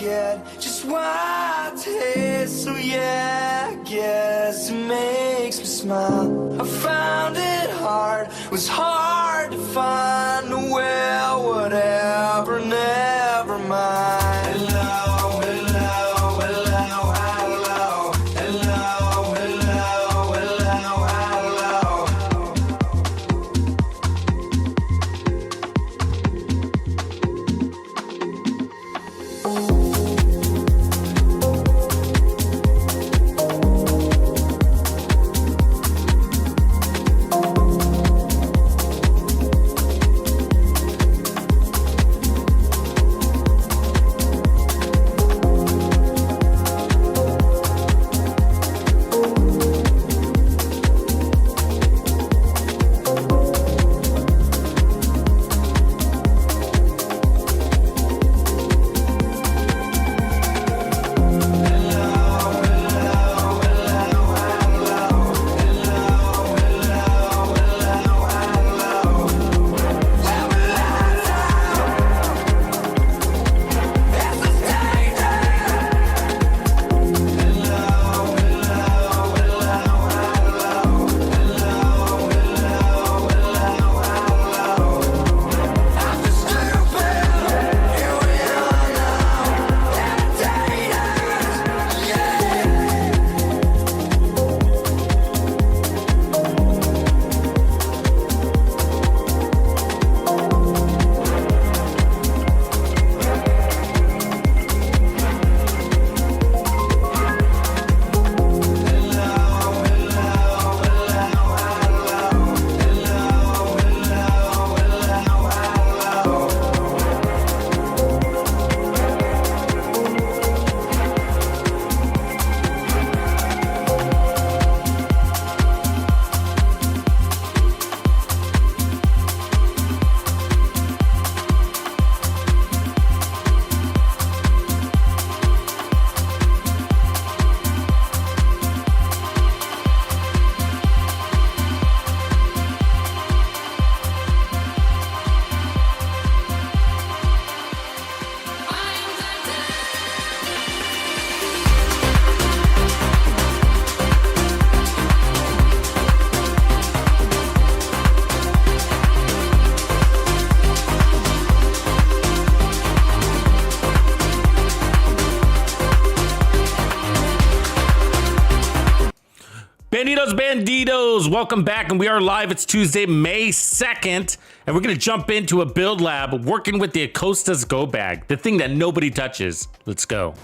get just what it is. So yeah, I guess it makes me smile. I found it hard, was hard to find. Well, whatever, never mind. Hello, hello, hello, hello, hello, hello, hello, hello. Bandidos, welcome back, and we are live. It's Tuesday, May 2nd, and we're going to jump into a build lab working with the Acosta'S go bag, the thing that nobody touches. Let's go.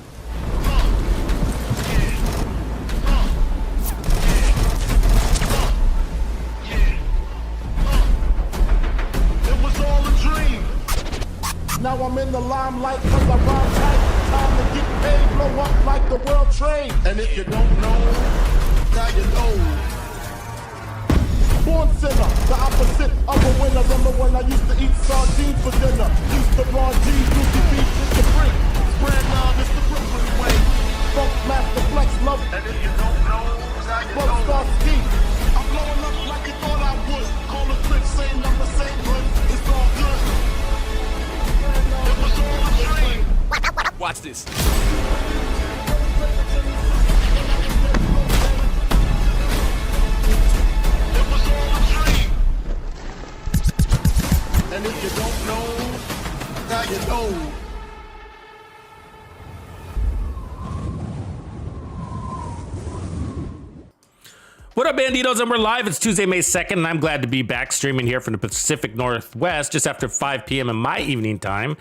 It was all a dream. Now I'm in the limelight cause I rhyme tight. Time to get paid, blow up like the world trade. And if you don't know, now you know. Born sinner, the opposite of a winner. Remember when I used to eat sardines for dinner? Used to raw G's, Lucy beef, Mr. Free. Spread love, it's the Brooklyn way. Funk master flex love. And if you don't know, now you know. Star ski. I'm blowing up like you thought I would. Call a trick, same number, same hood. It's all good. It was all a dream. Watch this. And if you don't know, now you know. What up, Bandidos? And we're live. It's Tuesday, May 2nd, and I'm glad to be back streaming here from the Pacific Northwest just after 5 p.m. in my evening time.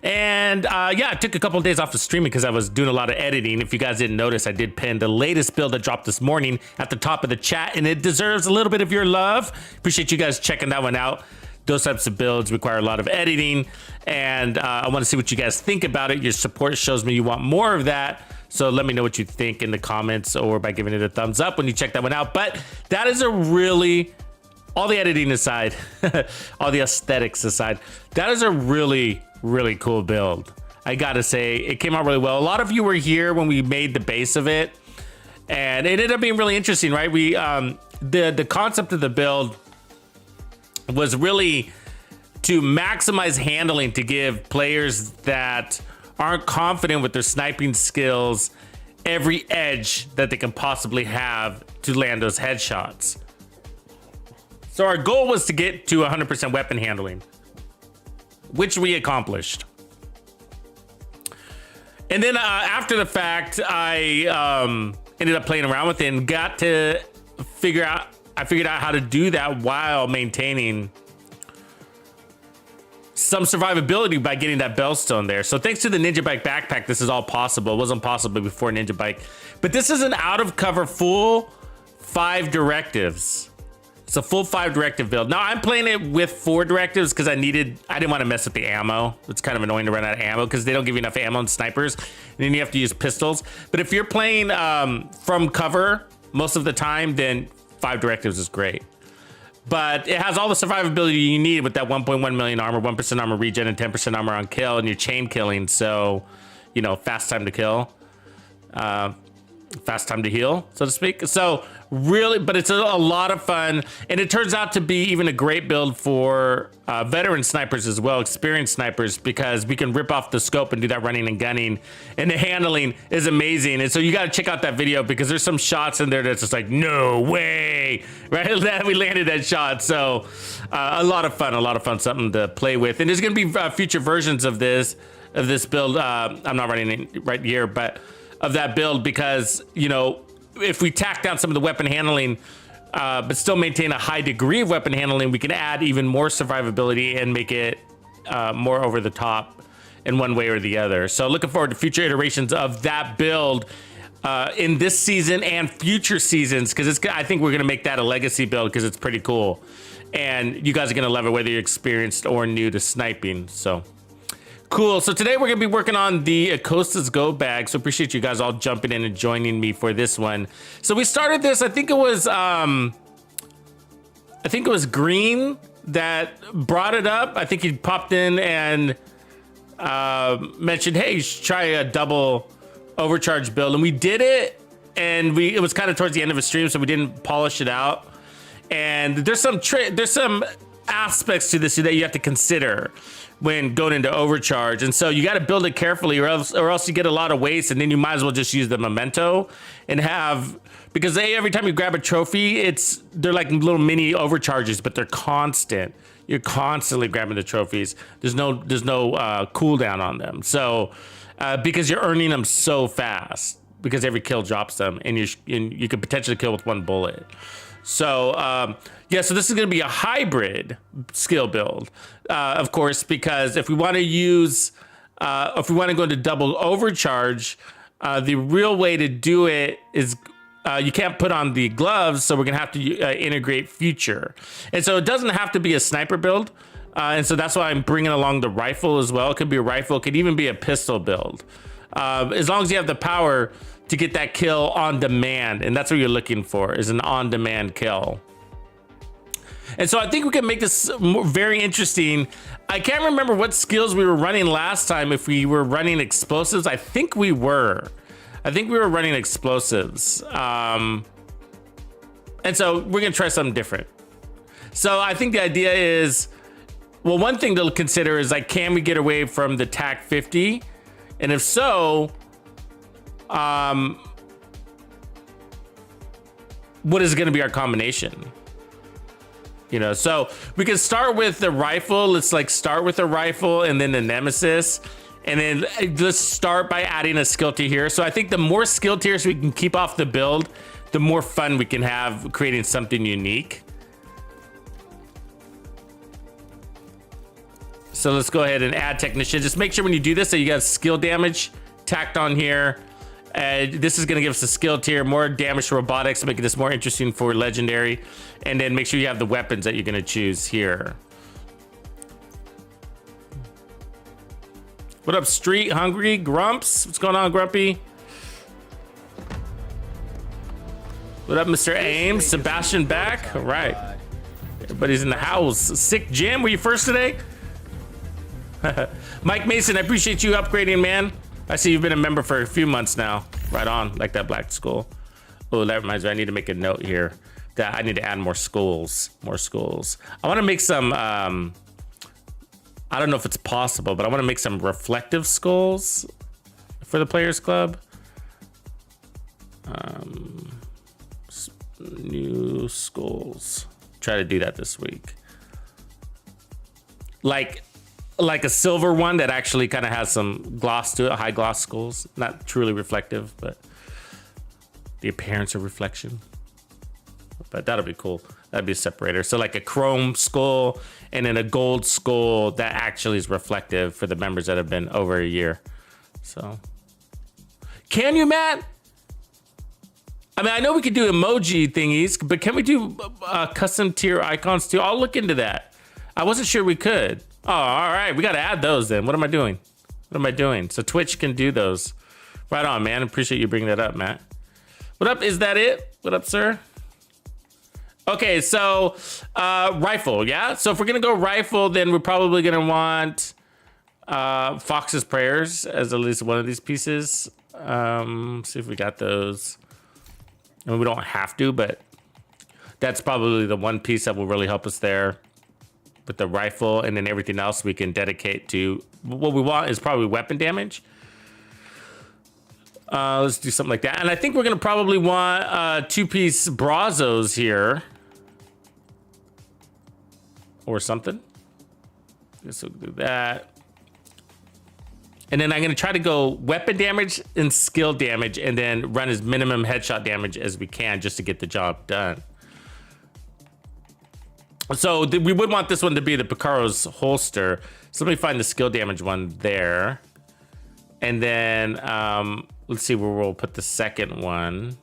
And yeah, I took a couple of days off of streaming because I was doing a lot of editing. If you guys didn't notice, I did pin the latest build that dropped this morning at the top of the chat, and it deserves a little bit of your love. Appreciate you guys checking that one out. Those types of builds require a lot of editing, and I want to see what you guys think about it. Your support shows me you want more of that. So let me know what you think in the comments or by giving it a thumbs up when you check that one out. But that is a really, all the editing aside, all the aesthetics aside, that is a really, really cool build. I gotta say, it came out really well. A lot of you were here when we made the base of it, and it ended up being really interesting, right? We the concept of the build was really to maximize handling, to give players that aren't confident with their sniping skills every edge that they can possibly have to land those headshots. So our goal was to get to 100% weapon handling, which we accomplished. And then after the fact, I ended up playing around with it and got to figured out how to do that while maintaining some survivability by getting that bellstone there. So thanks to the Ninja Bike backpack, this is all possible. It wasn't possible before Ninja Bike. But this is an out of cover full 5 directives. It's a full 5 directive build. Now I'm playing it with 4 directives because I didn't want to mess with the ammo. It's kind of annoying to run out of ammo because they don't give you enough ammo in snipers, and then you have to use pistols. But if you're playing from cover most of the time, then 5 directives is great. But it has all the survivability you need with that 1.1 million armor, 1% armor regen, and 10% armor on kill, and you're chain killing. So, you know, fast time to kill. Fast time to heal, so to speak. So really, but it's a lot of fun, and it turns out to be even a great build for veteran snipers as well, experienced snipers, because we can rip off the scope and do that running and gunning, and the handling is amazing. And so you got to check out that video because there's some shots in there that's just like, no way, right? That we landed that shot. So a lot of fun, something to play with. And there's gonna be future versions of this build. I'm not running it right here, but of that build, because, you know, if we tack down some of the weapon handling, but still maintain a high degree of weapon handling, we can add even more survivability and make it more over the top in one way or the other. So looking forward to future iterations of that build in this season and future seasons, because I think we're gonna make that a legacy build because it's pretty cool, and you guys are gonna love it whether you're experienced or new to sniping. So cool. So today we're gonna be working on the Acosta'S Go bag. So appreciate you guys all jumping in and joining me for this one. So we started this. I think it was Green that brought it up. I think he popped in and mentioned, "Hey, you should try a double overcharge build," and we did it. And it was kind of towards the end of a stream, so we didn't polish it out. And there's some aspects to this that you have to consider when going into overcharge, and so you got to build it carefully, or else you get a lot of waste, and then you might as well just use the memento and have, because every time you grab a trophy, they're like little mini overcharges, but they're constant. You're constantly grabbing the trophies. There's no cooldown on them, so because you're earning them so fast, because every kill drops them, and you could potentially kill with 1 bullet. So yeah, so this is going to be a hybrid skill build, of course, because if we want to go into double overcharge, the real way to do it is you can't put on the gloves, so we're going to have to integrate future. And so it doesn't have to be a sniper build, and so that's why I'm bringing along the rifle as well. It could be a rifle, it could even be a pistol build, as long as you have the power to get that kill on demand, and that's what you're looking for, is an on-demand kill. And so I think we can make this very interesting. I can't remember what skills we were running last time, if we were running explosives. I think we were running explosives. And so we're gonna try something different. So I think the idea is, well, one thing to consider is, like, can we get away from the TAC 50? And if so, what is going to be our combination? You know, so we can start with the rifle. Let's start with the rifle and then the nemesis, and then let's start by adding a skill tier here. So I think the more skill tiers we can keep off the build, the more fun we can have creating something unique. So let's go ahead and add technician. Just make sure when you do this that you got skill damage tacked on here. This is going to give us a skill tier, more damage to robotics, making this more interesting for legendary. And then make sure you have the weapons that you're going to choose here. What up, Street Hungry Grumps? What's going on, Grumpy? What up, Mr. Ames? Sebastian back? All right. Everybody's in the house. Sick Jim, were you first today? Mike Mason, I appreciate you upgrading, man. I see you've been a member for a few months now. Right on, like that black skull. Oh, that reminds me, I need to make a note here that I need to add more skulls. I want to make some I don't know if it's possible, but I want to make some reflective skulls for the Players Club. New skulls. Try to do that this week. Like a silver one that actually kind of has some gloss to it, high gloss skulls. Not truly reflective, but the appearance of reflection. But that'll be cool. That'd be a separator. So like a chrome skull and then a gold skull that actually is reflective for the members that have been over a year. So can you, Matt? I mean, I know we could do emoji thingies, but can we do custom tier icons too? I'll look into that. I wasn't sure we could. Oh, all right. We got to add those then. What am I doing? What am I doing? So Twitch can do those. Right on, man. Appreciate you bringing that up, Matt. What up? Is that it? What up, sir? Okay, so rifle, yeah? So if we're going to go rifle, then we're probably going to want Fox's Prayers as at least one of these pieces. See if we got those. I mean, we don't have to, but that's probably the one piece that will really help us there with the rifle, and then everything else we can dedicate to. What we want is probably weapon damage. Let's do something like that. And I think we're going to probably want two-piece Brazos here. Or something. Guess we'll do that. And then I'm going to try to go weapon damage and skill damage and then run as minimum headshot damage as we can just to get the job done. So we would want this one to be the Picaro's holster. So let me find the skill damage one there. And then let's see where we'll put the second one.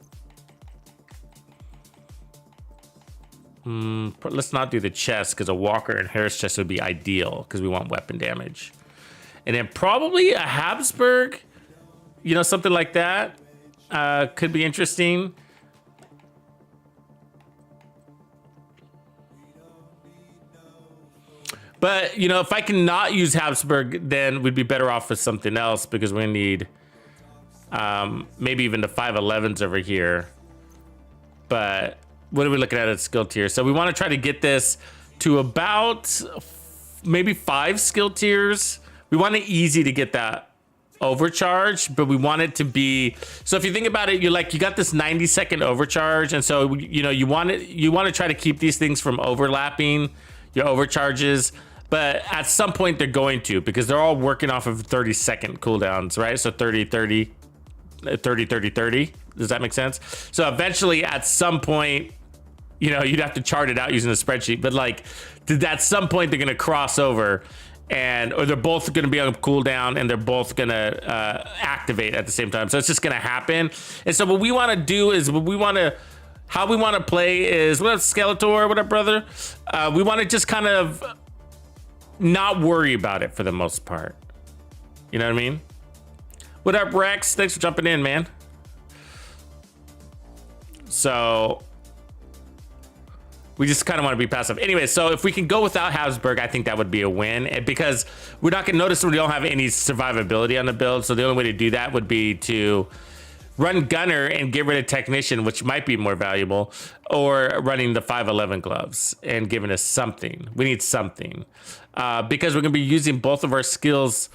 Let's not do the chest because a Walker and Harris chest would be ideal because we want weapon damage. And then probably a Habsburg, you know, something like that could be interesting. But, you know, if I can not use Habsburg, then we'd be better off with something else because we need maybe even the 511s over here. But what are we looking at skill tier? So we want to try to get this to about maybe 5 skill tiers. We want it easy to get that overcharge, but we want it to be, so if you think about it, you got this 90-second overcharge, and so you know you want to try to keep these things from overlapping your overcharges, but at some point they're going to, because they're all working off of 30-second cooldowns, right? So 30 30 30 30 30. Does that make sense? So eventually at some point, you know, you'd have to chart it out using a spreadsheet, but like at some point they're going to cross over, or they're both going to be on cooldown and they're both going to activate at the same time. So it's just going to happen. And so what we want to do is how we want to play is, what up, Skeletor? What up, brother? We want to just kind of not worry about it for the most part. You know what I mean? What up, Rex? Thanks for jumping in, man. So we just kind of want to be passive. Anyway, so if we can go without Habsburg, I think that would be a win, because we're not going to notice we don't have any survivability on the build. So the only way to do that would be to run Gunner and get rid of Technician, which might be more valuable, or running the 511 gloves and giving us something. We need something because we're going to be using both of our skills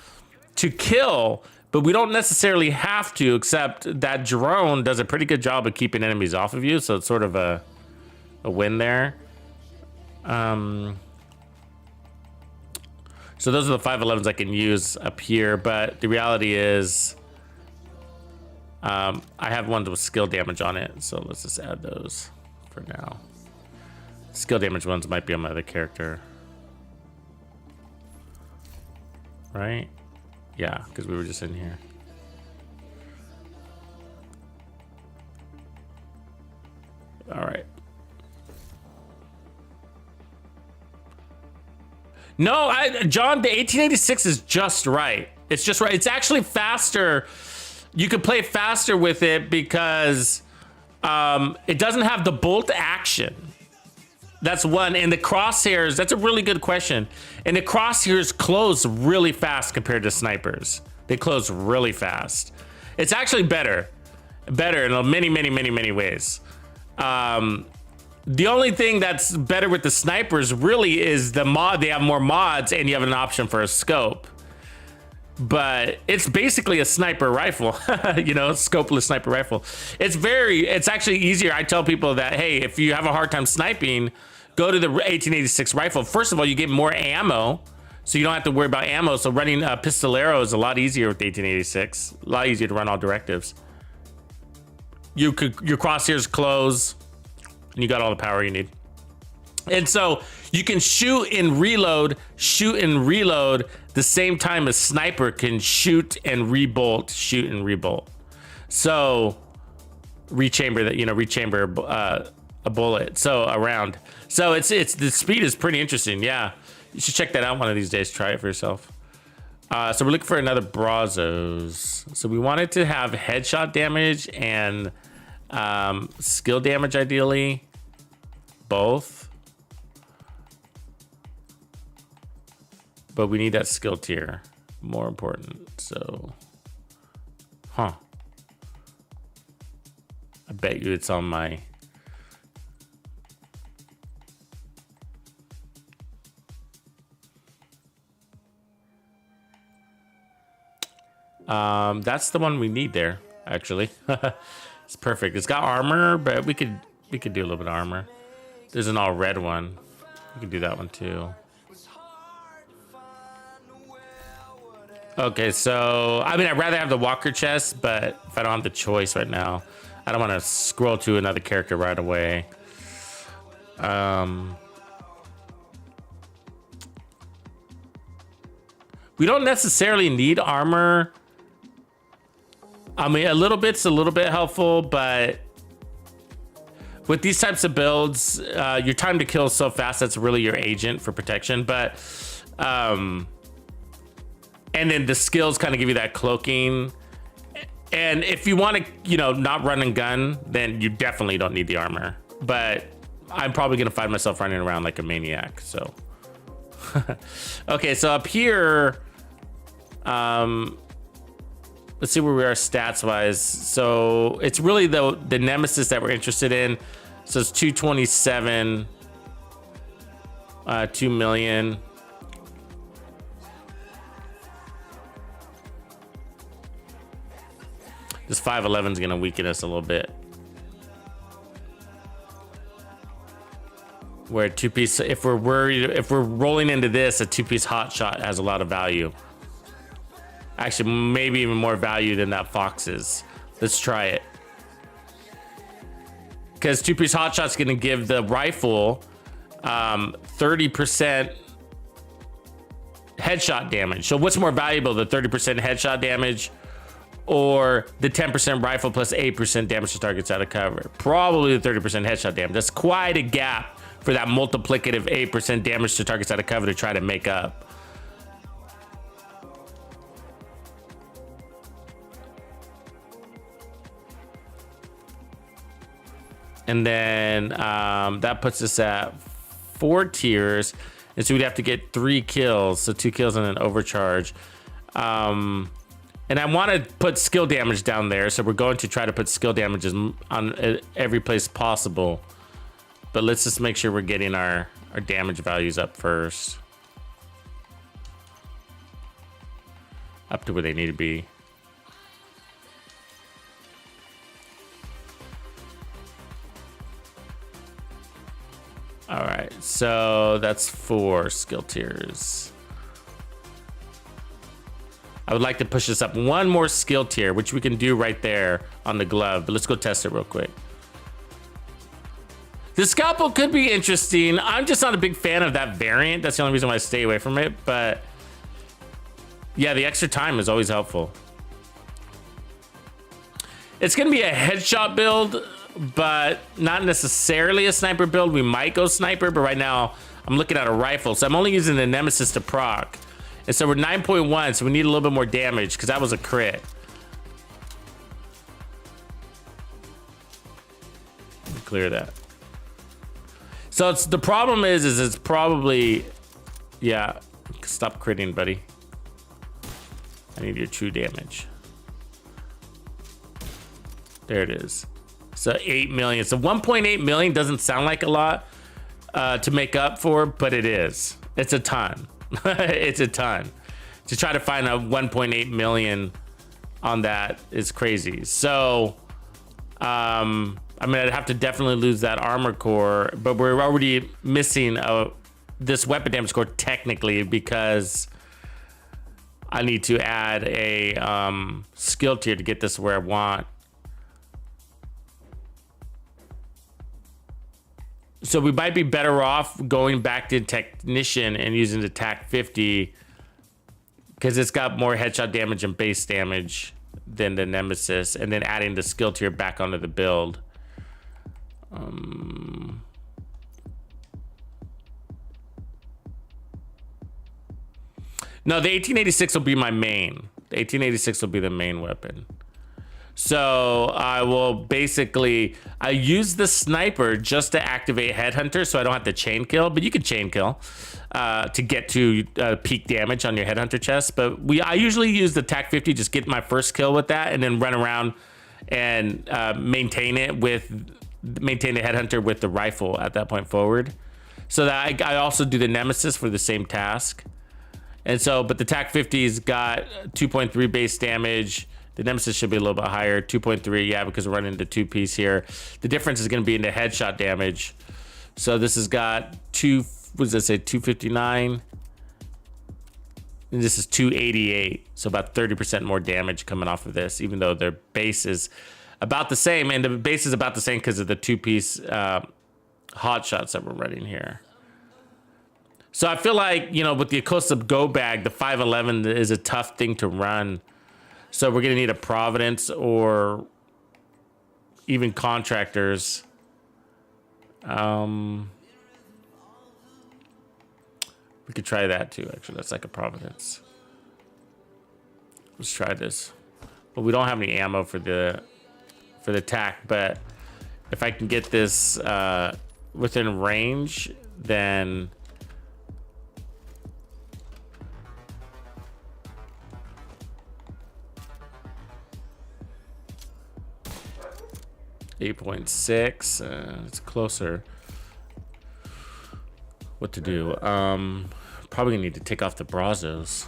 to kill, but we don't necessarily have to, except that drone does a pretty good job of keeping enemies off of you. So it's sort of a win there. So those are the 511s I can use up here, but the reality is I have ones with skill damage on it, so let's just add those for now. Skill damage ones might be on my other character, right? Yeah, because we were just in here. All right. No, John, the 1886 is just right. It's just right. It's actually faster. You could play faster with it because it doesn't have the bolt action. That's one. And the crosshairs, that's a really good question. And the crosshairs close really fast compared to snipers. They close really fast. It's actually better in many, many, many, many ways. The only thing that's better with the snipers really is the mod. They have more mods and you have an option for a scope. But it's basically a sniper rifle, you know, scopeless sniper rifle. It's actually easier. I tell people that, hey, if you have a hard time sniping, go to the 1886 rifle. First of all, you get more ammo, so you don't have to worry about ammo. So running a pistolero is a lot easier with the 1886. A lot easier to run all directives. Your crosshairs close, and you got all the power you need. And so you can shoot and reload the same time a sniper can shoot and rebolt. So rechamber a bullet. So a round. So it's the speed is pretty interesting. Yeah, you should check that out one of these days. Try it for yourself. So we're looking for another Brazos. So we wanted to have headshot damage and skill damage, ideally, both. But we need that skill tier, more important. So, I bet you it's on my. That's the one we need there, actually. It's perfect. It's got armor, but we could do a little bit of armor. There's an all red one. We could do that one too. Okay, so I mean, I'd rather have the walker chest, but if I don't have the choice right now, I don't want to scroll to another character right away. We don't necessarily need armor. I mean, a little bit helpful, but with these types of builds, your time to kill is so fast. That's really your agent for protection, but and then the skills kind of give you that cloaking. And if you want to, you know, not run and gun, then you definitely don't need the armor. But I'm probably going to find myself running around like a maniac, so. Okay, so up here, let's see where we are stats-wise. So it's really the Nemesis that we're interested in. So it's 227, 2 million. This 511 is gonna weaken us a little bit. Where two-piece, if we're rolling into this, a two-piece hot shot has a lot of value. Actually, maybe even more value than that Fox's. Let's try it. Because two-piece hot shot's gonna give the rifle 30% headshot damage. So what's more valuable, the 30% headshot damage or the 10% rifle plus 8% damage to targets out of cover? Probably the 30% headshot damage. That's quite a gap for that multiplicative 8% damage to targets out of cover to try to make up. And then that puts us at 4 tiers. And so we'd have to get 3 kills. So 2 kills and an overcharge. And I want to put skill damage down there. So we're going to try to put skill damages on every place possible. But let's just make sure we're getting our damage values up first. Up to where they need to be. All right, so that's 4 skill tiers. I would like to push this up 1 more skill tier, which we can do right there on the glove, but let's go test it real quick. The scalpel could be interesting. I'm just not a big fan of that variant. That's the only reason why I stay away from it, but yeah, the extra time is always helpful. It's gonna be a headshot build, but not necessarily a sniper build. We might go sniper, but right now I'm looking at a rifle, so I'm only using the Nemesis to proc. And so we're 9.1, so we need a little bit more damage because that was a crit. Clear that. So it's the problem is it's probably, yeah, stop critting, buddy. I need your true damage. There it is. So 8 million. So 1.8 million doesn't sound like a lot to make up for, but it is. It's a ton. It's a ton. To try to find a 1.8 million on that is crazy. So, I mean, I'd have to definitely lose that armor core, but we're already missing this weapon damage score technically because I need to add a skill tier to get this where I want. So we might be better off going back to Technician and using the TAC 50 because it's got more headshot damage and base damage than the Nemesis, and then adding the skill tier back onto the build. No, the 1886 will be my main. The 1886 will be the main weapon. So I will basically, I use the sniper just to activate Headhunter so I don't have to chain kill, but you can chain kill to get to peak damage on your Headhunter chest. But I usually use the TAC 50, just get my first kill with that and then run around and maintain the Headhunter with the rifle at that point forward. So that I also do the Nemesis for the same task. And so, but the TAC 50's got 2.3 base damage. The Nemesis should be a little bit higher, 2.3, yeah, because we're running into 2-piece here. The difference is going to be in the headshot damage. So this has got 259? And this is 288, so about 30% more damage coming off of this, even though their base is about the same. And the base is about the same because of the 2-piece hot shots that we're running here. So I feel like, you know, with the Acosta'S Go bag, the 511 is a tough thing to run. So we're gonna need a Providence or even contractors. We could try that too, actually. That's like a Providence. Let's try this. But we don't have any ammo for the TAC, but if I can get this within range, then 8.6, it's closer. What to do? Probably gonna need to take off the Brazos.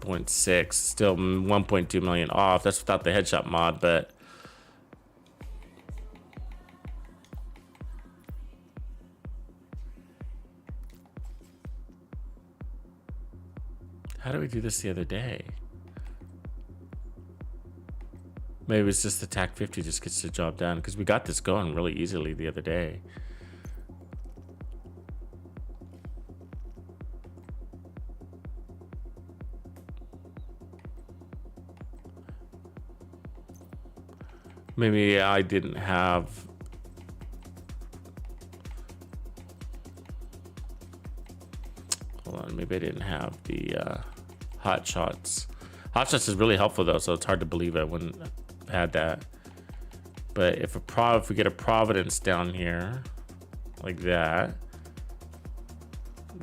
.6, still 1.2 million off. That's without the headshot mod, but how did we do this the other day? Maybe it's just the TAC 50 just gets the job done, because we got this going really easily the other day. Maybe I didn't have... Hold on, maybe I didn't have the hot shots. Hot shots is really helpful though, so it's hard to believe I wouldn't have had that. But if we get a Providence down here, like that,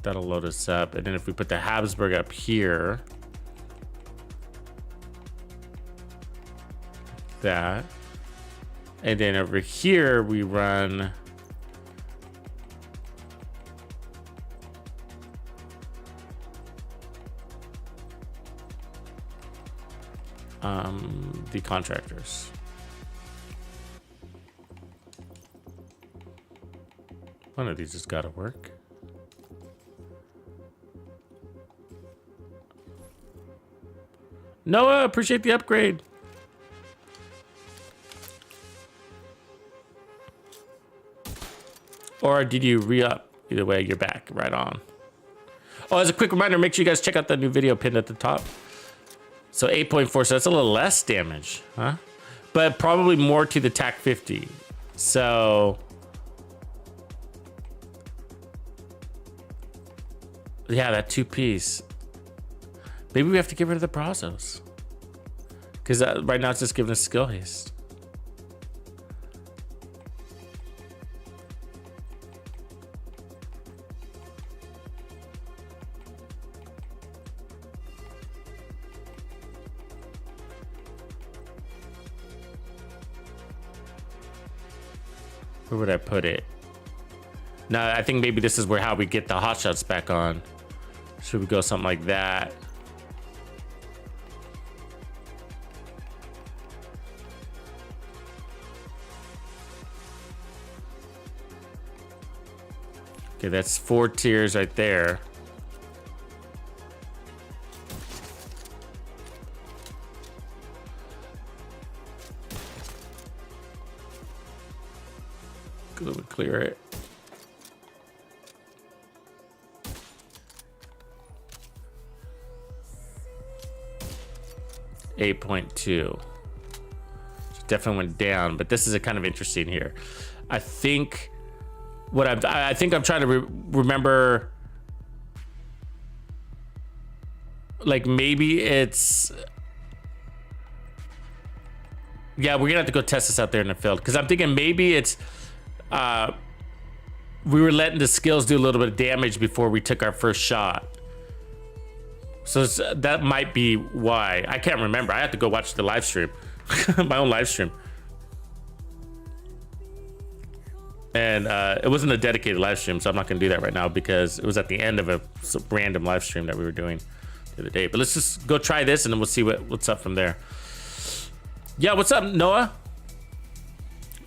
that'll load us up. And then if we put the Habsburg up here, that. And then over here we run the contractors. One of these has got to work. Noah, appreciate the upgrade. Or did you re-up? Either way, you're back. Right on. Oh, as a quick reminder, make sure you guys check out that new video pinned at the top. So 8.4, so that's a little less damage, huh? but probably more to the TAC 50. So yeah, that 2-piece. Maybe we have to get rid of the Brazos. Because right now it's just giving us skill haste. Where would I put it? No, I think maybe this is where how we get the hotshots back on. Should we go something like that? Okay, that's 4 tiers right there. Go and clear it. .2. Definitely went down, but this is a kind of interesting here. I think what I think I'm trying to remember, like maybe it's, yeah, we're gonna have to go test this out there in the field, because I'm thinking maybe it's we were letting the skills do a little bit of damage before we took our first shot. So that might be why. I can't remember. I have to go watch the live stream, my own live stream. And it wasn't a dedicated live stream, so I'm not gonna do that right now because it was at the end of a random live stream that we were doing the other day. But let's just go try this and then we'll see what's up from there. Yeah, what's up, Noah?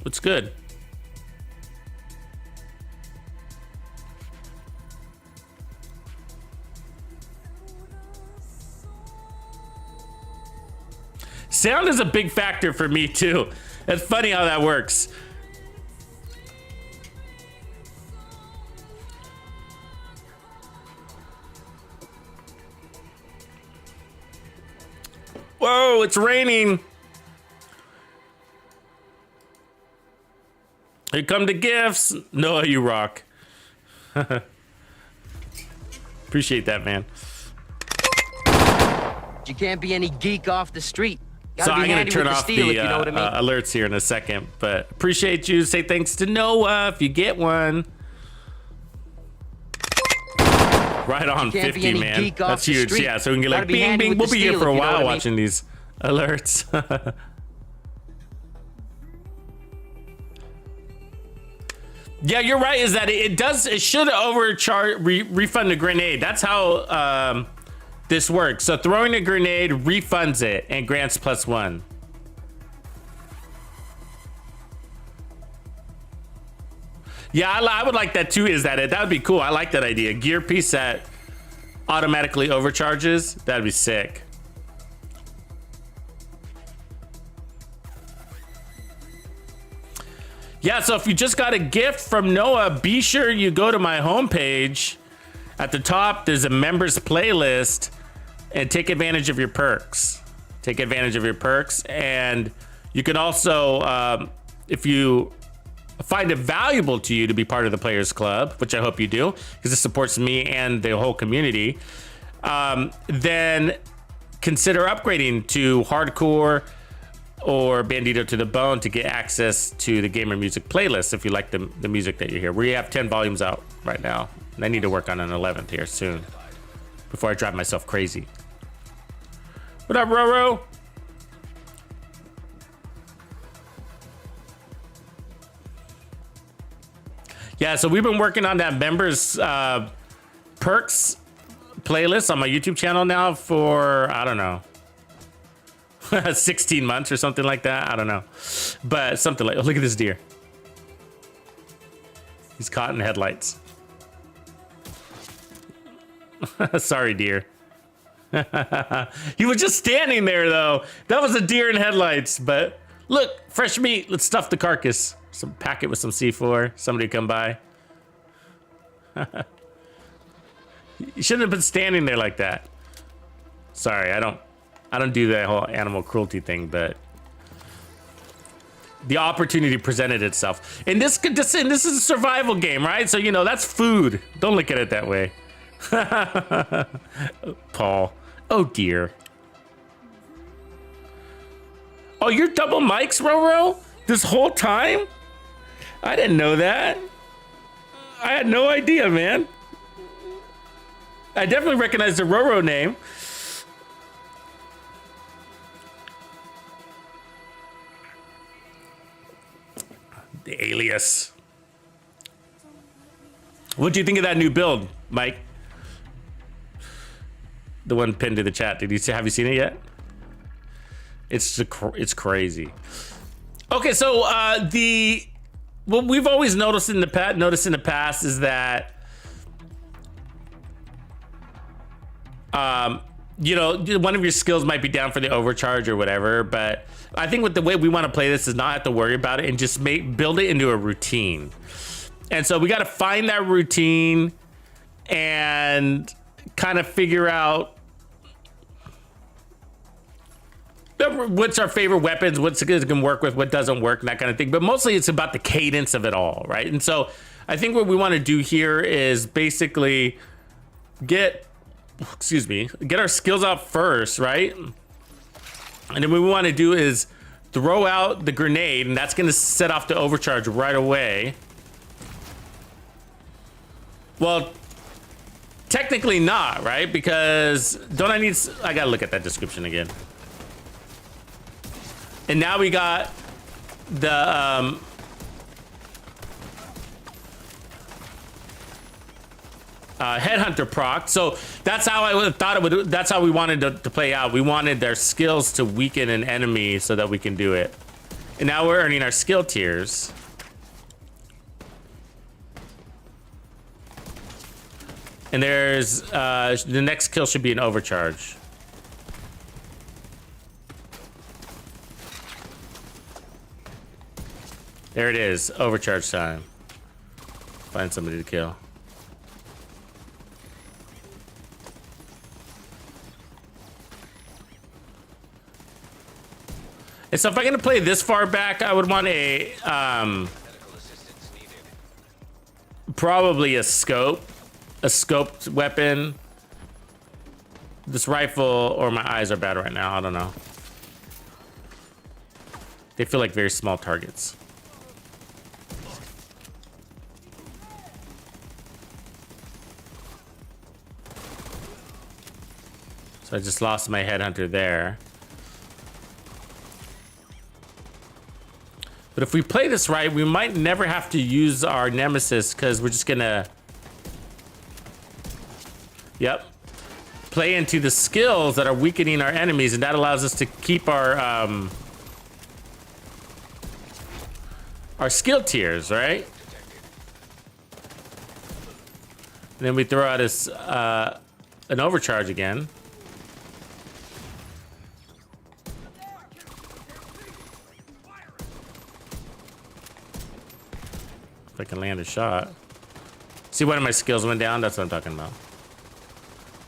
What's good? Sound is a big factor for me too. It's funny how that works. Whoa, it's raining. Here come the gifts. Noah, you rock. Appreciate that, man. You can't be any geek off the street. So I'm going to turn off the alerts here in a second, but appreciate you. Say thanks to Noah if you get one. Right on 50, man. That's huge. Yeah, so we can get like bing, bing. We'll be here for a while watching these alerts. Yeah, you're right. Is that it should overcharge, refund the grenade. That's how this works. So throwing a grenade refunds it and grants +1. Yeah, I would like that too. Is that it? That would be cool. I like that idea. Gear piece that automatically overcharges. That'd be sick. Yeah, so if you just got a gift from Noah, be sure you go to my homepage. At the top, there's a members playlist and take advantage of your perks. Take advantage of your perks. And you can also, if you find it valuable to you to be part of the Players Club, which I hope you do, because it supports me and the whole community, then consider upgrading to Hard Core or Bandido to the Bone to get access to the gamer music playlist if you like the music that you hear. We have 10 volumes out right now, and I need to work on an 11th here soon before I drive myself crazy. What up, Roro? Yeah, so we've been working on that members perks playlist on my YouTube channel now for, I don't know, 16 months or something like that. I don't know. But something like, oh, look at this deer. He's caught in headlights. Sorry, deer. He was just standing there, though. That was a deer in headlights. But look, fresh meat. Let's stuff the carcass. Some pack it with some C4. Somebody come by. You shouldn't have been standing there like that. Sorry, I don't do that whole animal cruelty thing, but The opportunity presented itself. And this is a survival game, right? So, you know, that's food. Don't look at it that way. Paul. Oh, dear. Oh, you're double mics, Roro? This whole time? I didn't know that. I had no idea, man. I definitely recognize the Roro name. The alias. What do you think of that new build, Mike? The one pinned to the chat. Have you seen it yet? It's crazy. Okay, so what we've always noticed in the past is that you know, one of your skills might be down for the overcharge or whatever, but I think with the way we want to play this is not have to worry about it and just build it into a routine. And so we got to find that routine and kind of figure out what's our favorite weapons, what's going to work with, what doesn't work, and that kind of thing. But mostly it's about the cadence of it all, right? And so I think what we want to do here is basically get our skills out first, right? And then what we want to do is throw out the grenade, and that's going to set off the overcharge right away. Well, technically not, right? Because I gotta look at that description again. And now we got the headhunter proc. So that's how I would have thought it would. That's how we wanted to play out. We wanted their skills to weaken an enemy so that we can do it. And now we're earning our skill tiers. And there's the next kill should be an overcharge. There it is, overcharge time. Find somebody to kill. And so if I'm gonna play this far back, I would want a probably a scoped weapon. This rifle, or my eyes are bad right now, I don't know. They feel like very small targets. So I just lost my headhunter there. But if we play this right, we might never have to use our nemesis because we're just gonna, play into the skills that are weakening our enemies, and that allows us to keep our skill tiers, right? And then we throw out this an overcharge again. If I can land a shot. See, one of my skills went down. That's what I'm talking about.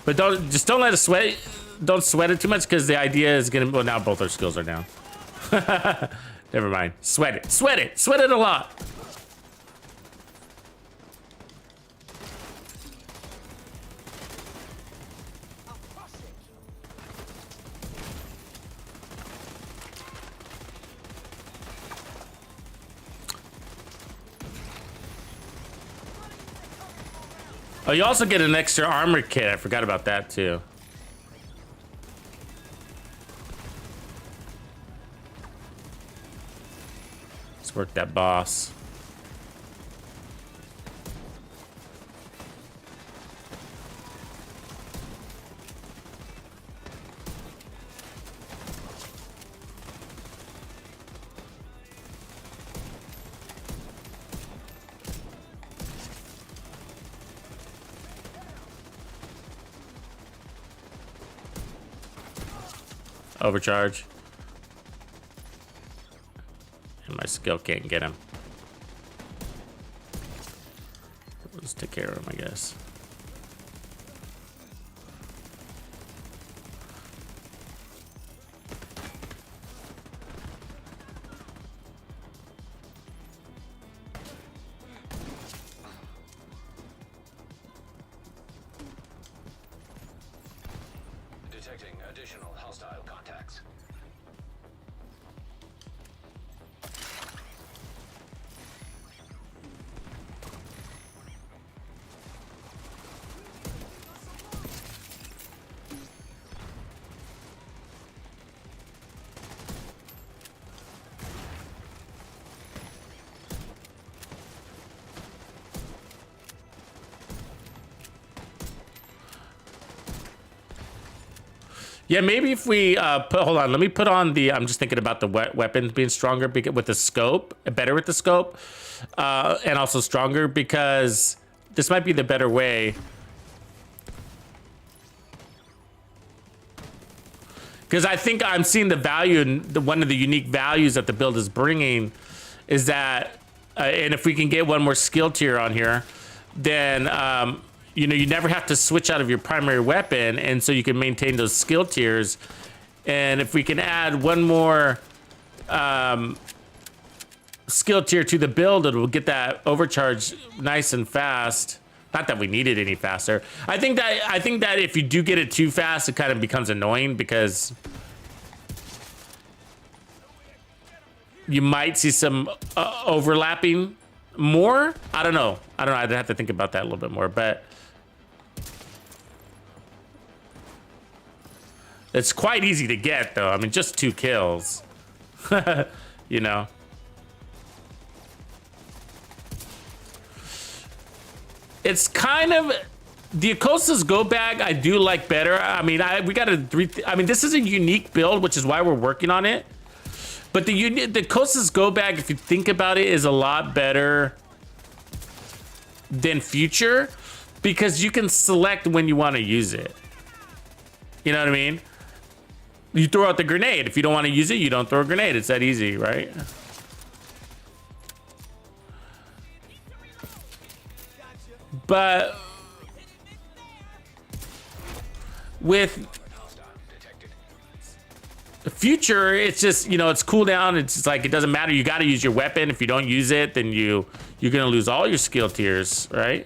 But don't let it sweat. Don't sweat it too much because the idea is gonna. Well, now both our skills are down. Never mind. Sweat it. Sweat it. Sweat it a lot. Oh, you also get an extra armor kit. I forgot about that too. Let's work that boss. Overcharge. And my skill can't get him. Let's take care of him, I guess. Detecting additional hostile contacts. Yeah, maybe if we hold on, let me put on the, I'm just thinking about the weapons being stronger with the scope, better with the scope, and also stronger, because this might be the better way. Because I think I'm seeing the value, and one of the unique values that the build is bringing is that, and if we can get one more skill tier on here, then, you know, you never have to switch out of your primary weapon, and so you can maintain those skill tiers. And if we can add one more skill tier to the build, it will get that overcharge nice and fast. Not that we need it any faster. I think that if you do get it too fast, it kind of becomes annoying, because you might see some overlapping more. I don't know. I'd have to think about that a little bit more, but it's quite easy to get, though. I mean, just 2 kills, you know. It's kind of, the Acosta'S go bag I do like better. I mean, we got I mean, this is a unique build, which is why we're working on it. But the Acosta'S go bag, if you think about it, is a lot better than Future, because you can select when you want to use it. You know what I mean? You throw out the grenade. If you don't want to use it, you don't throw a grenade. It's that easy, right? But with Future, it's just, you know, it's cooldown. It's just like, it doesn't matter. You got to use your weapon. If you don't use it, then you're going to lose all your skill tiers, right?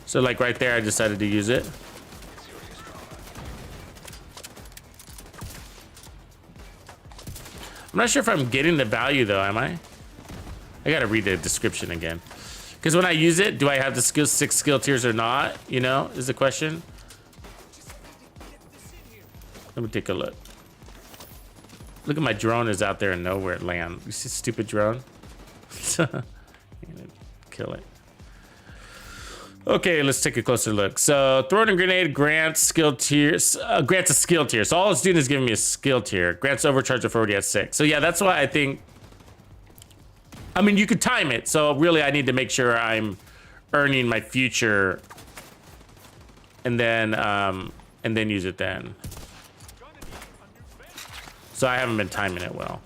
So like right there, I decided to use it. I'm not sure if I'm getting the value though, am I? I gotta read the description again. Because when I use it, do I have the 6 skill tiers or not? You know, is the question. Let me take a look. Look at my drone is out there and nowhere it land. You see stupid drone? Kill it. Okay, let's take a closer look. So, throwing a grenade grants skill tiers. Grants a skill tier. So all it's doing is giving me a skill tier. Grants overcharge if already at 6. So yeah, that's why I think. I mean, you could time it. So really, I need to make sure I'm earning my future, and then use it then. So I haven't been timing it well.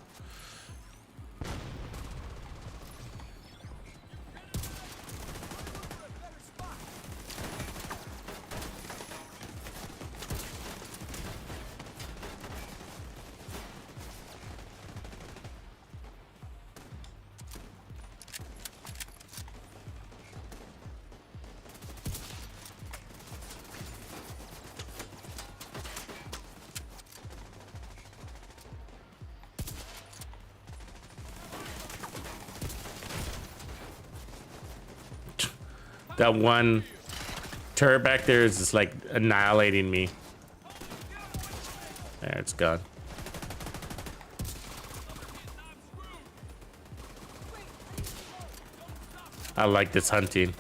That one turret back there is just like annihilating me. There, it's gone. I like this hunting.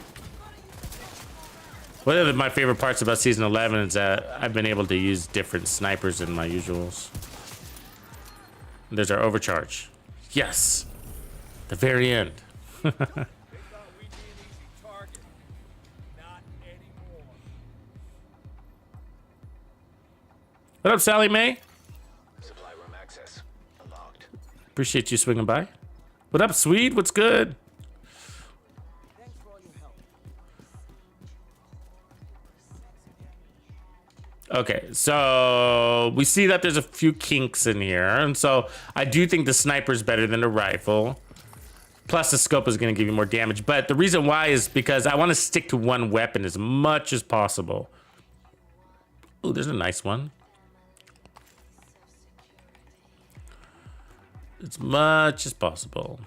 One of my favorite parts about Season 11 is that I've been able to use different snipers than my usuals. There's our overcharge. Yes! The very end. What up, Sally Mae? Supply room access unlocked. Appreciate you swinging by. What up, Swede? What's good? Okay, so we see that there's a few kinks in here, and so I do think the sniper is better than the rifle. Plus, the scope is going to give you more damage, but the reason why is because I want to stick to one weapon as much as possible. Oh, there's a nice one. As much as possible.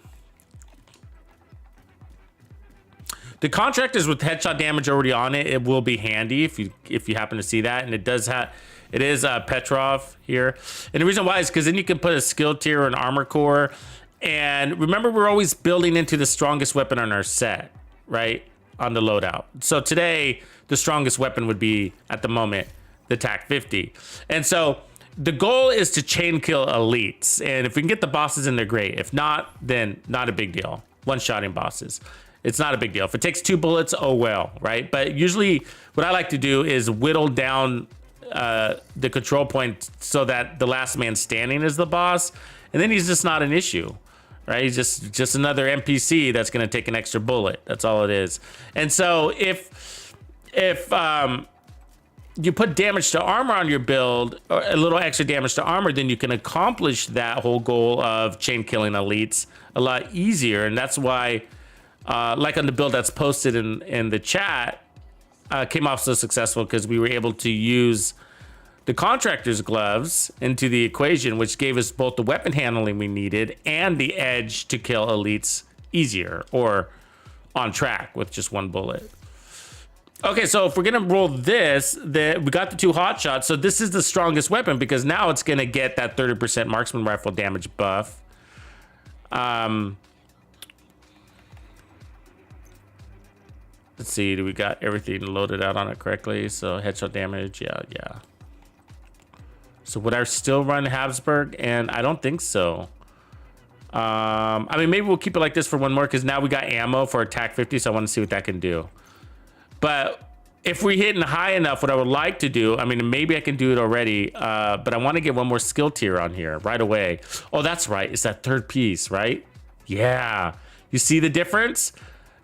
The contractors with headshot damage already on it, it will be handy if you happen to see that, and it does have, it is Petrov here, and the reason why is because then you can put a skill tier or an armor core, and remember we're always building into the strongest weapon on our set, right, on the loadout. So today the strongest weapon would be at the moment the TAC-50, and so the goal is to chain kill elites, and if we can get the bosses in there, great. If not, then not a big deal. One-shotting bosses. It's not a big deal. If it takes 2 bullets, oh well, right? But usually what I like to do is whittle down the control point so that the last man standing is the boss, and then he's just not an issue, right? He's just another NPC that's gonna take an extra bullet. That's all it is. And so if you put damage to armor on your build, or a little extra damage to armor, then you can accomplish that whole goal of chain killing elites a lot easier. And that's why like on the build that's posted in the chat, came off so successful because we were able to use the contractor's gloves into the equation, which gave us both the weapon handling we needed and the edge to kill elites easier or on track with just 1 bullet. Okay, so if we're gonna roll this, we got the 2 hot shots. So this is the strongest weapon because now it's gonna get that 30% marksman rifle damage buff. Let's see, do we got everything loaded out on it correctly? So headshot damage, yeah. So would I still run Habsburg? And I don't think so. I mean, maybe we'll keep it like this for one more because now we got ammo for attack 50, so I want to see what that can do. But if we're hitting high enough, what I would like to do, I mean, maybe I can do it already, but I want to get one more skill tier on here right away. Oh, that's right. It's that 3rd piece, right? Yeah. You see the difference?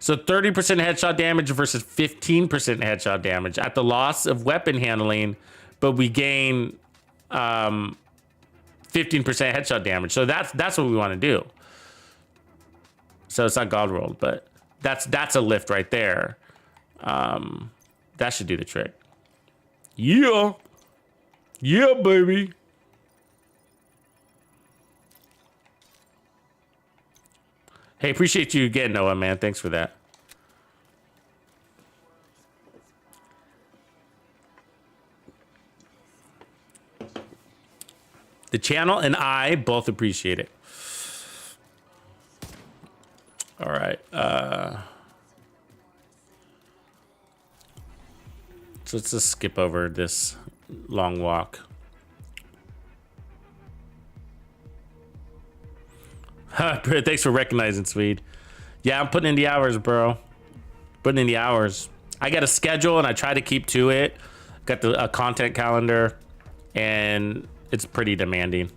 So 30% headshot damage versus 15% headshot damage at the loss of weapon handling, but we gain 15% headshot damage. So that's what we want to do. So it's not God rolled, but that's a lift right there. That should do the trick. Yeah, baby. Hey, appreciate you again, Noah, man. Thanks for that. The channel and I both appreciate it. All right. So let's just skip over this long walk. Thanks for recognizing, Swede. Yeah, I'm putting in the hours, bro. Putting in the hours. I got a schedule and I try to keep to it. Got the content calendar, and it's pretty demanding.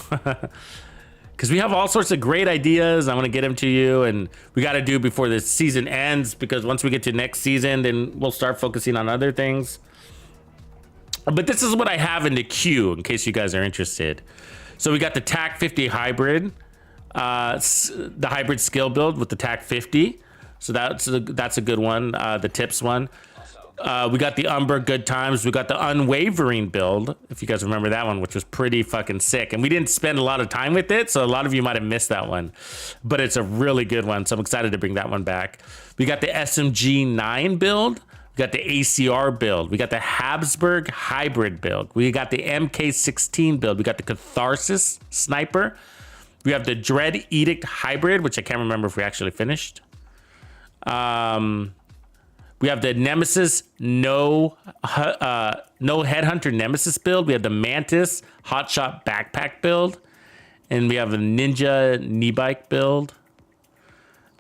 Because we have all sorts of great ideas. I want to get them to you, and we got to do before the season ends, because once we get to next season, then we'll start focusing on other things. But this is what I have in the queue, in case you guys are interested. So we got the TAC-50 hybrid, the hybrid skill build with the TAC-50. So that's a good one, the tips one. We got the Umbra good times. We got the unwavering build, if you guys remember that one, which was pretty fucking sick. And we didn't spend a lot of time with it, so a lot of you might have missed that one. But it's a really good one, so I'm excited to bring that one back. We got the SMG-9 build. We got the ACR build. We got the Habsburg hybrid build. We got the MK16 build. We got the Catharsis sniper. We have the Dread Edict hybrid, which I can't remember if we actually finished. We have the Nemesis no Headhunter Nemesis build. We have the Mantis Hotshot backpack build. And we have a Ninja knee bike build.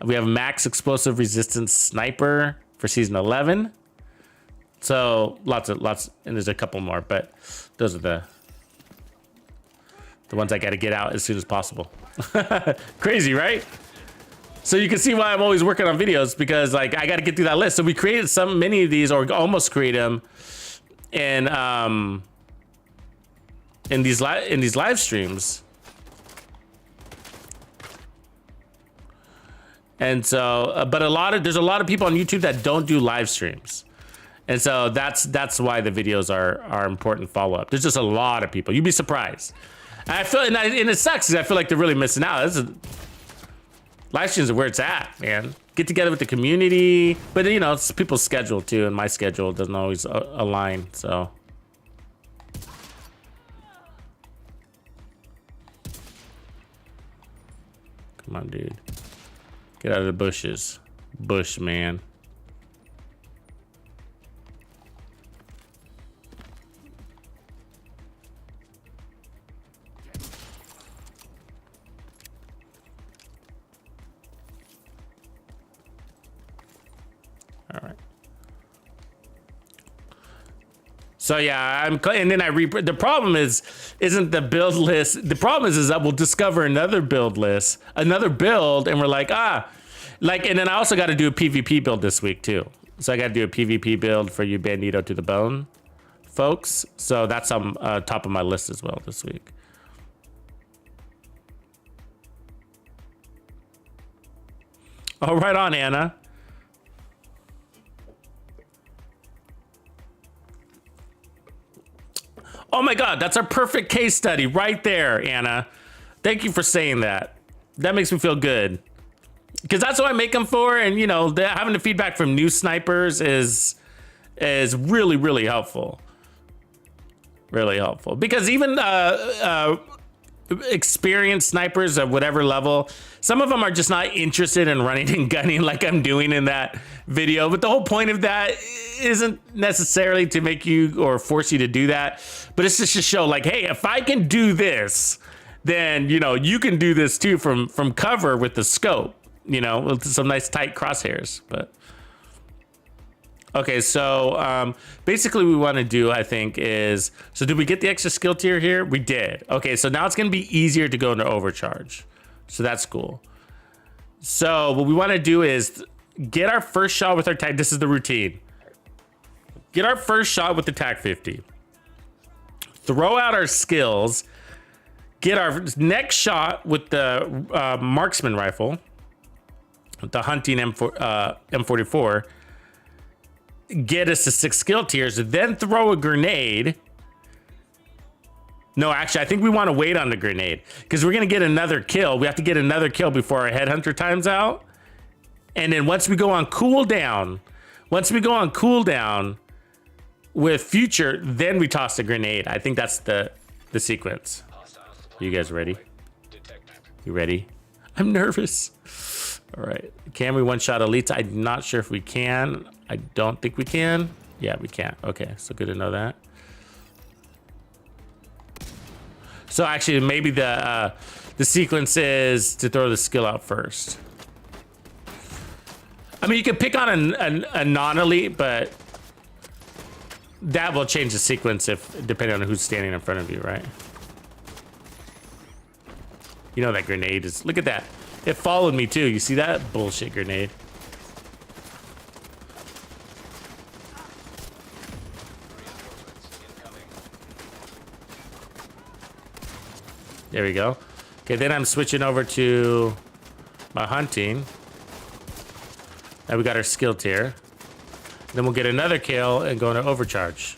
We have Max Explosive Resistance Sniper for season 11. So lots, and there's a couple more, but those are the ones I got to get out as soon as possible. Crazy, right? So you can see why I'm always working on videos, because like I got to get through that list. So we created many of these, or almost create them, in these live streams. And so, but there's a lot of people on YouTube that don't do live streams. And so that's why the videos are important follow-up. There's just a lot of people. You'd be surprised. And I feel, and it sucks because I feel like they're really missing out. Live streams are where it's at, man. Get together with the community. But, you know, it's people's schedule, too. And my schedule doesn't always align, so. Come on, dude. Get out of the bushes. Bush, man. All right. So yeah, and then the problem isn't the build list. The problem is that we'll discover another build list, another build, and we're like, and then I also got to do a PvP build this week too. So I got to do a PvP build for you Bandido to the bone folks. So that's on top of my list as well this week. Oh, right on, Anna. Oh my God, that's our perfect case study right there, Anna. Thank you for saying that. That makes me feel good. Because that's what I make them for, and you know, having the feedback from new snipers is really, really helpful. Really helpful. Because even experienced snipers of whatever level, some of them are just not interested in running and gunning like I'm doing in that video. But the whole point of that isn't necessarily to make you or force you to do that, but it's just to show like, hey, if I can do this, then you know you can do this too from cover with the scope, you know, with some nice tight crosshairs. But okay, so basically what we want to do, I think, is, so did we get the extra skill tier here? We did. Okay, so now it's going to be easier to go into overcharge. So that's cool. So what we want to do is get our first shot with our tag. This is the routine. Get our first shot with the TAC 50. Throw out our skills. Get our next shot with the marksman rifle. The hunting M44. Get us to 6 skill tiers. Then throw a grenade. No, actually, I think we want to wait on the grenade. Because we're going to get another kill. We have to get another kill before our headhunter time's out. And then once we go on cooldown, with future, then we toss the grenade. I think that's the sequence. You guys ready? You ready? I'm nervous. All right. Can we one-shot elites? I'm not sure if we can. I don't think we can. Yeah, we can. Okay, so good to know that. So actually, maybe the sequence is to throw the skill out first. I mean, you can pick on a non-elite, but that will change the sequence depending on who's standing in front of you, right? You know that grenade is, look at that. It followed me too. You see that bullshit grenade? There we go. Okay, then I'm switching over to my hunting. Now we got our skill tier. Then we'll get another kill and go into overcharge.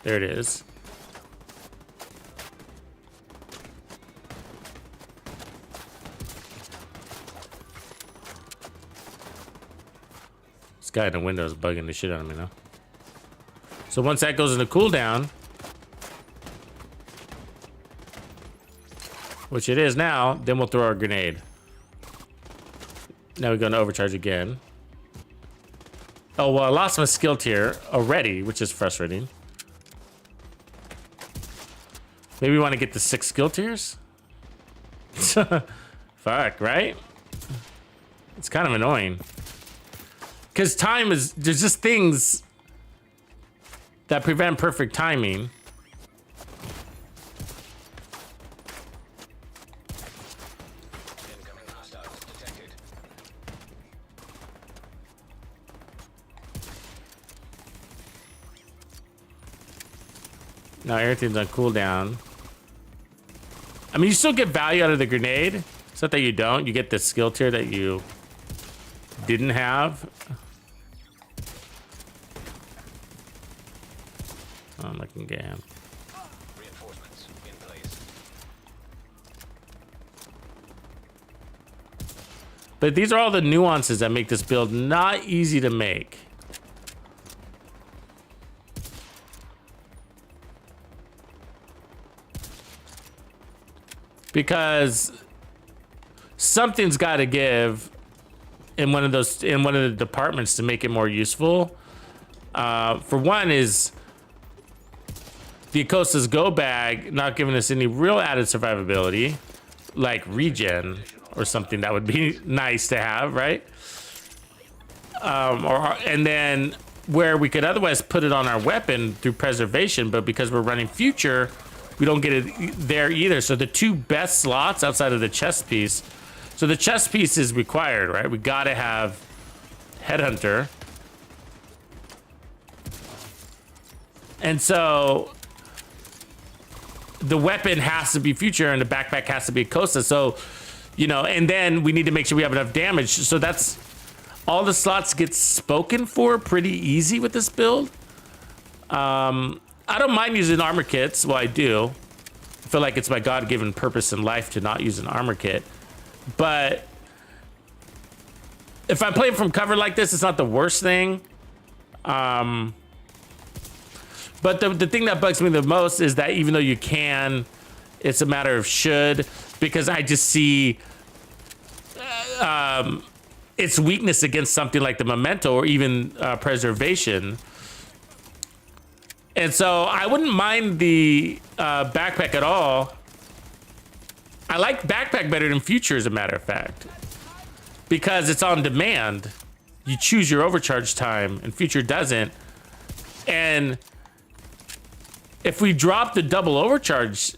There it is. This guy in the window is bugging the shit out of me now. So once that goes into cooldown, which it is now, then we'll throw our grenade. Now we go into overcharge again. Oh, well, I lost my skill tier already, which is frustrating. Maybe we want to get the 6 skill tiers? Fuck, right? It's kind of annoying. Because time is, there's just things that prevent perfect timing. Now everything's on cooldown. I mean, you still get value out of the grenade. It's not that you don't. You get the skill tier that you didn't have. Oh, I'm looking at him. Reinforcements in place. But these are all the nuances that make this build not easy to make. Because something's got to give in one of the departments to make it more useful. For one is the Acosta'S go bag not giving us any real added survivability, like regen or something that would be nice to have, right? And then where we could otherwise put it on our weapon through preservation, but because we're running future, we don't get it there either. So the two best slots outside of the chest piece. So the chest piece is required, right? We gotta have Headhunter. And so the weapon has to be future and the backpack has to be Acosta. So, you know, and then we need to make sure we have enough damage. So that's all the slots get spoken for pretty easy with this build. I don't mind using armor kits. Well, I do. I feel like it's my God-given purpose in life to not use an armor kit. But if I'm playing from cover like this, it's not the worst thing. But the thing that bugs me the most is that even though you can, it's a matter of should, because I just see its weakness against something like the Memento or even preservation. And so I wouldn't mind the backpack at all. I like backpack better than future, as a matter of fact, because it's on demand. You choose your overcharge time and future doesn't. And if we drop the double overcharge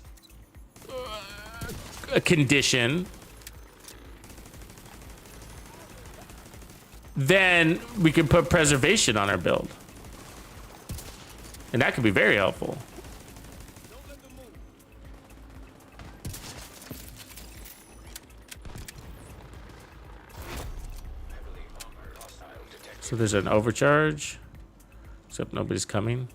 condition, then we can put preservation on our build. And that could be very helpful. So there's an overcharge, except nobody's coming.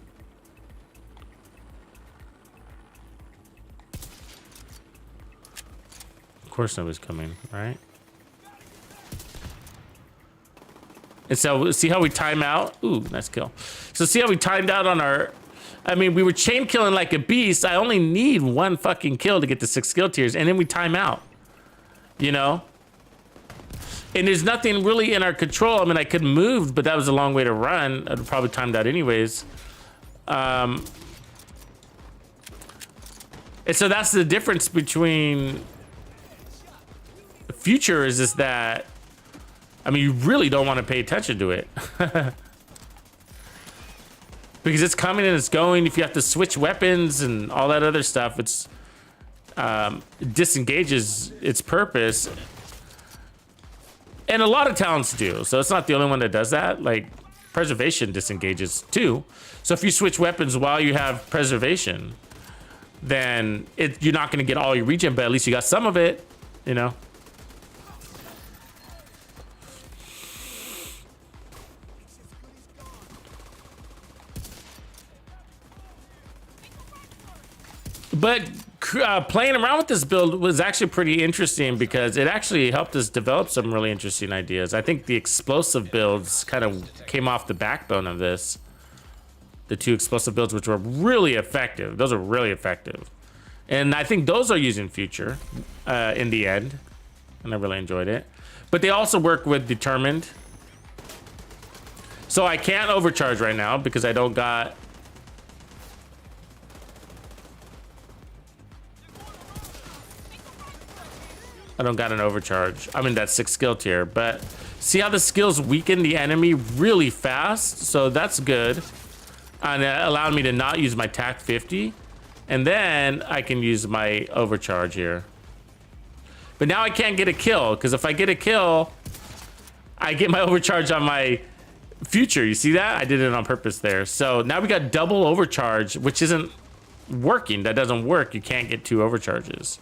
Of course nobody's coming, right? And so see how we time out? Ooh, nice kill. So see how we timed out on our, I mean, we were chain killing like a beast. I only need one fucking kill to get the 6 skill tiers, and then we time out, you know? And there's nothing really in our control. I mean, I could move, but that was a long way to run. I'd probably timed out anyways. And so that's the difference between future is that, I mean, you really don't want to pay attention to it. Because it's coming and it's going. If you have to switch weapons and all that other stuff, it's disengages its purpose. And a lot of talents do. So it's not the only one that does that. Like, preservation disengages too. So if you switch weapons while you have preservation, then you're not going to get all your regen, but at least you got some of it, you know? But playing around with this build was actually pretty interesting because it actually helped us develop some really interesting ideas. I think the explosive builds kind of came off the backbone of this. The 2 explosive builds, which were really effective. Those are really effective. And I think those are using future in the end. And I really enjoyed it. But they also work with determined. So I can't overcharge right now because I don't got... an overcharge. I'm in that 6 skill tier, but see how the skills weaken the enemy really fast? So that's good. And it allowed me to not use my TAC 50. And then I can use my overcharge here. But now I can't get a kill, because if I get a kill, I get my overcharge on my future. You see that? I did it on purpose there. So now we got double overcharge, which isn't working. That doesn't work. You can't get 2 overcharges.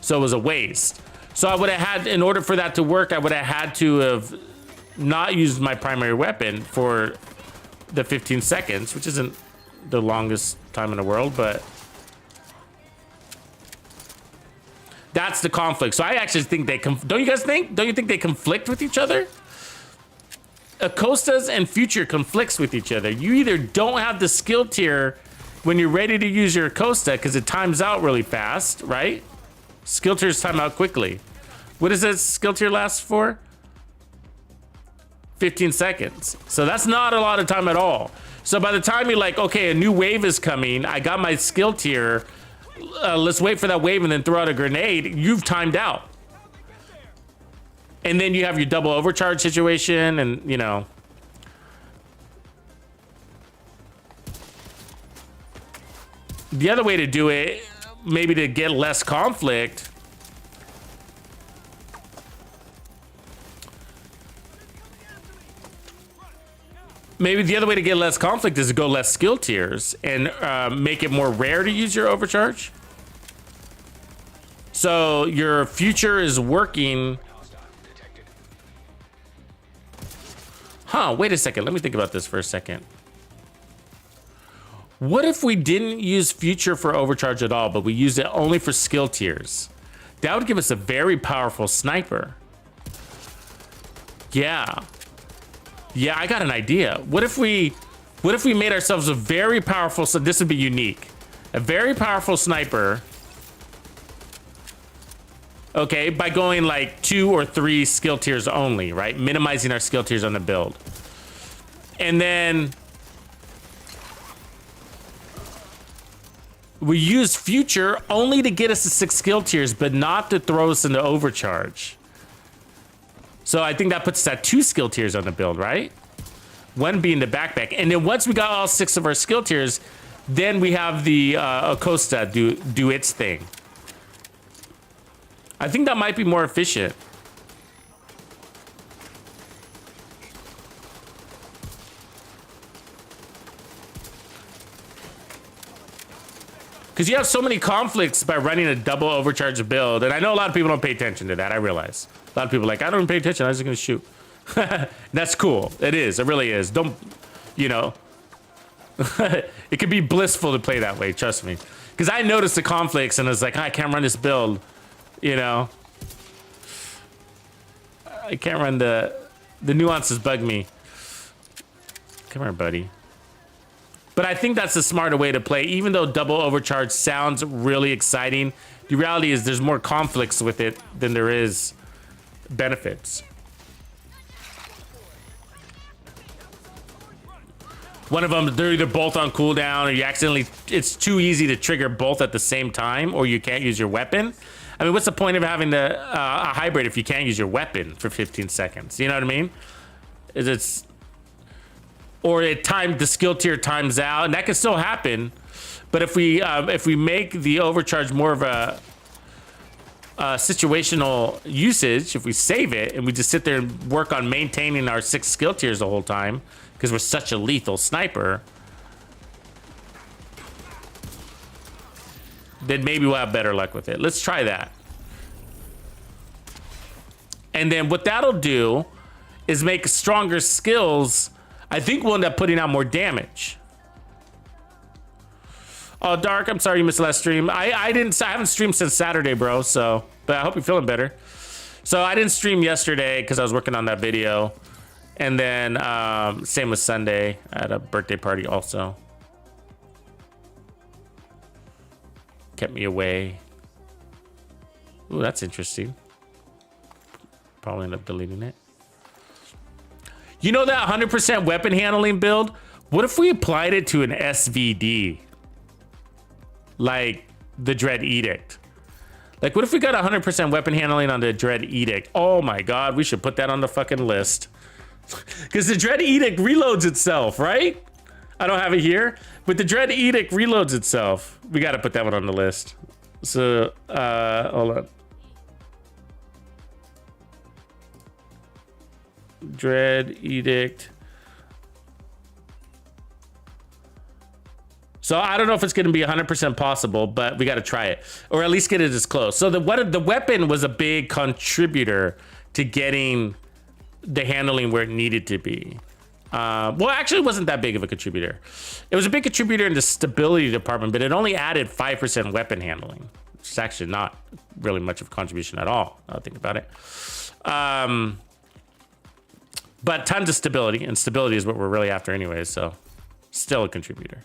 So it was a waste. So I would have had, in order for that to work, I would have had to have not used my primary weapon for the 15 seconds, which isn't the longest time in the world, but that's the conflict. So I actually think they don't you guys think? Don't you think they conflict with each other? Acosta'S and Future conflicts with each other. You either don't have the skill tier when you're ready to use your Acosta because it times out really fast, right? Skill tiers time out quickly. What does that skill tier last for? 15 seconds. So that's not a lot of time at all. So by the time you're like, okay, a new wave is coming, I got my skill tier, let's wait for that wave and then throw out a grenade, you've timed out. And then you have your double overcharge situation and, you know. The other way to do it, maybe to get less conflict, maybe the other way to get less conflict is to go less skill tiers and make it more rare to use your overcharge. So your Future is working. Huh, wait a second. Let me think about this for a second. What if we didn't use Future for overcharge at all, but we used it only for skill tiers? That would give us a very powerful sniper. Yeah. Yeah, I got an idea. What if we made ourselves a very powerful, so this would be unique. A very powerful sniper. Okay, by going like 2 or 3 skill tiers only, right? Minimizing our skill tiers on the build. And then we use Future only to get us to 6 skill tiers, but not to throw us into overcharge. So I think that puts us at 2 skill tiers on the build, right? 1 being the backpack. And then once we got all 6 of our skill tiers, then we have the Acosta do its thing. I think that might be more efficient. Because you have so many conflicts by running a double overcharge build. And I know a lot of people don't pay attention to that. I realize. A lot of people are like, I don't pay attention. I'm just going to shoot. That's cool. It is. It really is. Don't, you know. It can be blissful to play that way. Trust me. Because I noticed the conflicts and I was like, I can't run this build. You know. I can't run the nuances bug me. Come here, buddy. But I think that's the smarter way to play. Even though double overcharge sounds really exciting, the reality is there's more conflicts with it than there is benefits. One of them, they're either both on cooldown or you accidentally, it's too easy to trigger both at the same time, or you can't use your weapon. I mean, what's the point of having a hybrid if you can't use your weapon for 15 seconds? You know what I mean? Or the skill tier times out, and that can still happen. But if we make the overcharge more of a situational usage, if we save it and we just sit there and work on maintaining our 6 skill tiers the whole time, because we're such a lethal sniper, then maybe we'll have better luck with it. Let's try that. And then what that'll do is make stronger skills. I think we'll end up putting out more damage. Oh, Dark, I'm sorry you missed the last stream. I haven't streamed since Saturday, bro. So, but I hope you're feeling better. So I didn't stream yesterday because I was working on that video. And then same with Sunday. I had a birthday party also. Kept me away. Ooh, that's interesting. Probably end up deleting it. You know that 100% weapon handling build? What if we applied it to an SVD? Like the Dread Edict. Like, what if we got 100% weapon handling on the Dread Edict? Oh my God, we should put that on the fucking list. Because the Dread Edict reloads itself, right? I don't have it here, but the Dread Edict reloads itself. We got to put that one on the list. So, hold on. Dread Edict. So I don't know if it's going to be 100% possible, but we got to try it, or at least get it as close. So the weapon was a big contributor to getting the handling where it needed to be. Well, actually, it wasn't that big of a contributor. It was a big contributor in the stability department, but it only added 5% weapon handling, which is actually not really much of a contribution at all. I'll think about it. But tons of stability, and stability is what we're really after anyway, so still a contributor.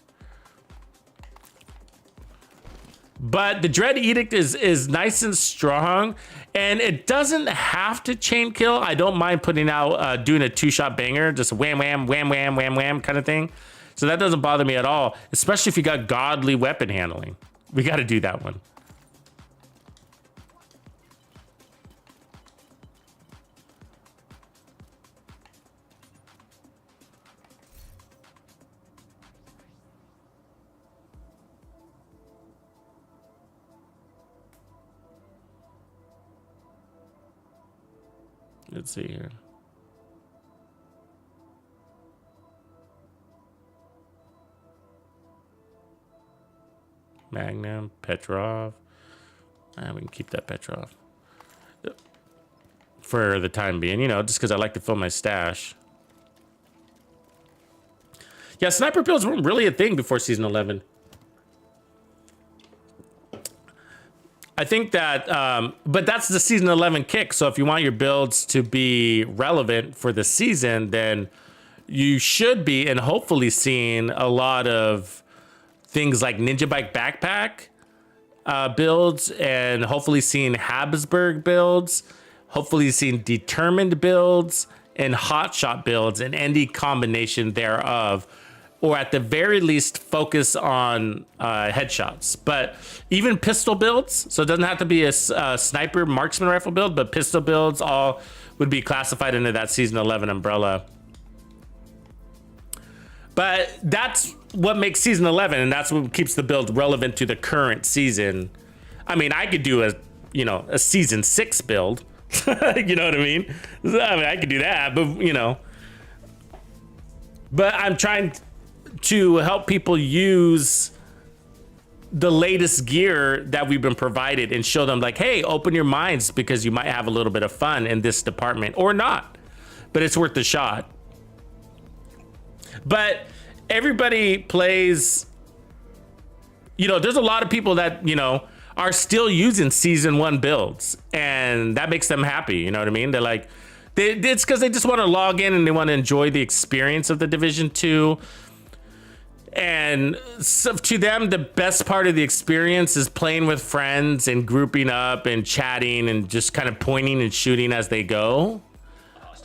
But the Dread Edict is nice and strong, and it doesn't have to chain kill. I don't mind putting out, doing a 2-shot banger, just wham, wham, wham, wham, wham, wham kind of thing. So that doesn't bother me at all, especially if you got godly weapon handling. We got to do that one. Let's see here. Magnum, Petrov. We can keep that Petrov for the time being, you know, just because I like to fill my stash. Yeah, sniper builds weren't really a thing before season 11. I think that, but that's the season 11 kick. So if you want your builds to be relevant for the season, then you should be and hopefully seeing a lot of things like Ninja Bike Backpack builds, and hopefully seeing Habsburg builds, hopefully seeing Determined builds and Hotshot builds, and any combination thereof. Or at the very least, focus on headshots. But even pistol builds, so it doesn't have to be a sniper marksman rifle build, but pistol builds all would be classified into that season 11 umbrella. But that's what makes season 11, and that's what keeps the build relevant to the current season. I mean, I could do a season 6 build. You know what I mean? I could do that, but But I'm trying to help people use the latest gear that we've been provided and show them like, hey, open your minds, because you might have a little bit of fun in this department or not, but it's worth the shot. But everybody plays, there's a lot of people that, are still using season 1 builds, and that makes them happy. You know what I mean? They're like, it's because they just want to log in and they want to enjoy the experience of the Division 2. And so to them, the best part of the experience is playing with friends and grouping up and chatting and just kind of pointing and shooting as they go.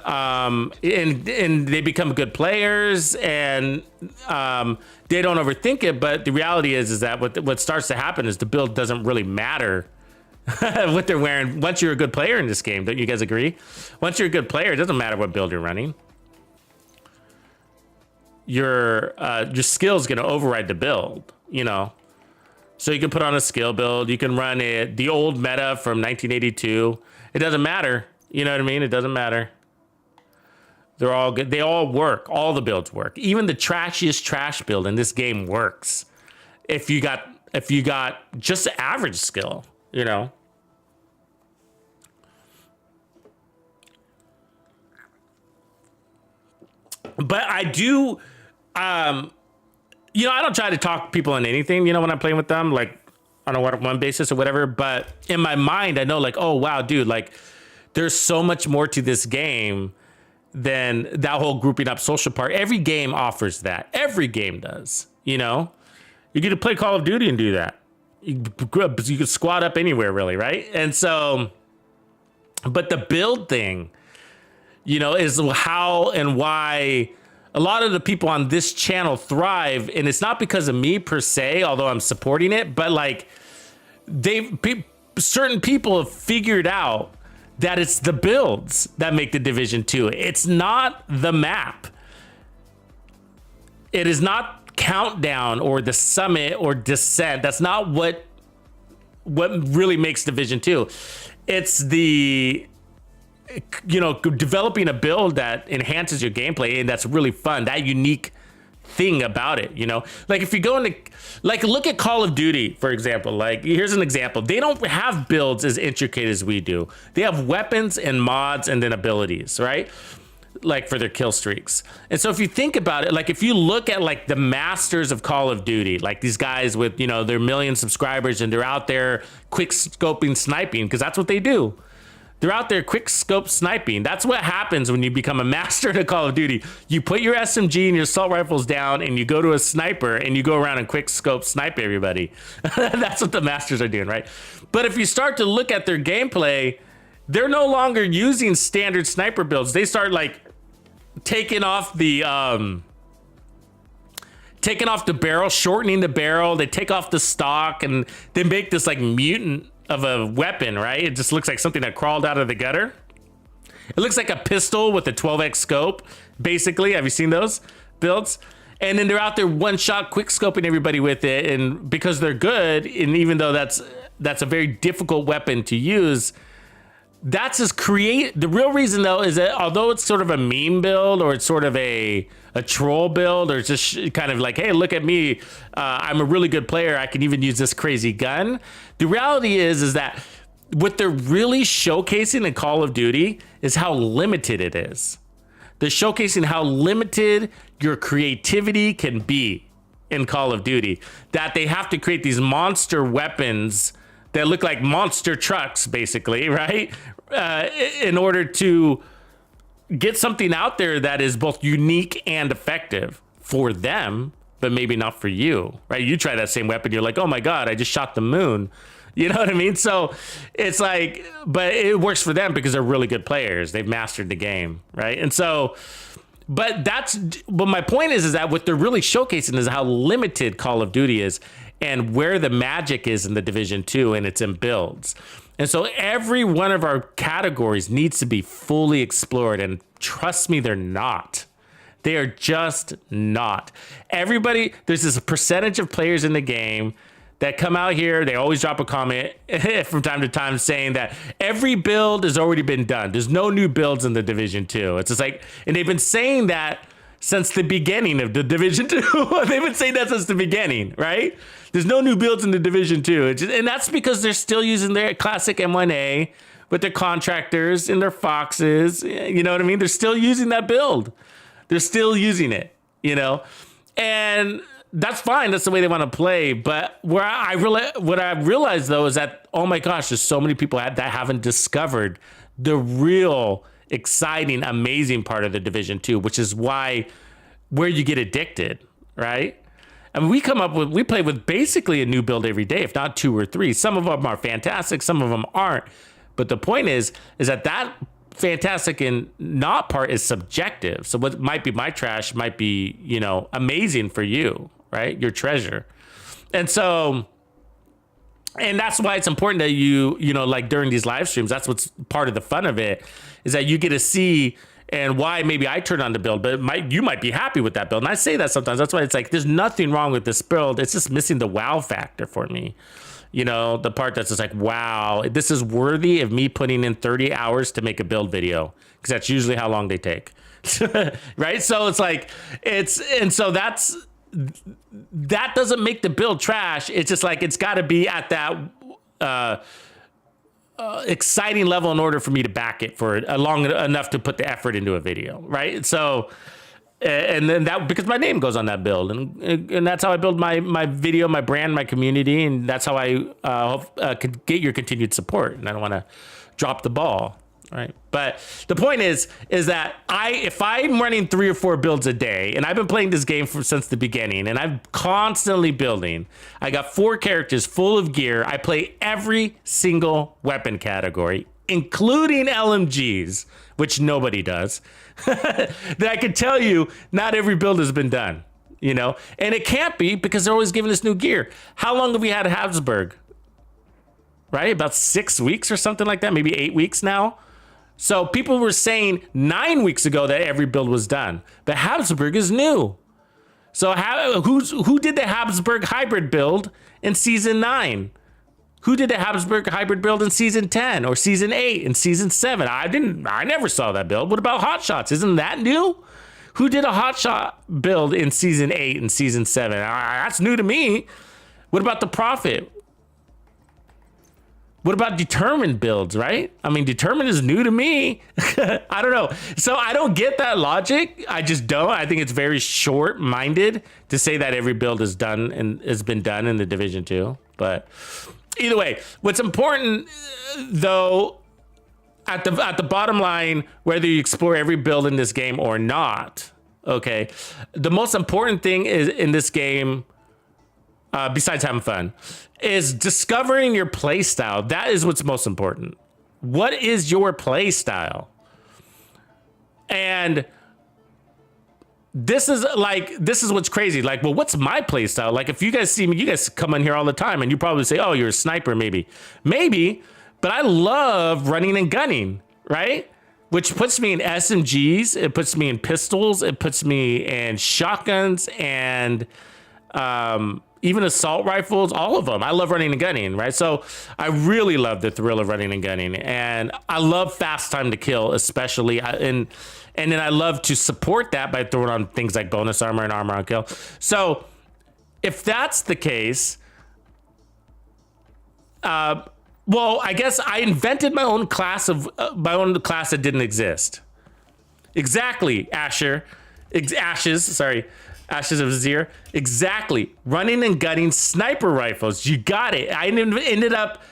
And they become good players, and they don't overthink it. But the reality is that what starts to happen is the build doesn't really matter what they're wearing once you're a good player in this game. Don't you guys agree? Once you're a good player, it doesn't matter what build you're running. Your skill is going to override the build, So you can put on a skill build. You can run the old meta from 1982. It doesn't matter. You know what I mean? It doesn't matter. They're all good. They all work. All the builds work. Even the trashiest trash build in this game works. If you got just average skill, But I do, I don't try to talk people into anything, when I'm playing with them, like on a one-on-one basis or whatever. But in my mind, I know like, oh, wow, dude, like there's so much more to this game than that whole grouping up social part. Every game offers that. Every game does, You get to play Call of Duty and do that. You can squad up anywhere, really, right? And so, but the build thing, is how and why a lot of the people on this channel thrive. And it's not because of me per se, although I'm supporting it, but like certain people have figured out that it's the builds that make the Division 2. It's not the map. It is not Countdown or the Summit or Descent. That's not what really makes Division 2. It's the developing a build that enhances your gameplay and that's really fun. That unique thing about it, you know? Like if you go into, like look at Call of Duty, for example. Like here's an example. They don't have builds as intricate as we do. They have weapons and mods and then abilities, right? Like for their kill streaks. And so if you think about it, like if you look at like the masters of Call of Duty, like these guys with, you know, their million subscribers and they're out there quick scoping sniping, because that's what they do. They're out there quick scope sniping. That's what happens when you become a master to Call of Duty. You put your SMG and your assault rifles down and you go to a sniper and you go around and quick scope snipe everybody. That's what the masters are doing, right? But if you start to look at their gameplay, they're no longer using standard sniper builds. They start like taking off the barrel, shortening the barrel. They take off the stock and they make this like mutant of a weapon, right? It just looks like something that crawled out of the gutter. It looks like a pistol with a 12x scope, basically. Have you seen those builds? And then they're out there one shot quick scoping everybody with it, and because they're good, and even though that's a very difficult weapon to use, that's just the real reason though is that although it's sort of a meme build or it's sort of a troll build or it's just kind of like, hey, look at me, I'm a really good player, I can even use this crazy gun. The reality is that what they're really showcasing in Call of Duty is how limited it is. They're showcasing how limited your creativity can be in Call of Duty, that they have to create these monster weapons that look like monster trucks, basically, right? In order to get something out there that is both unique and effective for them, but maybe not for you, right? You try that same weapon, you're like, oh my God, I just shot the moon. You know what I mean? So it's like, but it works for them because they're really good players. They've mastered the game, right? And so, but my point is that what they're really showcasing is how limited Call of Duty is and where the magic is in the Division 2, and it's in builds. And so every one of our categories needs to be fully explored, and trust me, they're not. They are just not. Everybody, there's this percentage of players in the game that come out here, they always drop a comment from time to time saying that every build has already been done. There's no new builds in the Division 2. It's just like, and they've been saying that since the beginning of the Division 2. They've been saying that since the beginning, right? There's no new builds in the Division 2. And that's because they're still using their classic M1A with their contractors and their foxes. You know what I mean? They're still using that build. They're still using it, you know? And that's fine. That's the way they want to play. But what I realized, though, is that, oh my gosh, there's so many people that haven't discovered the real exciting, amazing part of the Division 2, which is where you get addicted, right? I mean, we play with basically a new build every day, if not 2 or 3. Some of them are fantastic, some of them aren't. But the point is that fantastic and not part is subjective. So what might be my trash might be, you know, amazing for you, right? Your treasure. And so, and that's why it's important that you know, like during these live streams, that's what's part of the fun of it, is that you get to see and why maybe I turn on the build, but you might be happy with that build. And I say that sometimes. That's why it's like, there's nothing wrong with this build. It's just missing the wow factor for me. You know, the part that's just like, wow, this is worthy of me putting in 30 hours to make a build video, because that's usually how long they take. Right? So it's like, that doesn't make the build trash. It's just like, it's got to be at that exciting level in order for me to back it for long enough to put the effort into a video, right? So, and then that, because my name goes on that build, and that's how I build my video, my brand, my community, and that's how I could get your continued support. And I don't want to drop the ball, right? But the point is that if I'm running 3 or 4 builds a day, and I've been playing this game since the beginning, and I'm constantly building, I got 4 characters full of gear. I play every single weapon category, including LMGs, which nobody does. That I can tell you, not every build has been done, you know, and it can't be, because they're always giving us new gear. How long have we had Habsburg? Right? About 6 weeks or something like that, maybe 8 weeks now. So people were saying 9 weeks ago that every build was done, but Habsburg is new. So who did the Habsburg hybrid build in season 9? Who did the Habsburg hybrid build in season 10 or season 8 and season 7? I never saw that build. What about Hot Shots? Isn't that new? Who did a hotshot build in season 8 and season 7? That's new to me. What about the Prophet? What about determined builds, right? I mean, determined is new to me. I don't know. So I don't get that logic. I just don't. I think it's very short-minded to say that every build is done and has been done in the Division 2. But either way, what's important though, at the bottom line, whether you explore every build in this game or not, okay, the most important thing is in this game, besides having fun, is discovering your play style. That is what's most important. What is your play style? And this is what's crazy. Like, well, what's my play style? Like, if you guys see me, you guys come in here all the time and you probably say, oh, you're a sniper, maybe, but I love running and gunning, right? Which puts me in SMGs, it puts me in pistols, it puts me in shotguns and, even assault rifles, all of them. I love running and gunning, right? So I really love the thrill of running and gunning, and I love fast time to kill, especially. And then I love to support that by throwing on things like bonus armor and armor on kill. So if that's the case, well, I guess I invented my own class that didn't exist. Exactly, Ashes of Azir. Exactly. Running and gunning sniper rifles. You got it. I ended up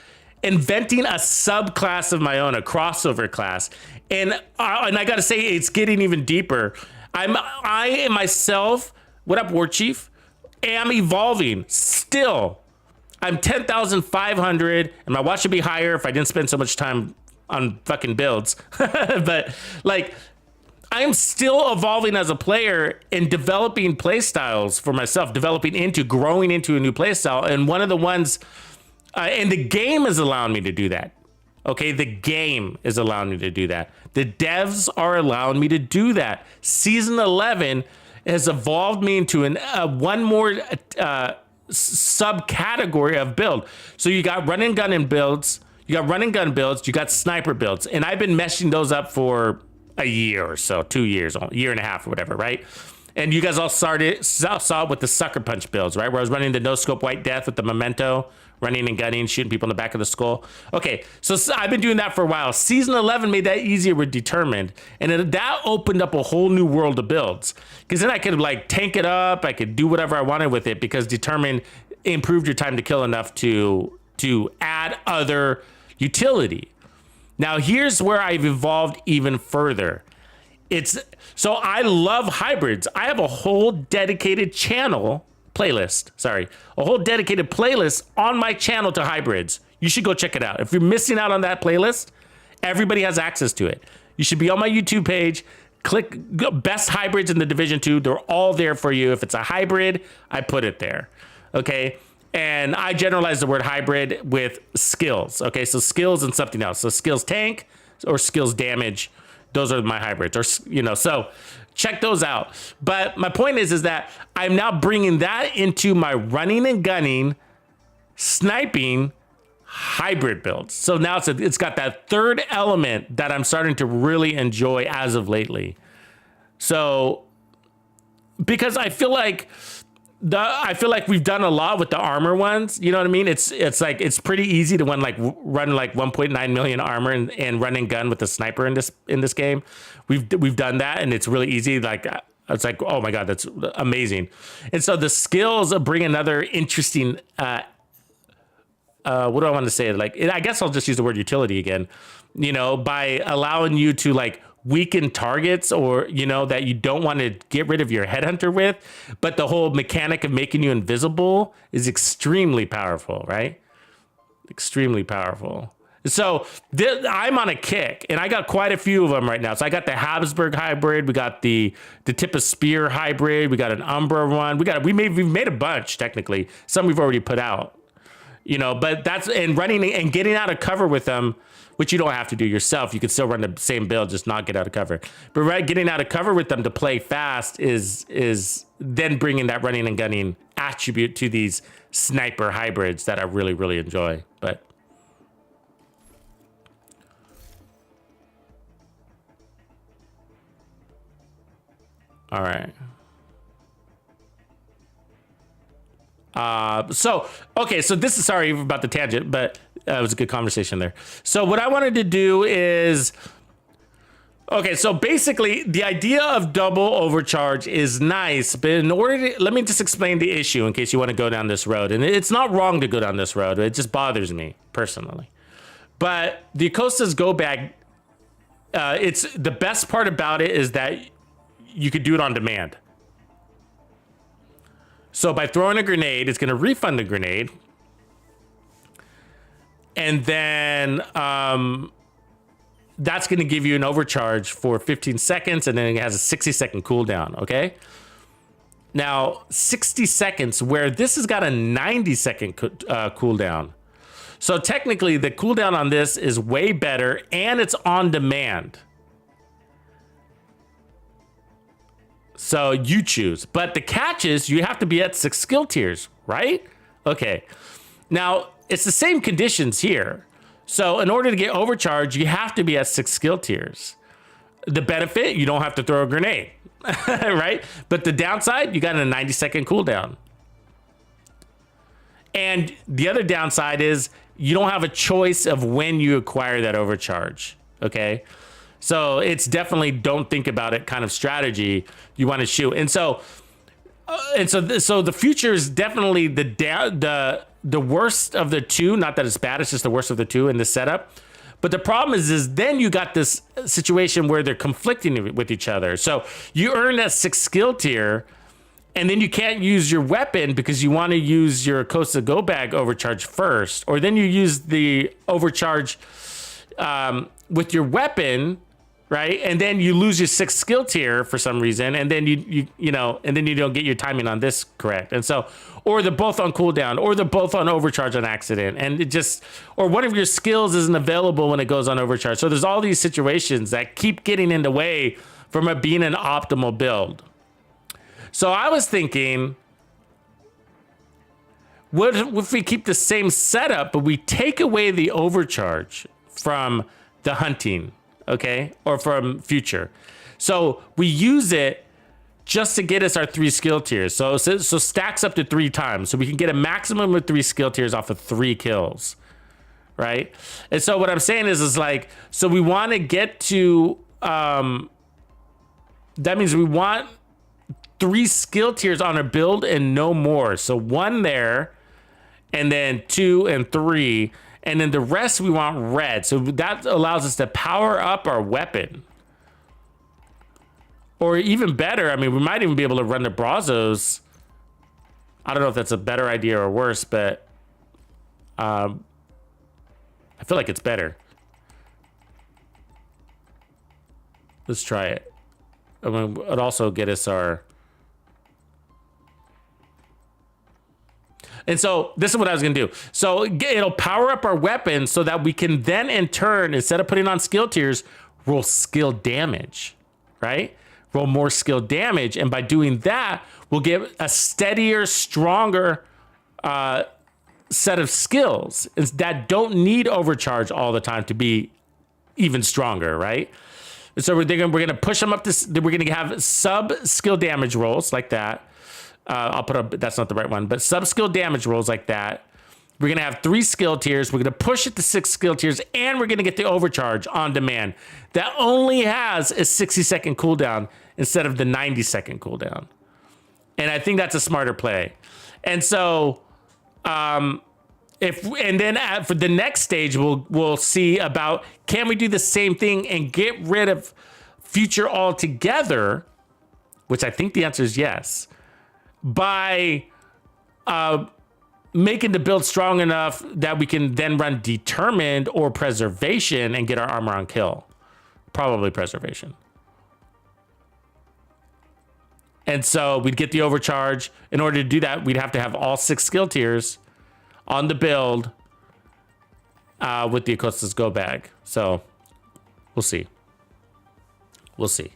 inventing a subclass of my own, a crossover class. And I got to say, it's getting even deeper. I myself, what up, War Chief, am evolving still. I'm 10,500, and my watch should be higher if I didn't spend so much time on fucking builds. But like, I am still evolving as a player and developing play styles for myself, growing into a new play style. And one of the ones, and the game is allowing me to do that. Okay, the game is allowing me to do that. The devs are allowing me to do that. Season 11 has evolved me into one more subcategory of build. So you got run and gun builds, you got sniper builds, and I've been meshing those up for a year or so, 2 years, a year and a half or whatever, right? And you guys all saw with the sucker punch builds, right? Where I was running the no scope white death with the memento, running and gunning, shooting people in the back of the skull. Okay, so I've been doing that for a while. Season 11 made that easier with determined, and that opened up a whole new world of builds. Because then I could like tank it up, I could do whatever I wanted with it, because determined improved your time to kill enough to add other utility. Now, here's where I've evolved even further. So I love hybrids. I have a whole dedicated playlist on my channel to hybrids. You should go check it out. If you're missing out on that playlist, everybody has access to it. You should be on my YouTube page. Click best hybrids in the Division 2. They're all there for you. If it's a hybrid, I put it there. Okay. And I generalize the word hybrid with skills. Okay, so skills and something else. So skills tank or skills damage. Those are my hybrids. Or so check those out. But my point is that I'm now bringing that into my running and gunning, sniping hybrid builds. So now it's got that third element that I'm starting to really enjoy as of lately. So because I feel like we've done a lot with the armor ones. You know what I mean? It's pretty easy to run like 1.9 million armor and run and gun with a sniper in this game. We've done that, and it's really easy. Like, it's like, oh my God, that's amazing. And so the skills bring another interesting, what do I want to say? Like, I guess I'll just use the word utility again, by allowing you to like weaken targets, or that you don't want to get rid of your headhunter with, but the whole mechanic of making you invisible is extremely powerful, right? Extremely powerful. So I'm on a kick, and I got quite a few of them right now. So I got the Habsburg hybrid, we got the tip of spear hybrid, we got an Umbra one, we've made a bunch technically. Some we've already put out, but and running and getting out of cover with them, which you don't have to do yourself. You can still run the same build, just not get out of cover. But getting out of cover with them to play fast is then bringing that running and gunning attribute to these sniper hybrids that I really, really enjoy. But All right. Okay, so this is, sorry about the tangent, but it was a good conversation there. So what I wanted to do is, okay, so basically the idea of double overcharge is nice, but in order to, let me just explain the issue in case you want to go down this road. And it's not wrong to go down this road. It just bothers me personally. But the Acosta'S go bag, it's the best part about it is that you could do it on demand. So by throwing a grenade, it's going to refund the grenade. And then that's going to give you an overcharge for 15 seconds. And then it has a 60-second cooldown, okay? Now, 60 seconds, where this has got a 90-second cooldown. So technically, the cooldown on this is way better, and it's on demand. So you choose. But the catch is you have to be at 6 skill tiers, right? Okay. Now, it's the same conditions here. So in order to get overcharge, you have to be at 6 skill tiers. The benefit, you don't have to throw a grenade, right? But the downside, you got a 90-second cooldown. And the other downside is you don't have a choice of when you acquire that overcharge, okay? So it's definitely don't think about it kind of strategy. You want to shoot. And so the future is definitely the worst of the two. Not that it's bad, it's just the worst of the two in this setup. But the problem is then you got this situation where they're conflicting with each other. So you earn that 6 skill tier, and then you can't use your weapon because you want to use your Acosta'S go bag overcharge first, or then you use the overcharge with your weapon, right? And then you lose your 6 skill tier for some reason, and then you and then you don't get your timing on this correct. And so, or they're both on cooldown, or they're both on overcharge on accident, and it just, or one of your skills isn't available when it goes on overcharge. So there's all these situations that keep getting in the way from it being an optimal build. So I was thinking, what if we keep the same setup, but we take away the overcharge from the hunting, okay? Or from future. So we use it just to get us our 3 skill tiers. So stacks up to 3 times. So we can get a maximum of 3 skill tiers off of 3 kills, right? And so what I'm saying is like, so we want to get to, that means we want 3 skill tiers on our build and no more. So 1 there, and then 2 and 3, and then the rest we want red. So that allows us to power up our weapon. Or even better, I mean, we might even be able to run the Brazos. I don't know if that's a better idea or worse, but I feel like it's better. Let's try it. I mean, it'd also get us our... And so this is what I was going to do. So it'll power up our weapon so that we can then in turn, instead of putting on skill tiers, roll skill damage, right? Roll more skill damage. And by doing that, we'll get a steadier, stronger set of skills that don't need overcharge all the time to be even stronger, right? So we're going to push them up to, we're going to have sub skill damage rolls like that. I'll put up, that's not the right one, but sub skill damage rolls like that. We're going to have 3 skill tiers. We're going to push it to 6 skill tiers, and we're going to get the overcharge on demand. That only has a 60-second cooldown instead of the 90-second cooldown. And I think that's a smarter play. And so, for the next stage, we'll see about, can we do the same thing and get rid of future altogether? Which I think the answer is yes. By making the build strong enough that we can then run determined or preservation and get our armor on kill. Probably preservation. And so we'd get the overcharge. In order to do that, we'd have to have all 6 skill tiers on the build with the Acosta'S go bag. So we'll see. We'll see.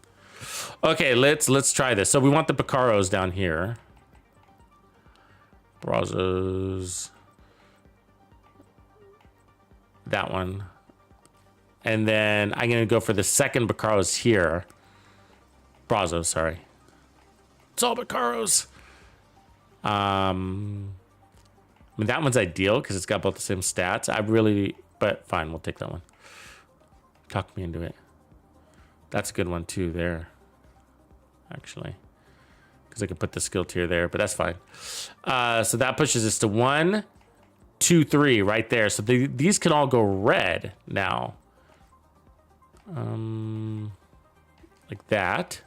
Okay, let's try this. So we want the Picaros down here. Brazos. That one. And then I'm going to go for the second Picaros here. Brazos, sorry. It's all Bacaros. I mean, that one's ideal because it's got both the same stats. But fine, we'll take that one. Talk me into it. That's a good one too there, actually. Because I could put the skill tier there, but that's fine. So that pushes us to 1, 2, 3 right there. So these can all go red now. Like that.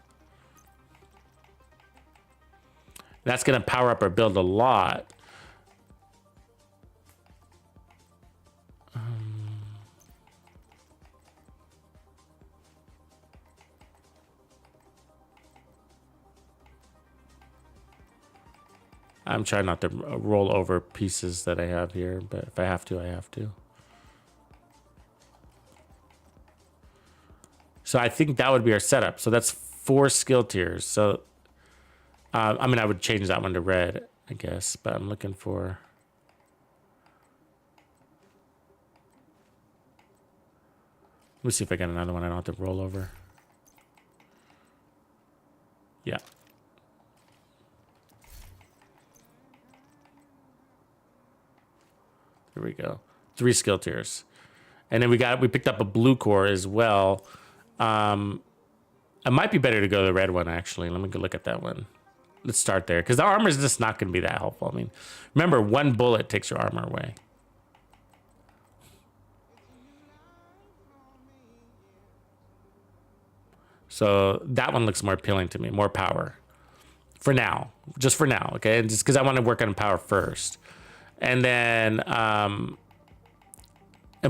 That's going to power up our build a lot. I'm trying not to roll over pieces that I have here, but if I have to, I have to. So I think that would be our setup. So that's 4 skill tiers. So, I mean, I would change that one to red, I guess, but I'm looking for... Let me see if I got another one I don't have to roll over. Yeah. There we go. 3 skill tiers. And then we picked up a blue core as well. It might be better to go to the red one, actually. Let me go look at that one. Let's start there. Because the armor is just not going to be that helpful. I mean, remember, 1 bullet takes your armor away. So that one looks more appealing to me. More power. For now. Just for now, okay? And just because I want to work on power first. And then, and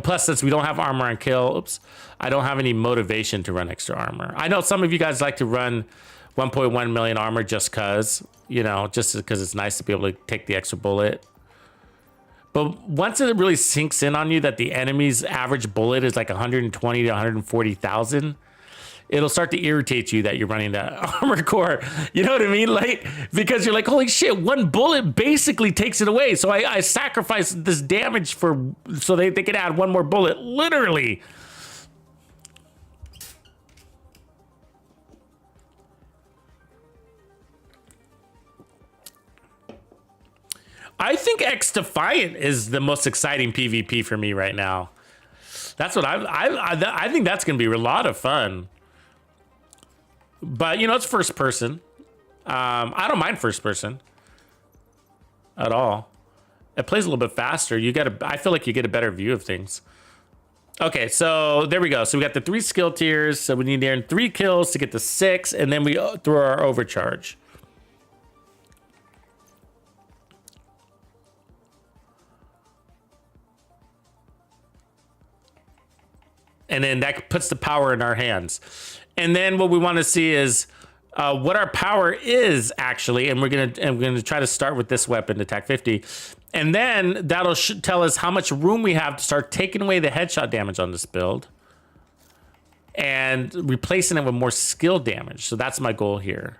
plus, since we don't have armor on kill, oops, I don't have any motivation to run extra armor. I know some of you guys like to run 1.1 million armor just because, you know, just because it's nice to be able to take the extra bullet. But once it really sinks in on you that the enemy's average bullet is like 120 to 140,000, it'll start to irritate you that you're running that armor core. You know what I mean? Like, because you're like, holy shit, 1 bullet basically takes it away. So I sacrifice this damage so they can add 1 more bullet, literally. I think X Defiant is the most exciting PvP for me right now. That's what I think that's going to be a lot of fun. But, you know, it's first person. I don't mind first person at all. It plays a little bit faster. I feel like you get a better view of things. Okay, so there we go. So we got the 3 skill tiers. So we need to earn 3 kills to get to 6, and then we throw our overcharge. And then that puts the power in our hands. And then what we want to see is what our power is actually, and we're gonna try to start with this weapon, the TAC-50, and then that'll tell us how much room we have to start taking away the headshot damage on this build and replacing it with more skill damage. So that's my goal here.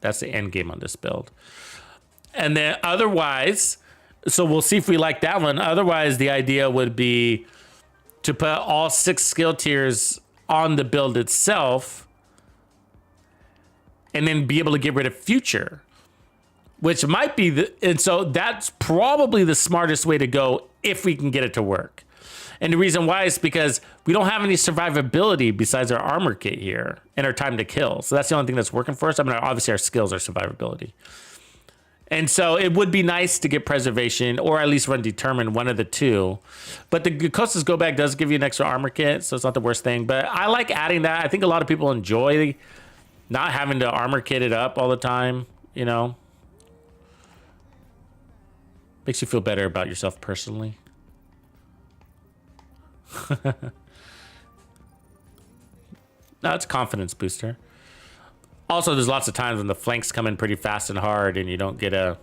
That's the end game on this build. And then otherwise, so we'll see if we like that one. Otherwise, the idea would be to put all 6 skill tiers on the build itself and then be able to get rid of future, which might be and so that's probably the smartest way to go if we can get it to work. And the reason why is because we don't have any survivability besides our armor kit here and our time to kill. So that's the only thing that's working for us. I mean, obviously our skills are survivability. And so it would be nice to get preservation or at least run determine, one of the two. But the Acosta'S go back does give you an extra armor kit, so it's not the worst thing. But I like adding that. I think a lot of people enjoy not having to armor kit it up all the time, you know. Makes you feel better about yourself personally. No, it's a confidence booster. Also, there's lots of times when the flanks come in pretty fast and hard and you don't get a...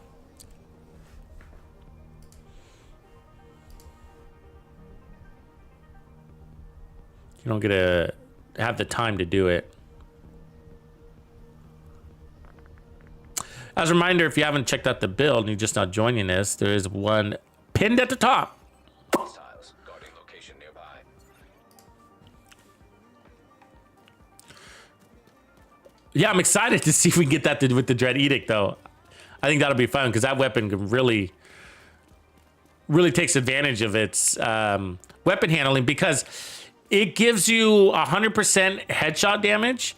You don't get to have the time to do it. As a reminder, if you haven't checked out the build and you're just not joining us, there is one pinned at the top. Hostiles guarding location nearby. Yeah, I'm excited to see if we can get that with the Dread Edict, though. I think that'll be fun because that weapon can really takes advantage of its weapon handling because it gives you 100% headshot damage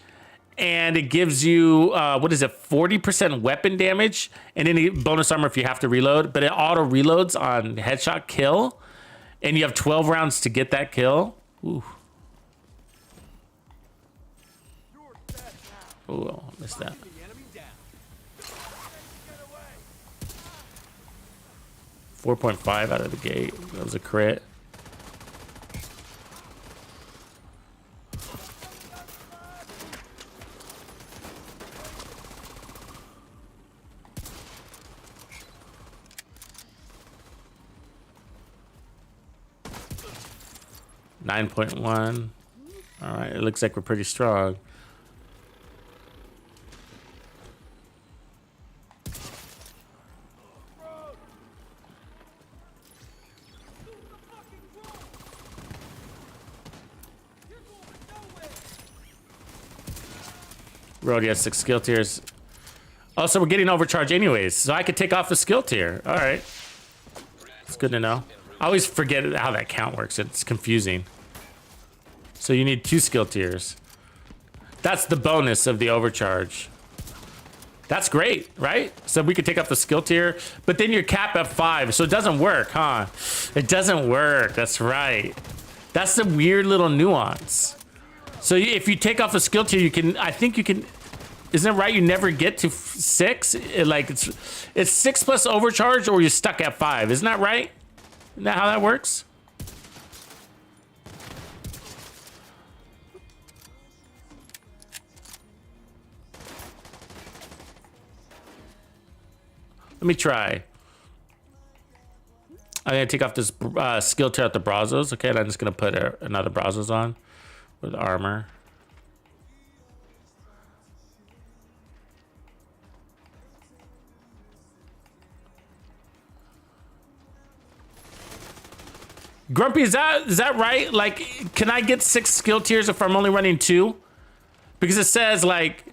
and it gives you, 40% weapon damage and any bonus armor if you have to reload, but it auto reloads on headshot kill and you have 12 rounds to get that kill. Ooh. Ooh, I missed that. 4.5 out of the gate. That was a crit. $9.1. All right, it looks like we're pretty strong. Road, has 6 skill tiers. Oh, so we're getting overcharged anyways, so I could take off the skill tier. All right. It's good to know. I always forget how that count works. It's confusing. So you need 2 skill tiers. That's the bonus of the overcharge. That's great, right? So we could take off the skill tier, but then you're capped at 5, so it doesn't work, huh? It doesn't work, that's right. That's the weird little nuance. So if you take off the skill tier, you can, I think you can, isn't it right? You never get to 6. It's 6 plus overcharge or you're stuck at 5. Isn't that right? Isn't that how that works? Let me try. I'm gonna take off this skill tier at the Brazos. Okay, and I'm just gonna put another Brazos on with armor. Grumpy, is that right? Like, can I get 6 skill tiers if I'm only running 2? Because it says, like,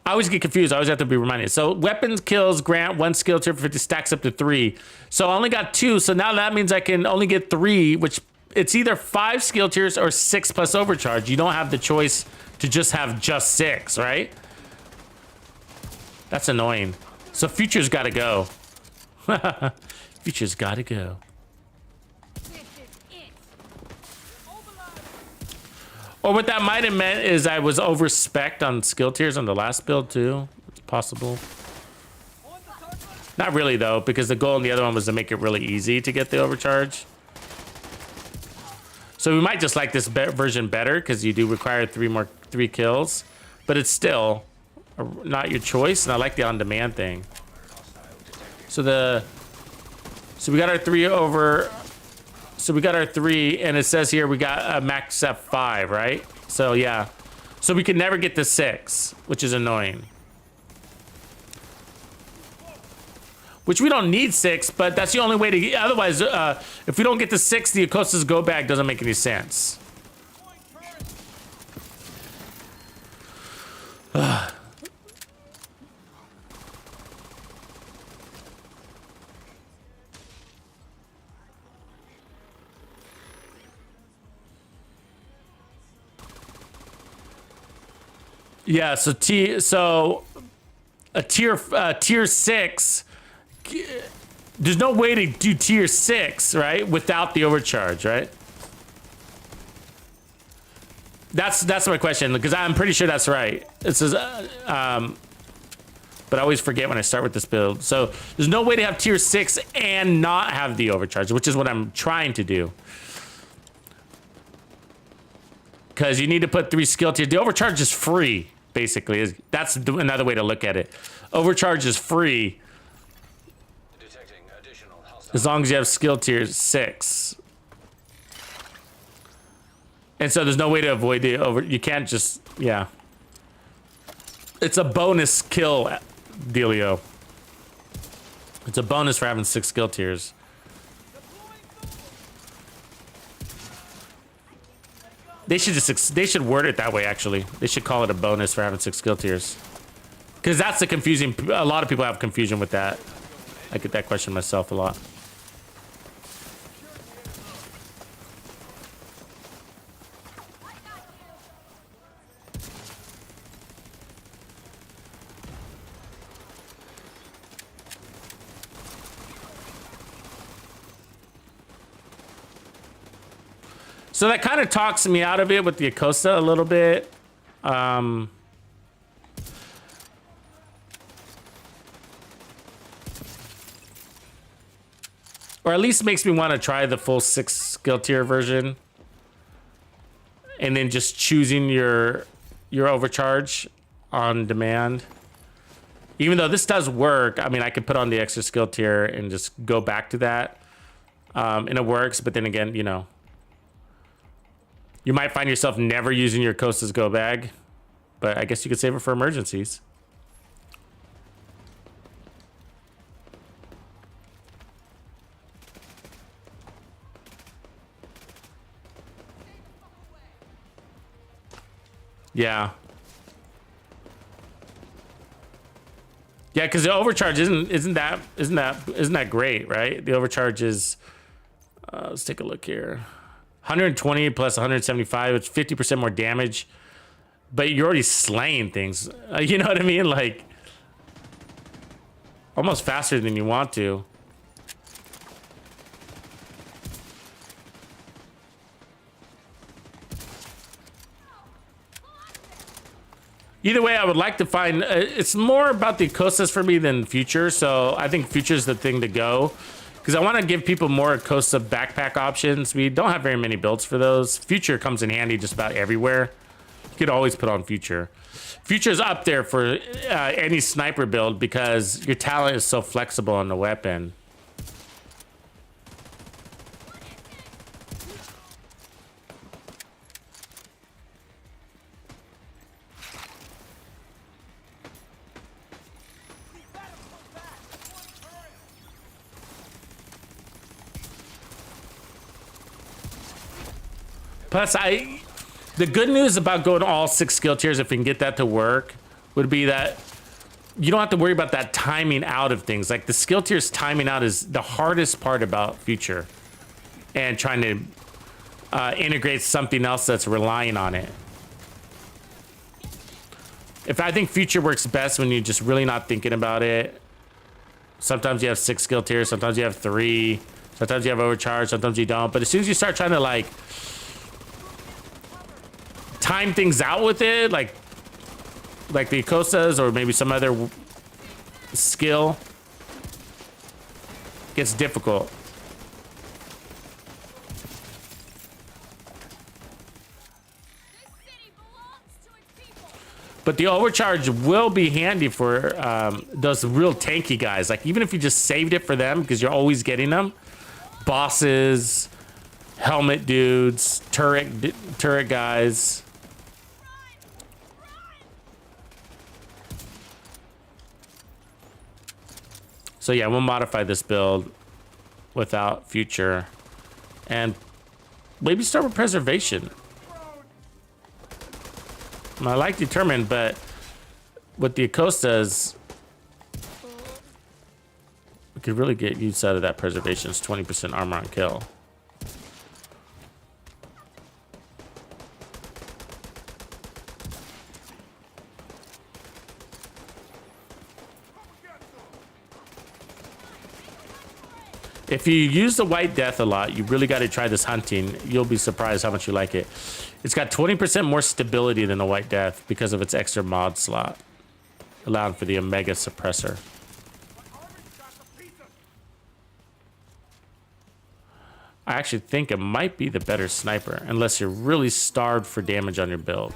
I always get confused. I always have to be reminded. So weapons kills grant 1 skill tier for 50, stacks up to 3. So I only got 2. So now that means I can only get 3, which it's either 5 skill tiers or 6 plus overcharge. You don't have the choice to just have just 6, right? That's annoying. So Future's got to go. Future's got to go. Or what that might have meant is I was over-spec'd on skill tiers on the last build too. It's possible. Not really though, because the goal in the other one was to make it really easy to get the overcharge. So we might just like this version better because you do require 3 kills, but it's still not your choice. And I like the on-demand thing. So we got our 3 over. So we got our 3, and it says here we got a max F5, right? So yeah, so we can never get to 6, which is annoying. Which we don't need 6, but that's the only way to get. Otherwise, if we don't get to 6, the Acosta'S go bag doesn't make any sense. Yeah, so a tier 6. There's no way to do tier 6, right, without the overcharge, right? That's my question because I'm pretty sure that's right. It says, but I always forget when I start with this build. So there's no way to have tier 6 and not have the overcharge, which is what I'm trying to do. Because you need to put 3 skill tiers. The overcharge is free. Basically, that's another way to look at it. Overcharge is free as long as you have skill tiers 6. And so there's no way to avoid the over. You can't just, yeah. It's a bonus kill, dealio. It's a bonus for having 6 skill tiers. They should word it that way, actually. They should call it a bonus for having 6 skill tiers. Because that's the confusing... A lot of people have confusion with that. I get that question myself a lot. So that kind of talks me out of it with the Acosta a little bit. Or at least makes me want to try the full 6 skill tier version. And then just choosing your overcharge on demand. Even though this does work, I mean, I could put on the extra skill tier and just go back to that. And it works, but then again, you know, you might find yourself never using your Acosta'S go bag, but I guess you could save it for emergencies. Yeah. Yeah, because the overcharge isn't that great, right? The overcharge is let's take a look here. 120 plus 175, it's 50% more damage, but you're already slaying things. You know what I mean? Like, almost faster than you want to. Either way, I would like to find... it's more about the Acosta'S for me than Future, so I think Future is the thing to go. Because I want to give people more Acosta backpack options. We don't have very many builds for those. Future comes in handy just about everywhere. You could always put on Future. Future's up there for any sniper build because your talent is so flexible on the weapon. Plus, the good news about going to all 6 skill tiers, if we can get that to work, would be that you don't have to worry about that timing out of things. Like the skill tiers timing out is the hardest part about Future, and trying to integrate something else that's relying on it. I think Future works best when you're just really not thinking about it. Sometimes you have 6 skill tiers, sometimes you have 3, sometimes you have overcharge, sometimes you don't. But as soon as you start trying to like time things out with it, like the Acosta'S or maybe some other skill, gets difficult. But the overcharge will be handy for those real tanky guys. Like even if you just saved it for them, because you're always getting them, bosses, helmet dudes, turret guys. So yeah, we'll modify this build without Future and maybe start with preservation. I like determined, but with the Acosta'S, we could really get use out of that preservation. It's 20% armor on kill. If you use the White Death a lot, you really got to try this hunting. You'll be surprised how much you like it. It's got 20% more stability than the White Death because of its extra mod slot, allowing for the Omega Suppressor. I actually think it might be the better sniper, unless you're really starved for damage on your build.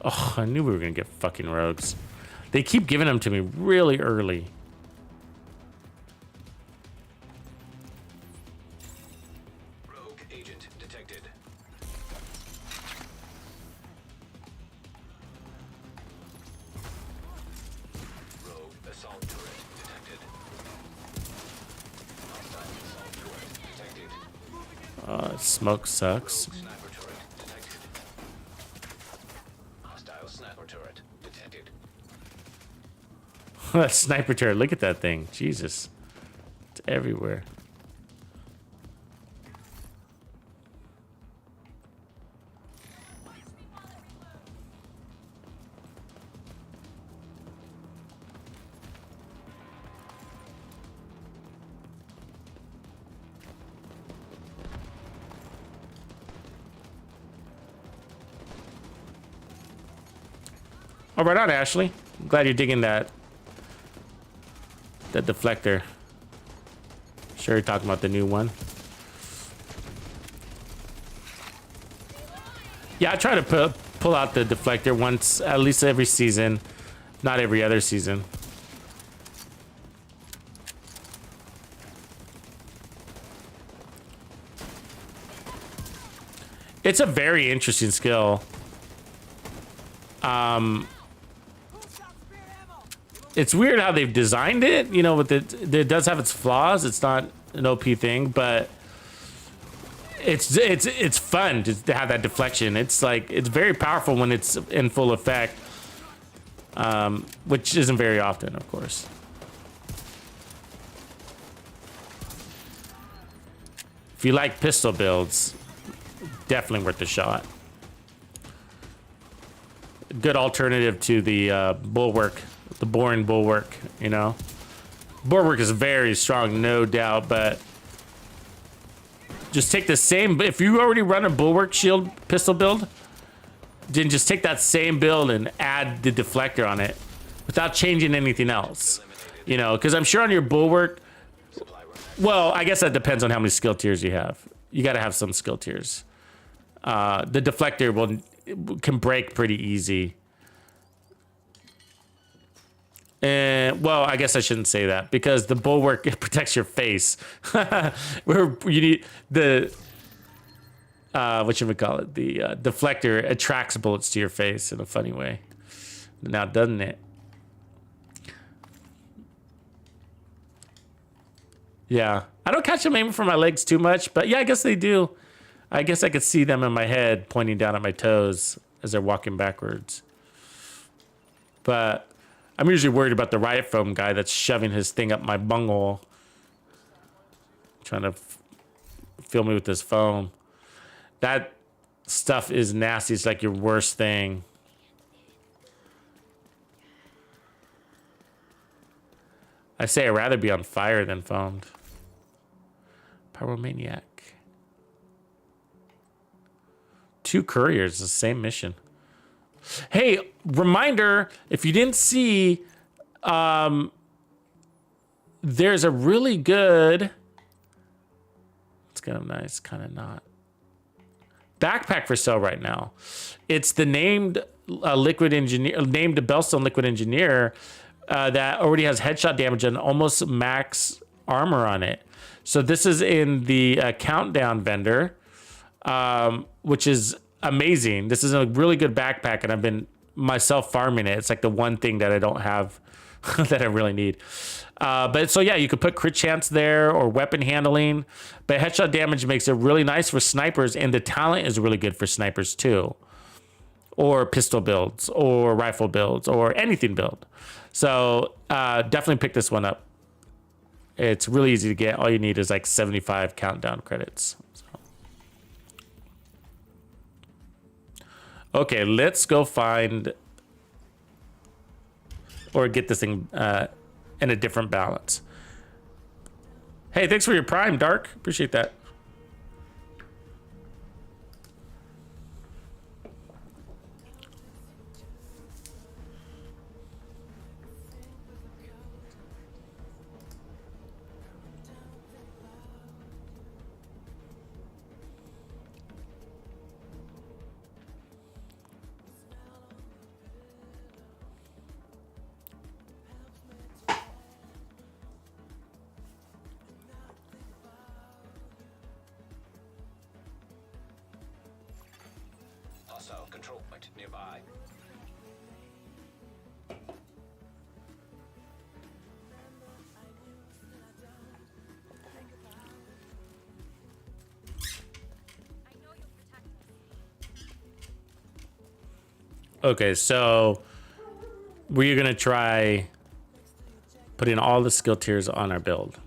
Oh, I knew we were going to get fucking rogues. They keep giving them to me really early. Smoke sucks. Sniper turret detected. Hostile sniper turret detected. Sniper turret. Look at that thing. Jesus. It's everywhere. Oh, right on, Ashley. I'm glad you're digging that deflector. Sure, you're talking about the new one. Yeah, I try to pull out the deflector once, at least every season, not every other season. It's a very interesting skill. It's weird how they've designed it, you know, with it does have its flaws. It's not an OP thing, but it's fun to have that deflection. It's like, it's very powerful when it's in full effect, which isn't very often, of course. If you like pistol builds, definitely worth a shot. Good alternative to the bulwark, the boring bulwark, you know. Bulwark is very strong, no doubt, but just take the same, if you already run a bulwark shield pistol build, then just take that same build and add the deflector on it without changing anything else, you know, because I'm sure on your bulwark, well, I guess that depends on how many skill tiers you have. You got to have some skill tiers. The deflector can break pretty easy. And well, I guess I shouldn't say that because the bulwark, it protects your face. Where you need the what should we call it? The deflector attracts bullets to your face in a funny way. Now, doesn't it? Yeah, I don't catch them aiming for my legs too much, but yeah, I guess they do. I guess I could see them in my head pointing down at my toes as they're walking backwards. But I'm usually worried about the riot foam guy that's shoving his thing up my bunghole. Trying to fill me with this foam. That stuff is nasty. It's like your worst thing. I say I'd rather be on fire than foamed. Pyromaniac. 2 couriers, the same mission. Hey, reminder, if you didn't see, there's a really good, it's kind of nice, kind of not, backpack for sale right now. It's the named Liquid Engineer, named Bellstone Liquid Engineer, that already has headshot damage and almost max armor on it. So this is in the Countdown vendor, which is amazing. This is a really good backpack, and I've been myself farming it. It's like the one thing that I don't have that I really need. But so yeah, you could put crit chance there or weapon handling, but headshot damage makes it really nice for snipers, and the talent is really good for snipers too, or pistol builds or rifle builds or anything build. So definitely pick this one up. It's really easy to get. All you need is like 75 countdown credits. Okay, let's go find or get this thing in a different balance. Hey, thanks for your Prime, Dark. Appreciate that. Hostile control point nearby. Okay, so we're gonna try putting all the skill tiers on our build.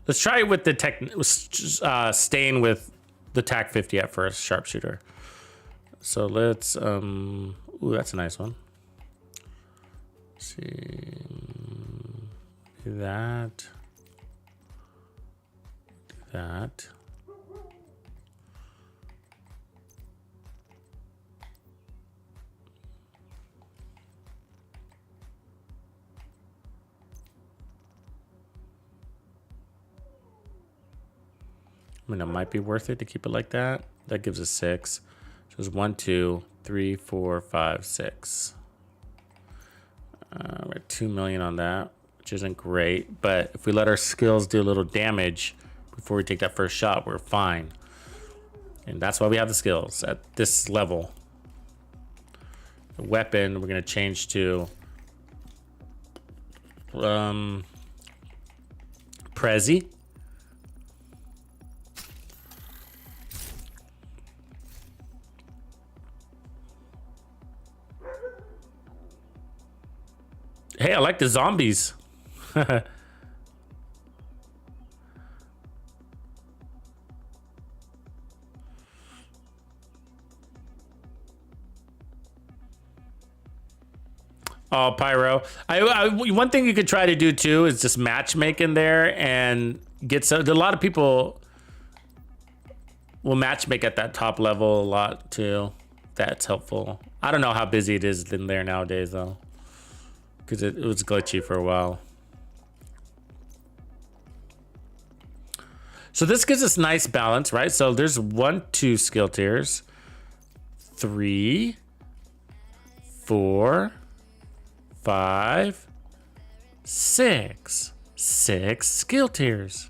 Let's try it with the staying with the TAC 50 at first, sharpshooter. So let's ooh, that's a nice one. Let's see, do that. Do that. I mean, it might be worth it to keep it like that. That gives us 6. So it's 1, 2, 3, 4, 5, 6. We're at 2 million on that, which isn't great. But if we let our skills do a little damage before we take that first shot, we're fine. And that's why we have the skills at this level. The weapon, we're going to change to Prezi. Hey, I like the zombies. Oh, Pyro. One thing you could try to do too is just matchmaking there and get some. A lot of people will matchmake at that top level a lot too. That's helpful. I don't know how busy it is in there nowadays though, because it was glitchy for a while. So this gives us nice balance, right? So there's 1, 2 skill tiers, 3, 4, 5, 6 skill tiers.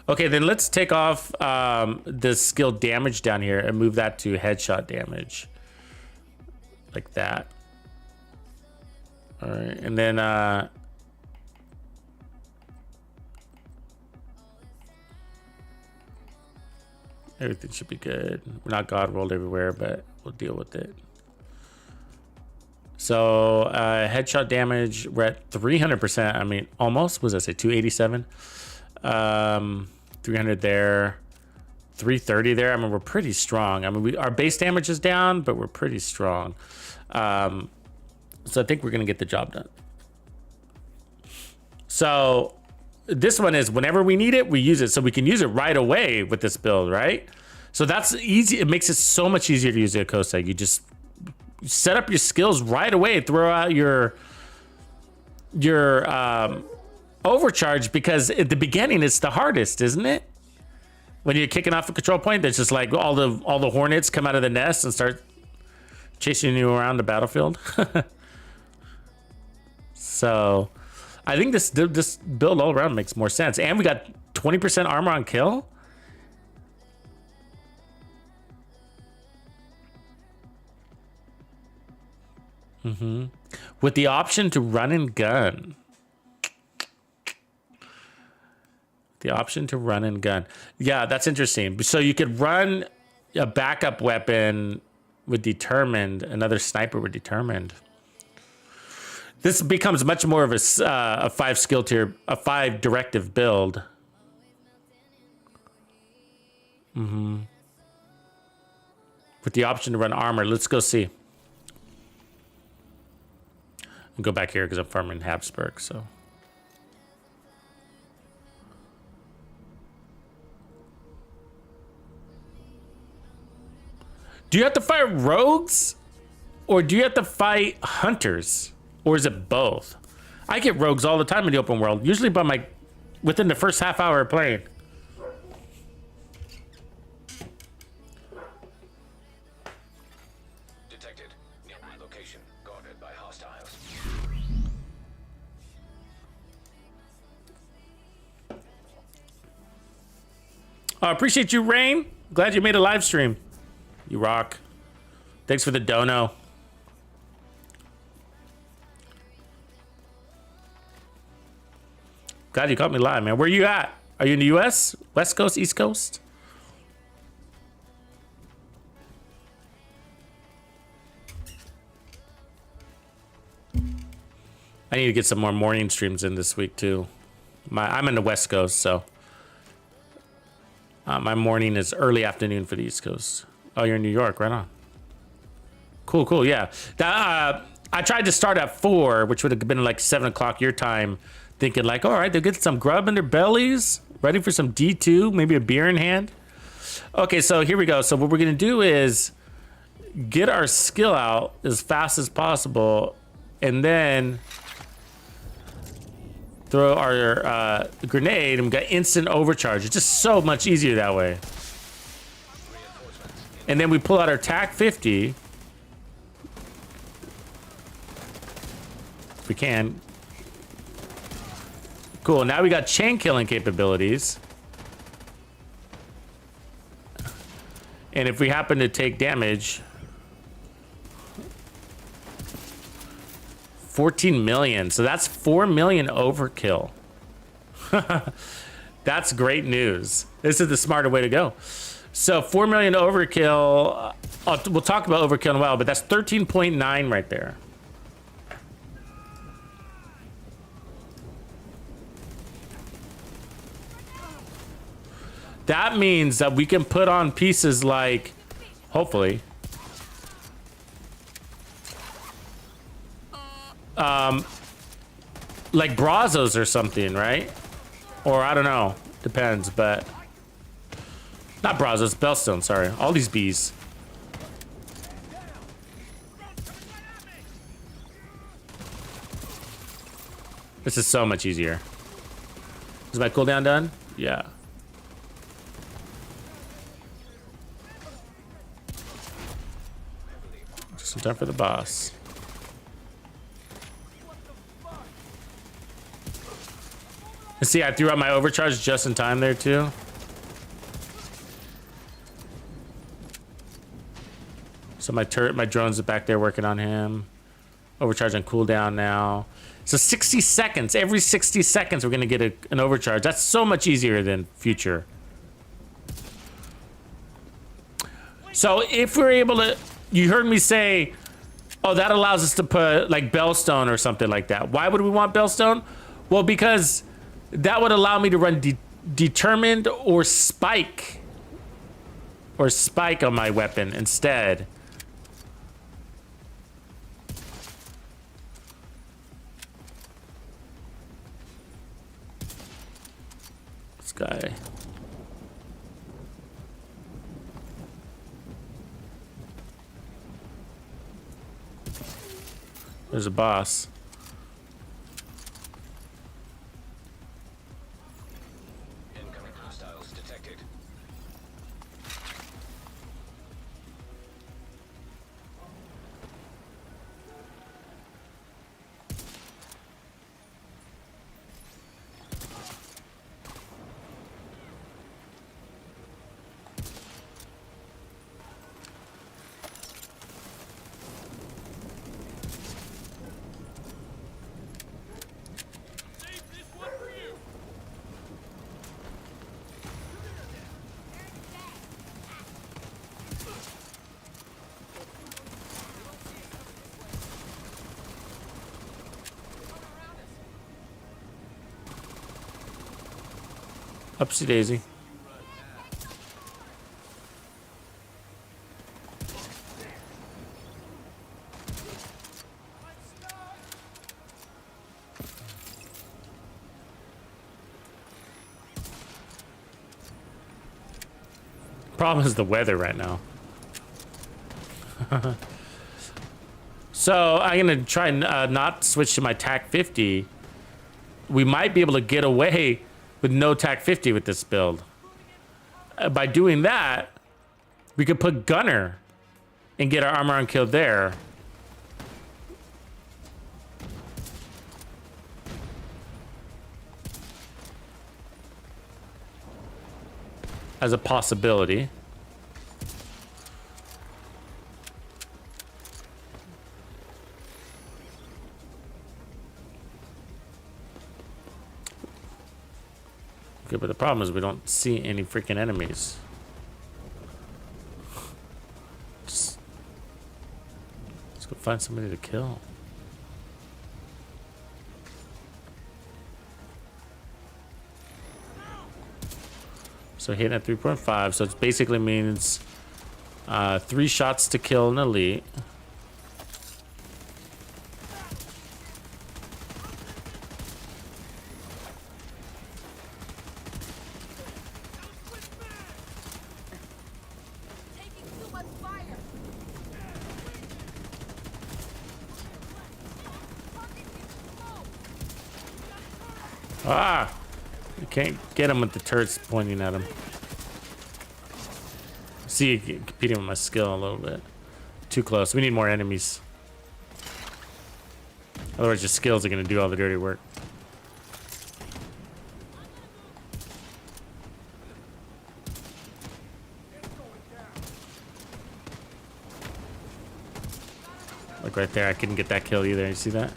Okay, then let's take off the skill damage down here and move that to headshot damage, like that. All right, and then everything should be good. We're not God rolled everywhere, but we'll deal with it. So headshot damage, we're at 300%. I mean, almost. What does that say? 287. 300 there. 330 there. I mean, we're pretty strong. I mean, our base damage is down, but we're pretty strong. So I think we're going to get the job done. So this one is whenever we need it, we use it. So we can use it right away with this build, right? So that's easy. It makes it so much easier to use the Acosta. You just set up your skills right away. Throw out your overcharge, because at the beginning it's the hardest, isn't it? When you're kicking off a control point, there's just like all the hornets come out of the nest and start chasing you around the battlefield. So I think this build all around makes more sense. And we got 20% armor on kill. With the option to run and gun. The option to run and gun. Yeah, that's interesting. So you could run a backup weapon with determined, another sniper with determined. This becomes much more of a 5 skill tier, a 5 directive build. With the option to run armor. Let's go see. I'll go back here because I'm farming Habsburg, so. Do you have to fight rogues? Or do you have to fight hunters? Or is it both? I get rogues all the time in the open world, usually by within the first half hour of playing. Detected. Nearby location. Guarded by hostiles. I appreciate you, Rain. Glad you made a live stream. You rock. Thanks for the dono. Glad you caught me live, man. Where you at? Are you in the US? West Coast? East Coast? I need to get some more morning streams in this week too. I'm in the West Coast, so my morning is early afternoon for the East Coast. Oh, you're in New York, right on. Cool, cool, yeah. That, I tried to start at 4, which would have been like 7 o'clock your time, thinking like, all right, they'll get some grub in their bellies, ready for some D2, maybe a beer in hand. Okay, so here we go. So what we're gonna do is get our skill out as fast as possible, and then throw our grenade, and we got instant overcharge. It's just so much easier that way. And then we pull out our TAC 50. If we can. Cool, now we got chain killing capabilities. And if we happen to take damage, 14 million. So that's 4 million overkill. That's great news. This is the smarter way to go. So 4 million overkill. We'll talk about overkill in a while, but that's 13.9 right there. That means that we can put on pieces like, hopefully, like Brazos or something, right? Or I don't know, depends, but not Brazos, Bellstone, sorry. All these bees. This is so much easier. Is my cooldown done? Yeah. Just in time for the boss. And see, I threw out my overcharge just in time there too. So my drones are back there working on him. Overcharge on cooldown now. So 60 seconds, every 60 seconds we're gonna get an overcharge. That's so much easier than future. So if we're able to, you heard me say, oh, that allows us to put like Bellstone or something like that. Why would we want Bellstone? Well, because that would allow me to run determined or spike on my weapon instead. This guy. There's a boss. Incoming hostiles detected. Upsy daisy. Problem is the weather right now. So I'm gonna try and not switch to my TAC 50. We might be able to get away with no TAC 50 with this build. By doing that, we could put Gunner and get our armor on kill there. As a possibility. Okay, but the problem is we don't see any freaking enemies. Let's go find somebody to kill. So hitting at 3.5. So it basically means 3 shots to kill an elite. Ah! You can't get him with the turrets pointing at him. See, competing with my skill a little bit. Too close. We need more enemies. Otherwise, your skills are going to do all the dirty work. Like right there, I couldn't get that kill either. You see that?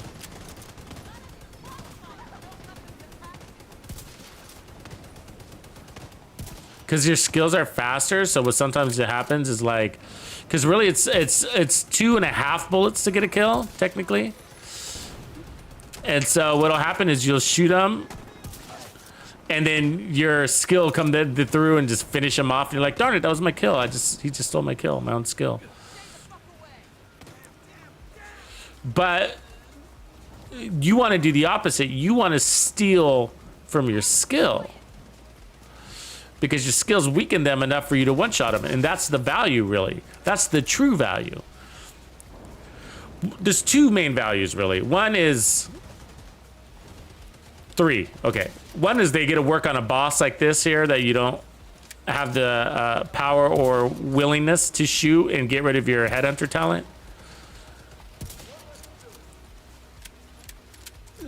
Because your skills are faster, so what sometimes it happens is like, because really it's 2.5 bullets to get a kill technically, and so what'll happen is you'll shoot them, and then your skill will come through and just finish him off. And you're like, darn it, that was my kill. He just stole my kill, my own skill. But you want to do the opposite. You want to steal from your skill, because your skills weaken them enough for you to one-shot them. And that's the value, really. That's the true value. There's 2 main values, really. One is 3. Okay. One is they get to work on a boss like this here that you don't have the power or willingness to shoot and get rid of your headhunter talent.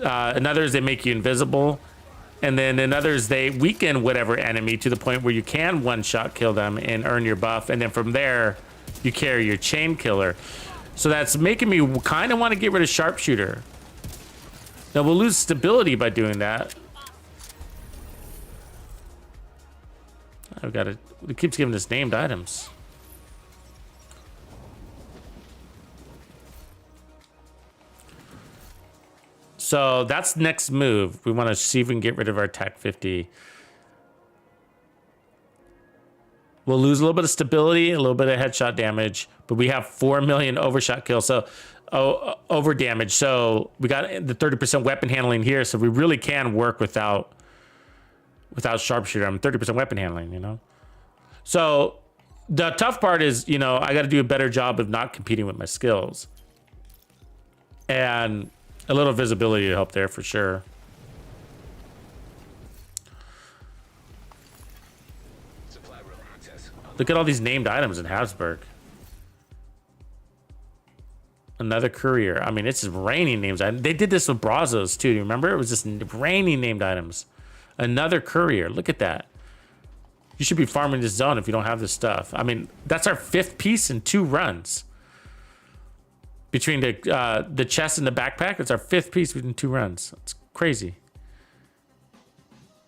Another is they make you invisible. And then in others, they weaken whatever enemy to the point where you can one-shot kill them and earn your buff. And then from there, you carry your chain killer. So that's making me kind of want to get rid of sharpshooter. Now, we'll lose stability by doing that. I've got to... It keeps giving us named items. So that's next move. We want to see if we can get rid of our TAC 50. We'll lose a little bit of stability, a little bit of headshot damage, but we have 4 million overshot kills, so over damage. So we got the 30% weapon handling here, so we really can work without sharpshooter. I'm 30% weapon handling, you know. So the tough part is, you know, I got to do a better job of not competing with my skills, and a little visibility to help there for sure. Supply room access. Look at all these named items in Habsburg. Another courier. I mean, it's just raining names. They did this with Brazos too. Do you remember? It was just raining named items. Another courier. Look at that. You should be farming this zone if you don't have this stuff. I mean, that's our 5th piece in 2 runs. Between the chest and the backpack, it's our 5th piece within 2 runs. It's crazy.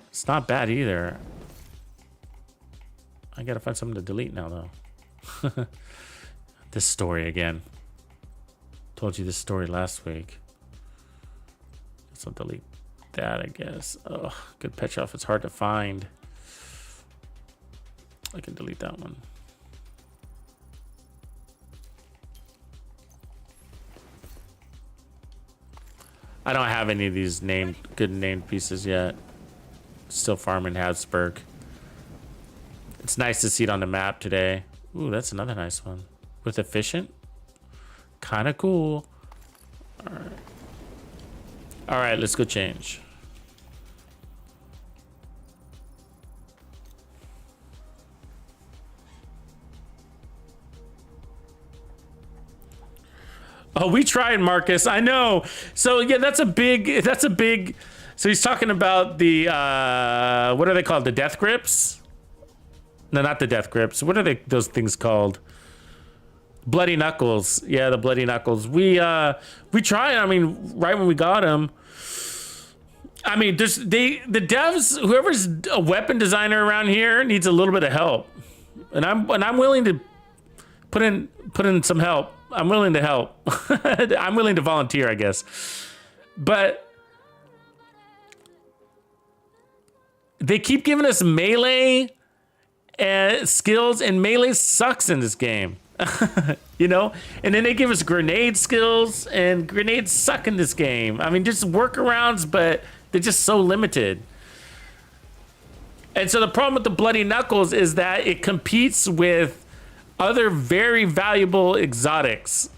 It's not bad either. I gotta find something to delete now, though. This story again. Told you this story last week. So I'll delete that, I guess. Oh, good Petrov. It's hard to find. I can delete that one. I don't have any of these good named pieces yet. Still farming Habsburg. It's nice to see it on the map today. Ooh, that's another nice one. With efficient. Kind of cool. All right. All right, let's go change. Oh, we tried, Marcus. I know. So yeah, that's a big. So he's talking about the what are they called? The death grips? No, not the death grips. What are those things called? Bloody knuckles. Yeah, the bloody knuckles. We tried. I mean, right when we got them. I mean, the devs, whoever's a weapon designer around here needs a little bit of help, and I'm willing to put in some help. I'm willing to help. I'm willing to volunteer, I guess. But they keep giving us melee And skills and melee sucks in this game. You know, and then they give us grenade skills, and grenades suck in this game. I mean, just workarounds, but they're just so limited. And so the problem with the Bloody Knuckles is that it competes with other very valuable exotics,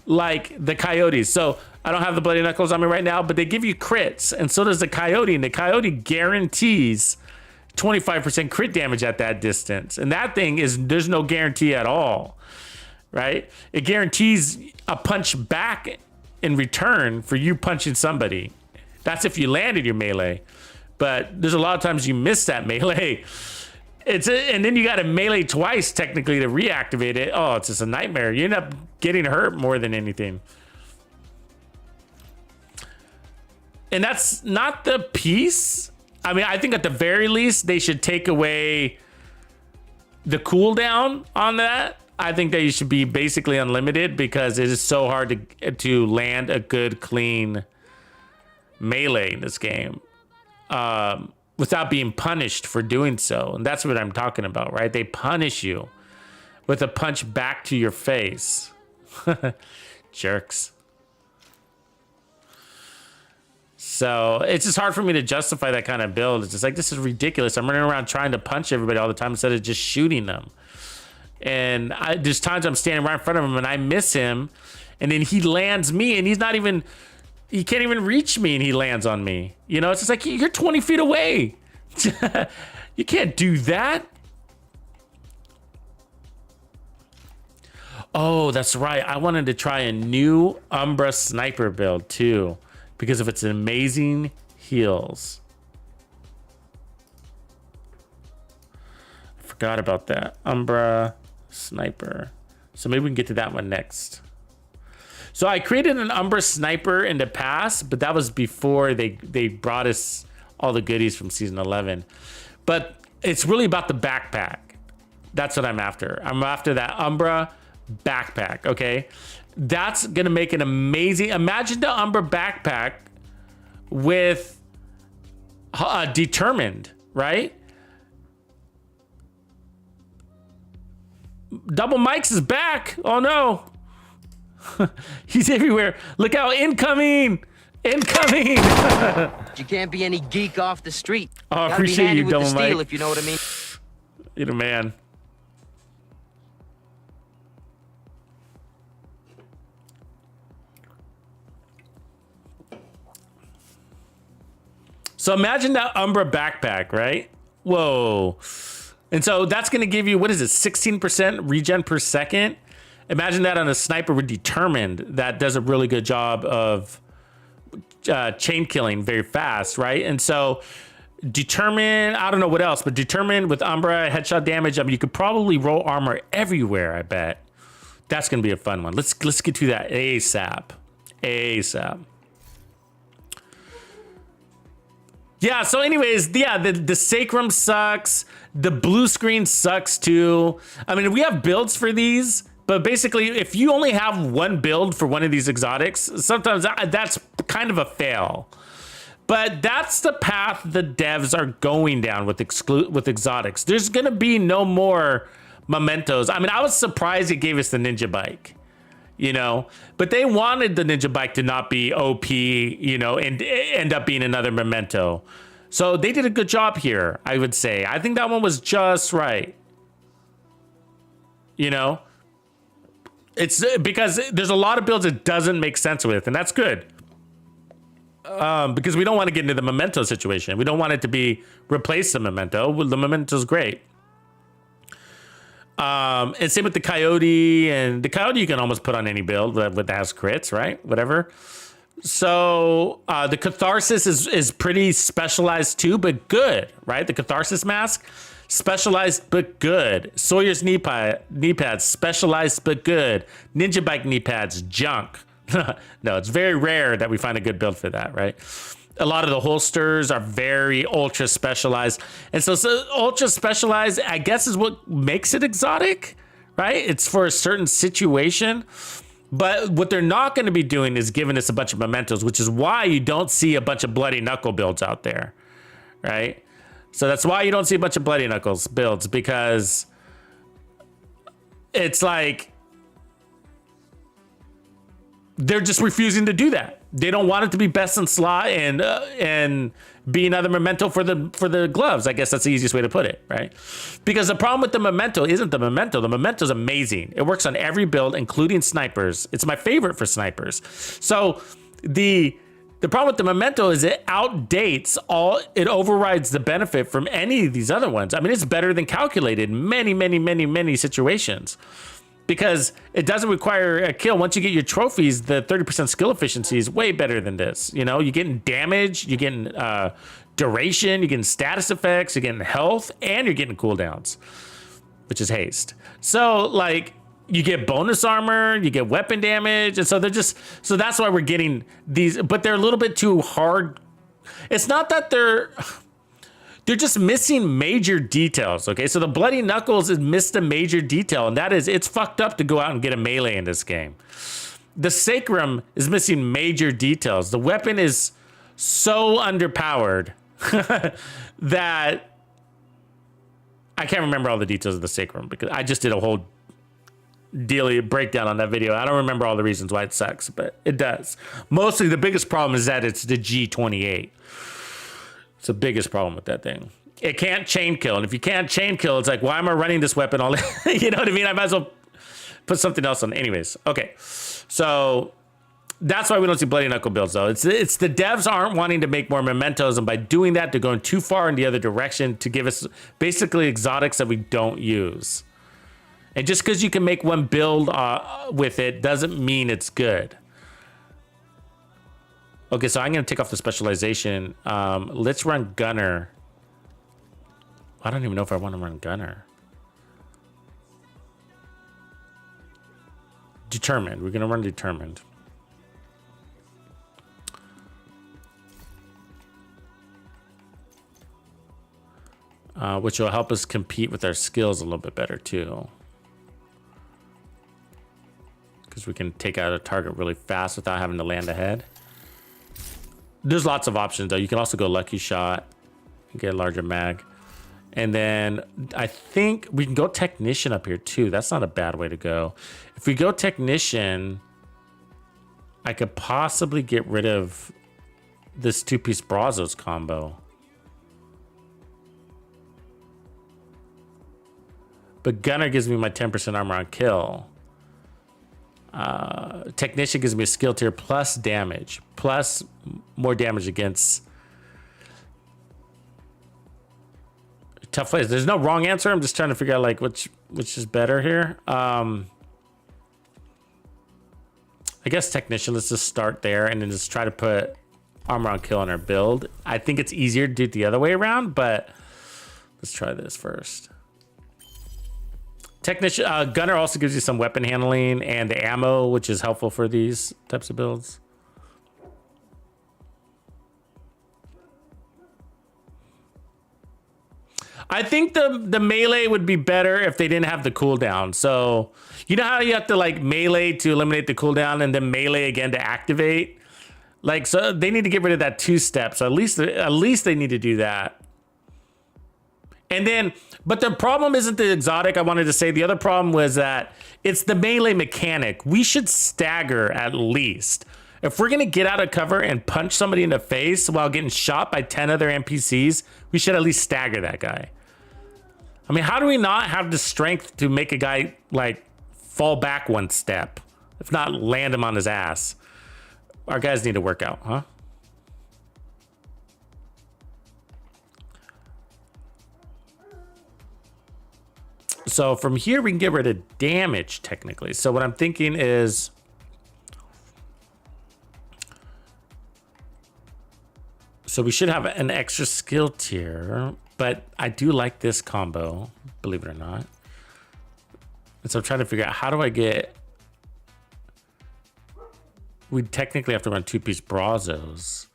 like the coyotes. So I don't have the Bloody Knuckles on me right now, but they give you crits, and so does the coyote, and the coyote guarantees 25% crit damage at that distance. And that thing is, there's no guarantee at all, right? It guarantees a punch back in return for you punching somebody. That's if you landed your melee. But there's a lot of times you miss that melee. And then you got to melee twice technically to reactivate it. Oh, it's just a nightmare. You end up getting hurt more than anything. And that's not the piece. I mean, I think at the very least, they should take away the cooldown on that. I think that you should be basically unlimited, because it is so hard to land a good, clean melee in this game without being punished for doing so. And that's what I'm talking about, right? They punish you with a punch back to your face. Jerks. So it's just hard for me to justify that kind of build. It's just like, this is ridiculous. I'm running around trying to punch everybody all the time instead of just shooting them. And there's times I'm standing right in front of him and I miss him, and then he lands me, and he can't even reach me, and he lands on me. You know, it's just like, you're 20 feet away. You can't do that. Oh, that's right. I wanted to try a new Umbra sniper build too, because of its amazing heals. I forgot about that. Umbra sniper. So maybe we can get to that one next. So I created an Umbra sniper in the past, but that was before they brought us all the goodies from season 11. But it's really about the backpack. That's what I'm after. I'm after that Umbra backpack, okay? That's gonna make an amazing, imagine the Umbra backpack with determined, right? Double Mike's is back. Oh no. He's everywhere. Look out, incoming. Incoming. You can't be any geek off the street. Oh, I Gotta be appreciate handy you, with the Double steel, Mike. if you know what I mean. You're the man. So imagine that Umbra backpack, right? Whoa. And so that's going to give you, what is it, 16% regen per second? Imagine that on a sniper with Determined that does a really good job of chain killing very fast, right? And so Determined, I don't know what else, but Determined with Umbra, headshot damage, I mean, you could probably roll armor everywhere, I bet. That's going to be a fun one. Let's get to that ASAP. ASAP. Yeah, so anyways, yeah, the Sacrum sucks. The blue screen sucks too. I mean, we have builds for these, but basically, if you only have one build for one of these exotics, sometimes that's kind of a fail. But that's the path the devs are going down with exotics. There's gonna be no more mementos. I mean, I was surprised it gave us the ninja bike, you know, but they wanted the ninja bike to not be OP, you know, and end up being another memento. So they did a good job here, I would say. I think that one was just right. You know, it's because there's a lot of builds it doesn't make sense with, and that's good. Because we don't want to get into the memento situation. We don't want it to be replace the memento. Well, the memento's great. And same with the coyote, and the coyote you can almost put on any build that has crits, right? Whatever. So the catharsis is pretty specialized too, but good, right? The catharsis mask, specialized but good. Sawyer's knee pads, specialized but good. Ninja bike knee pads, junk. No, it's very rare that we find a good build for that, right? A lot of the holsters are very ultra specialized. And so ultra specialized, I guess, is what makes it exotic, right? It's for a certain situation. But what they're not going to be doing is giving us a bunch of mementos, which is why you don't see a bunch of bloody knuckle builds out there, right? So that's why you don't see a bunch of Bloody Knuckles builds, because it's like they're just refusing to do that. They don't want it to be best in slot and be another memento for the gloves. I guess that's the easiest way to put it, right? Because the problem with the memento isn't the memento. The memento is amazing. It works on every build, including snipers. It's my favorite for snipers. So the problem with the memento is it outdates all. It overrides the benefit from any of these other ones. I mean, it's better than calculated in many situations, because it doesn't require a kill. Once you get your trophies, the 30% skill efficiency is way better than this. You know, you're getting damage, you're getting duration, you're getting status effects, you're getting health, and you're getting cooldowns, which is haste. So like, you get bonus armor, you get weapon damage, and so so that's why we're getting these, but they're a little bit too hard. It's not that they're just missing major details, okay? So the Bloody Knuckles has missed a major detail, and that is, it's fucked up to go out and get a melee in this game. The Sacrum is missing major details. The weapon is so underpowered that I can't remember all the details of the Sacrum, because I just did a whole breakdown on that video. I don't remember all the reasons why it sucks, but it does. Mostly the biggest problem is that it's the G28. It's the biggest problem with that thing. It can't chain kill. And if you can't chain kill, it's like, why am I running this weapon all you know what I mean? I might as well put something else on. Anyways, okay. So that's why we don't see Bloody Knuckle builds, though. It's the devs aren't wanting to make more mementos, and by doing that, they're going too far in the other direction to give us basically exotics that we don't use. And just because you can make one build with it doesn't mean it's good. Okay, so I'm going to take off the specialization. Let's run Gunner. I don't even know if I want to run Gunner. Determined. We're going to run Determined. Which will help us compete with our skills a little bit better, too. Because we can take out a target really fast without having to land ahead. There's lots of options, though. You can also go Lucky Shot and get a larger mag. And then I think we can go Technician up here, too. That's not a bad way to go. If we go Technician, I could possibly get rid of this two-piece Brazos combo. But Gunner gives me my 10% armor on kill. Technician gives me a skill tier plus damage, plus more damage against tough plays. There's no wrong answer. I'm just trying to figure out like which is better here. I guess Technician, let's just start there and then just try to put armor on kill on our build. I think it's easier to do it the other way around, but let's try this first. Technician, Gunner also gives you some weapon handling and the ammo, which is helpful for these types of builds. I think the melee would be better if they didn't have the cooldown. So you know how you have to like melee to eliminate the cooldown and then melee again to activate? Like, so they need to get rid of that 2-step. So at least they need to do that. And then, but the problem isn't the exotic. I wanted to say the other problem was that it's the melee mechanic. We should stagger at least. If we're going to get out of cover and punch somebody in the face while getting shot by 10 other NPCs, we should at least stagger that guy. I mean, how do we not have the strength to make a guy like fall back 1 step? If not, land him on his ass. Our guys need to work out, huh? So from here, we can get rid of damage, technically. So what I'm thinking is... So we should have an extra skill tier, but I do like this combo, believe it or not. And so I'm trying to figure out, how do I get... We technically have to run 2-piece Brazos.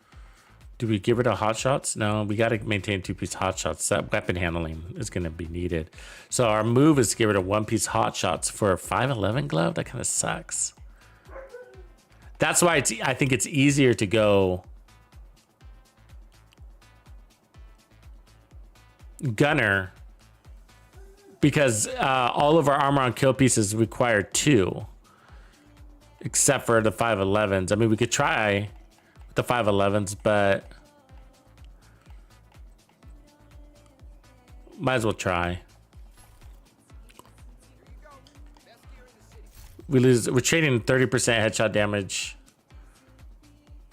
Do we get rid of hot shots? No, we got to maintain 2-piece hot shots. That weapon handling is going to be needed. So our move is to get rid of 1-piece hot shots for a 511 glove. That kind of sucks. That's why I think it's easier to go gunner because all of our armor on kill pieces require 2, except for the 511s. I mean, we could try with the 511s, but might as well try. We're trading 30% headshot damage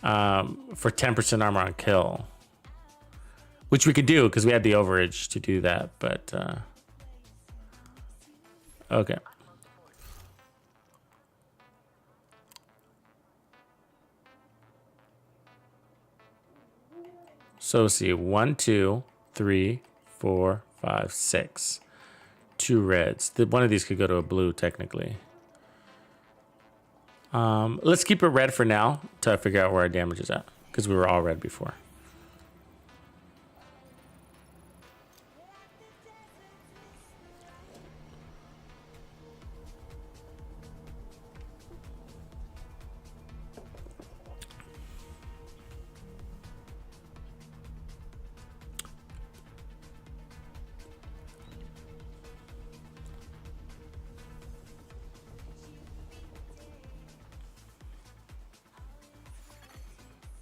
for 10% armor on kill, which we could do because we had the overage to do that. But okay. So let's see, 1, 2, 3, 4, 5, 6. 2 reds. One of these could go to a blue technically. Let's keep it red for now to figure out where our damage is at, because we were all red before.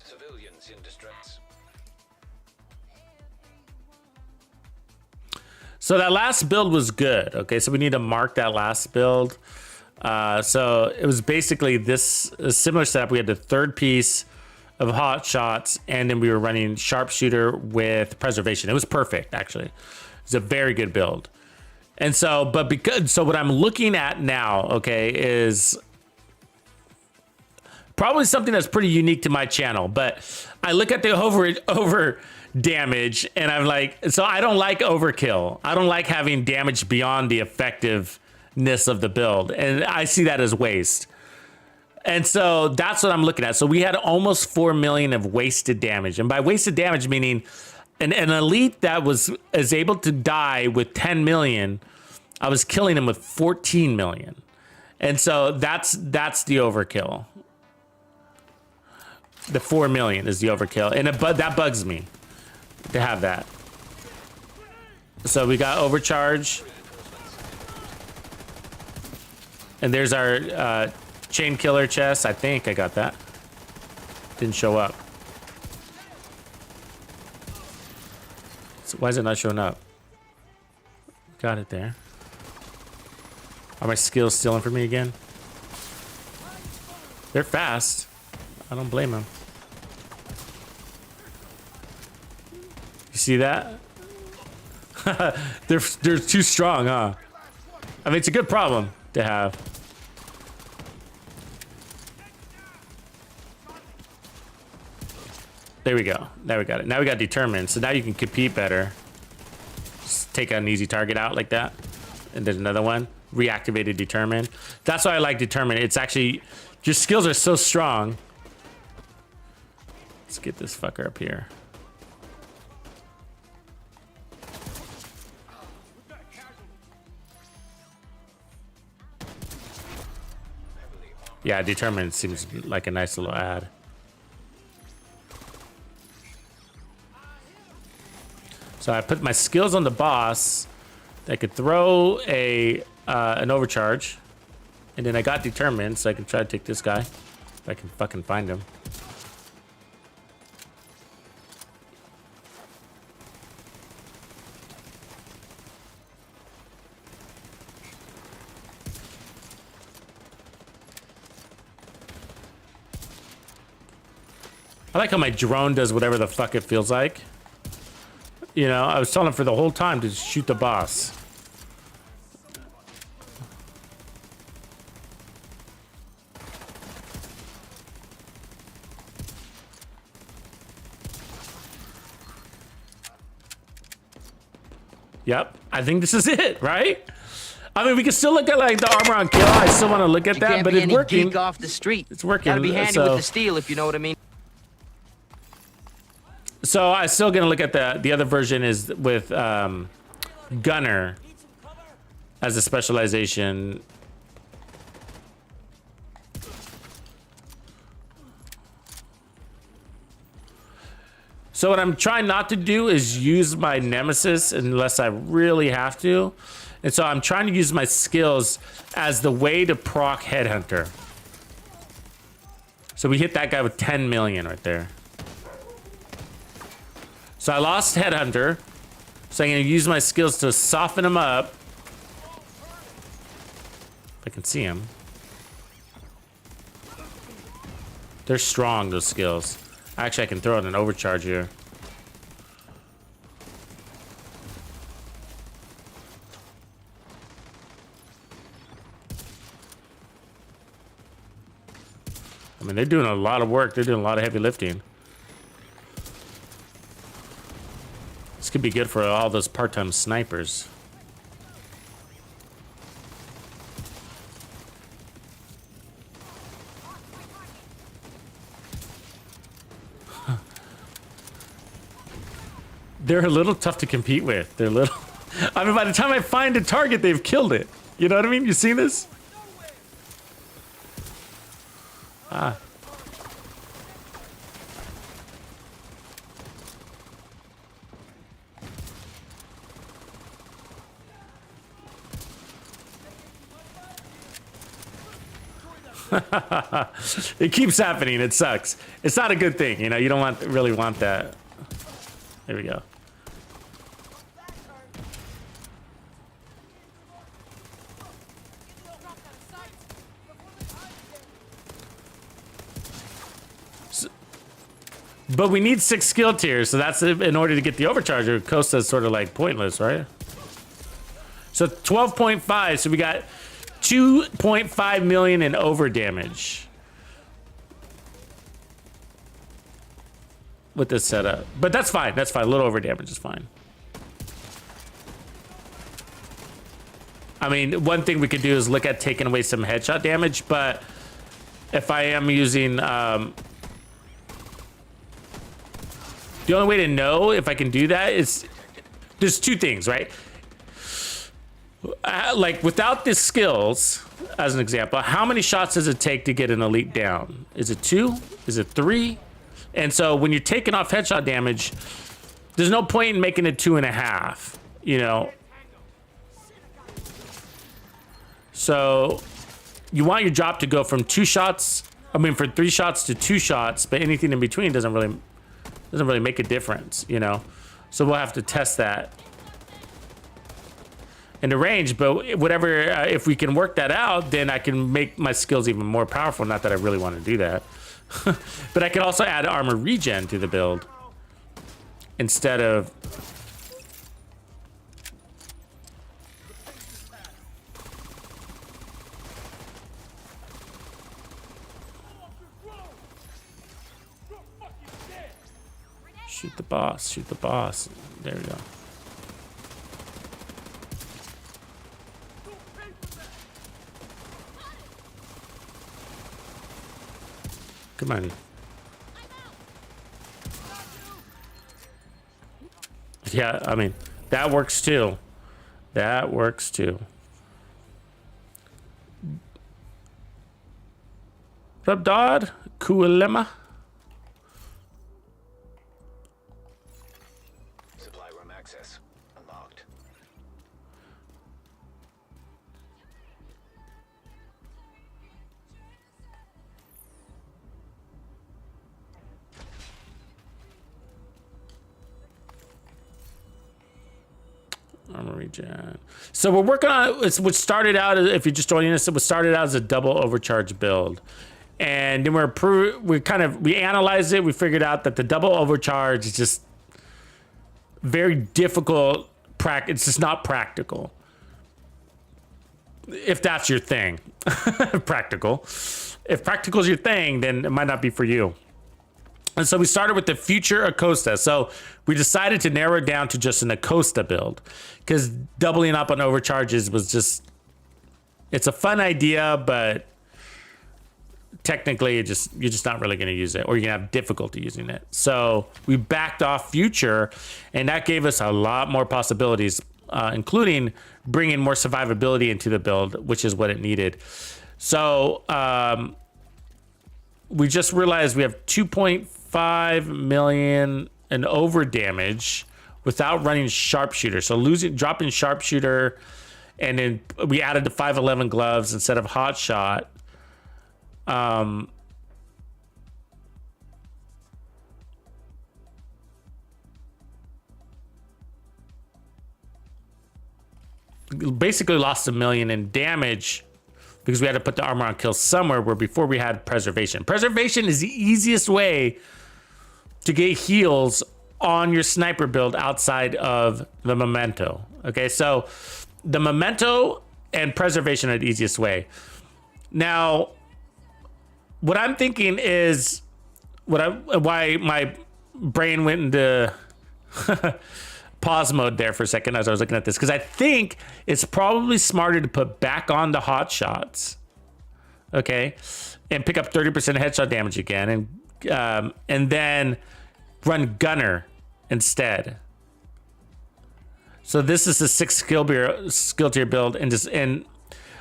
Civilians in distress. So that last build was good. Okay, so we need to mark that last build. So it was basically this a similar setup. We had the third piece of hot shots, and then we were running sharpshooter with preservation. It was perfect, actually. It's a very good build. And so, but because, so what I'm looking at now, okay, is probably something that's pretty unique to my channel, but I look at the over damage and I'm like, so I don't like overkill. I don't like having damage beyond the effectiveness of the build. And I see that as waste. And so that's what I'm looking at. So we had almost 4 million of wasted damage. And by wasted damage, meaning an elite that is able to die with 10 million, I was killing him with 14 million. And so that's the overkill. The 4 million is the overkill, and that bugs me to have that. So we got overcharge, and there's our chain killer chest. I think I got that. Didn't show up. So why is it not showing up? Got it there. Are my skills stealing from me again? They're fast. I don't blame them. You see that? they're too strong, huh? I mean, it's a good problem to have. There we go. Now we got it. Now we got determined. So now you can compete better. Just take an easy target out like that. And there's another one. Reactivated determined. That's why I like determined. It's actually, your skills are so strong. Let's get this fucker up here. Yeah, determined seems like a nice little ad. So I put my skills on the boss. I could throw an overcharge, and then I got determined, so I can try to take this guy if I can fucking find him. I like how my drone does whatever the fuck it feels like. You know, I was telling him for the whole time to shoot the boss. Yep, I think this is it, right? I mean, we can still look at like the armor on kill. I still want to look at that, but it's working. Geek off the street. It's working. Gotta be handy with the steel, if you know what I mean. So I'm still gonna look at the other version is with Gunner as a specialization. So what I'm trying not to do is use my nemesis unless I really have to. And so I'm trying to use my skills as the way to proc Headhunter. So we hit that guy with 10 million right there. So I lost Headhunter. So I'm going to use my skills to soften him up. If I can see him. They're strong, those skills. Actually, I can throw in an overcharge here. I mean, they're doing a lot of work. They're doing a lot of heavy lifting. This could be good for all those part-time snipers. They're a little tough to compete with. They're little... I mean, by the time I find a target, they've killed it. You know what I mean? You seen this? Ah. It keeps happening. It sucks. It's not a good thing. You know, you don't really want that. There we go. But we need 6 skill tiers, so that's in order to get the overcharger. Acosta'S sort of like pointless, right? So 12.5, so we got 2.5 million in over damage with this setup. But that's fine, that's fine. A little over damage is fine. I mean, one thing we could do is look at taking away some headshot damage, but if I am using... the only way to know if I can do that is... there's 2 things, right? Like, without the skills, as an example, how many shots does it take to get an elite down? Is it 2? Is it 3? And so when you're taking off headshot damage, there's no point in making it 2.5, you know? So you want your drop to go from 2 shots, I mean, for 3 shots to 2 shots, but anything in between doesn't really make a difference, you know? So we'll have to test that in the range, but whatever, if we can work that out, then I can make my skills even more powerful. Not that I really want to do that. But I can also add armor regen to the build instead of... shoot the boss, shoot the boss. There we go. Come on. Yeah, I mean, that works too. That works too. What's up, Dodd? Kualema? Supply room access unlocked. Armor regen. So we're working on it's what started out, if you're just joining us, it was started out as a double overcharge build. And then we analyzed it, we figured out that the double overcharge is just very difficult. It's just not practical. If that's your thing. Practical. If practical is your thing, then it might not be for you. And so we started with the future Acosta. So we decided to narrow it down to just an Acosta build, because doubling up on overcharges was just, it's a fun idea, but technically you're just not really going to use it, or you're going to have difficulty using it. So we backed off future, and that gave us a lot more possibilities, including bringing more survivability into the build, which is what it needed. So we just realized we have 2.5 million an over damage without running sharpshooter. So dropping sharpshooter, and then we added the 511 gloves instead of hot shot. Basically lost 1 million in damage because we had to put the armor on kill somewhere, where before we had preservation. Preservation is the easiest way to get heals on your sniper build outside of the memento. Okay, so the memento and preservation are the easiest way. Now, what I'm thinking is why my brain went into pause mode there for a second as I was looking at this, because I think it's probably smarter to put back on the hot shots, okay, and pick up 30% headshot damage again, and then run gunner instead. So this is the 6 skill tier build, and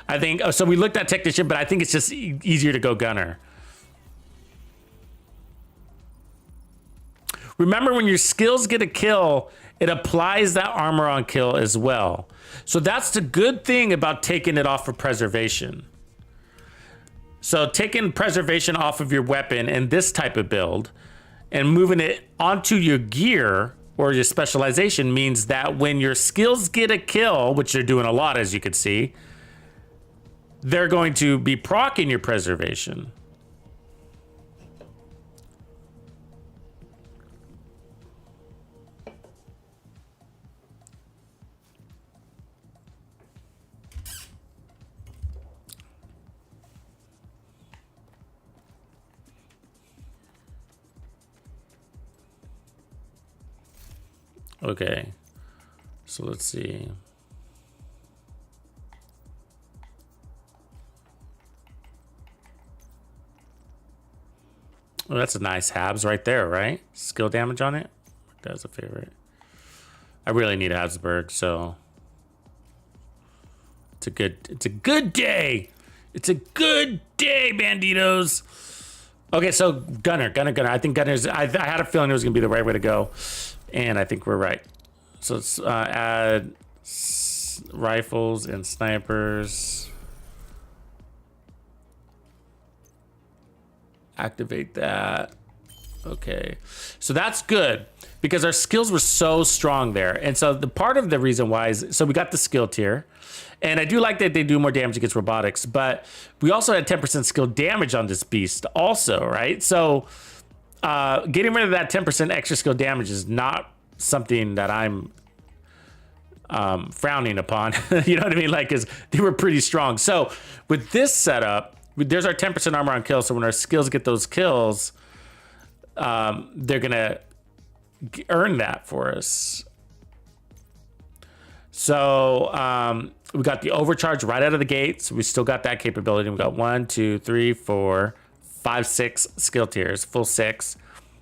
I think so. We looked at technician, but I think it's just easier to go gunner. Remember, when your skills get a kill, it applies that armor on kill as well. So that's the good thing about taking it off of preservation. So taking preservation off of your weapon in this type of build and moving it onto your gear or your specialization means that when your skills get a kill, which they're doing a lot, as you can see, they're going to be proccing your preservation. Okay, so let's see. Oh, that's a nice Habs right there, right? Skill damage on it. That's a favorite. I really need Habsburg, so it's a good day. It's a good day, Bandidos. Okay, so gunner. I think gunner's. I had a feeling it was gonna be the right way to go. And I think we're right. So let's add rifles and snipers. Activate that. Okay. So that's good because our skills were so strong there. And so the part of the reason why is, so we got the skill tier. And I do like that they do more damage against robotics, but we also had 10% skill damage on this beast also, right? So getting rid of that 10% extra skill damage is not something that I'm frowning upon. You know what I mean? Like, because they were pretty strong. So with this setup, there's our 10% armor on kill. So when our skills get those kills, they're going to earn that for us. So we got the overcharge right out of the gate. So we still got that capability. We got 1, 2, 3, 4, 5, 6 skill tiers, full 6.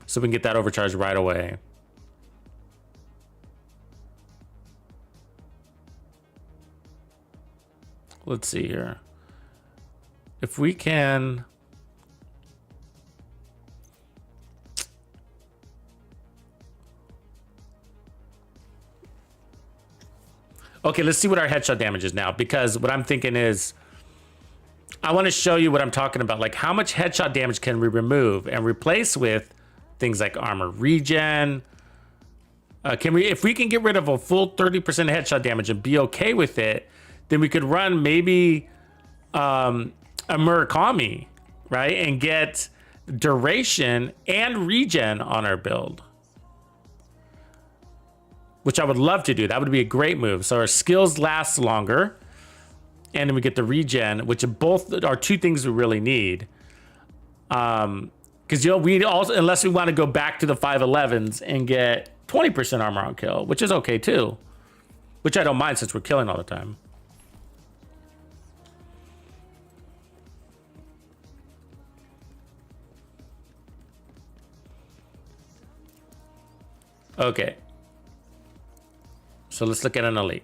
So we can get that overcharge right away. Let's see here. If we can... Okay, let's see what our headshot damage is now, because what I'm thinking is I want to show you what I'm talking about. Like, how much headshot damage can we remove and replace with things like armor regen? If we can get rid of a full 30% headshot damage and be okay with it, then we could run maybe a Murakami, right? And get duration and regen on our build, which I would love to do. That would be a great move. So our skills last longer, and then we get the regen, which both are two things we really need. Because, you know, we also, unless we want to go back to the 511s and get 20% armor on kill, which is okay too, which I don't mind since we're killing all the time. Okay. So let's look at an elite.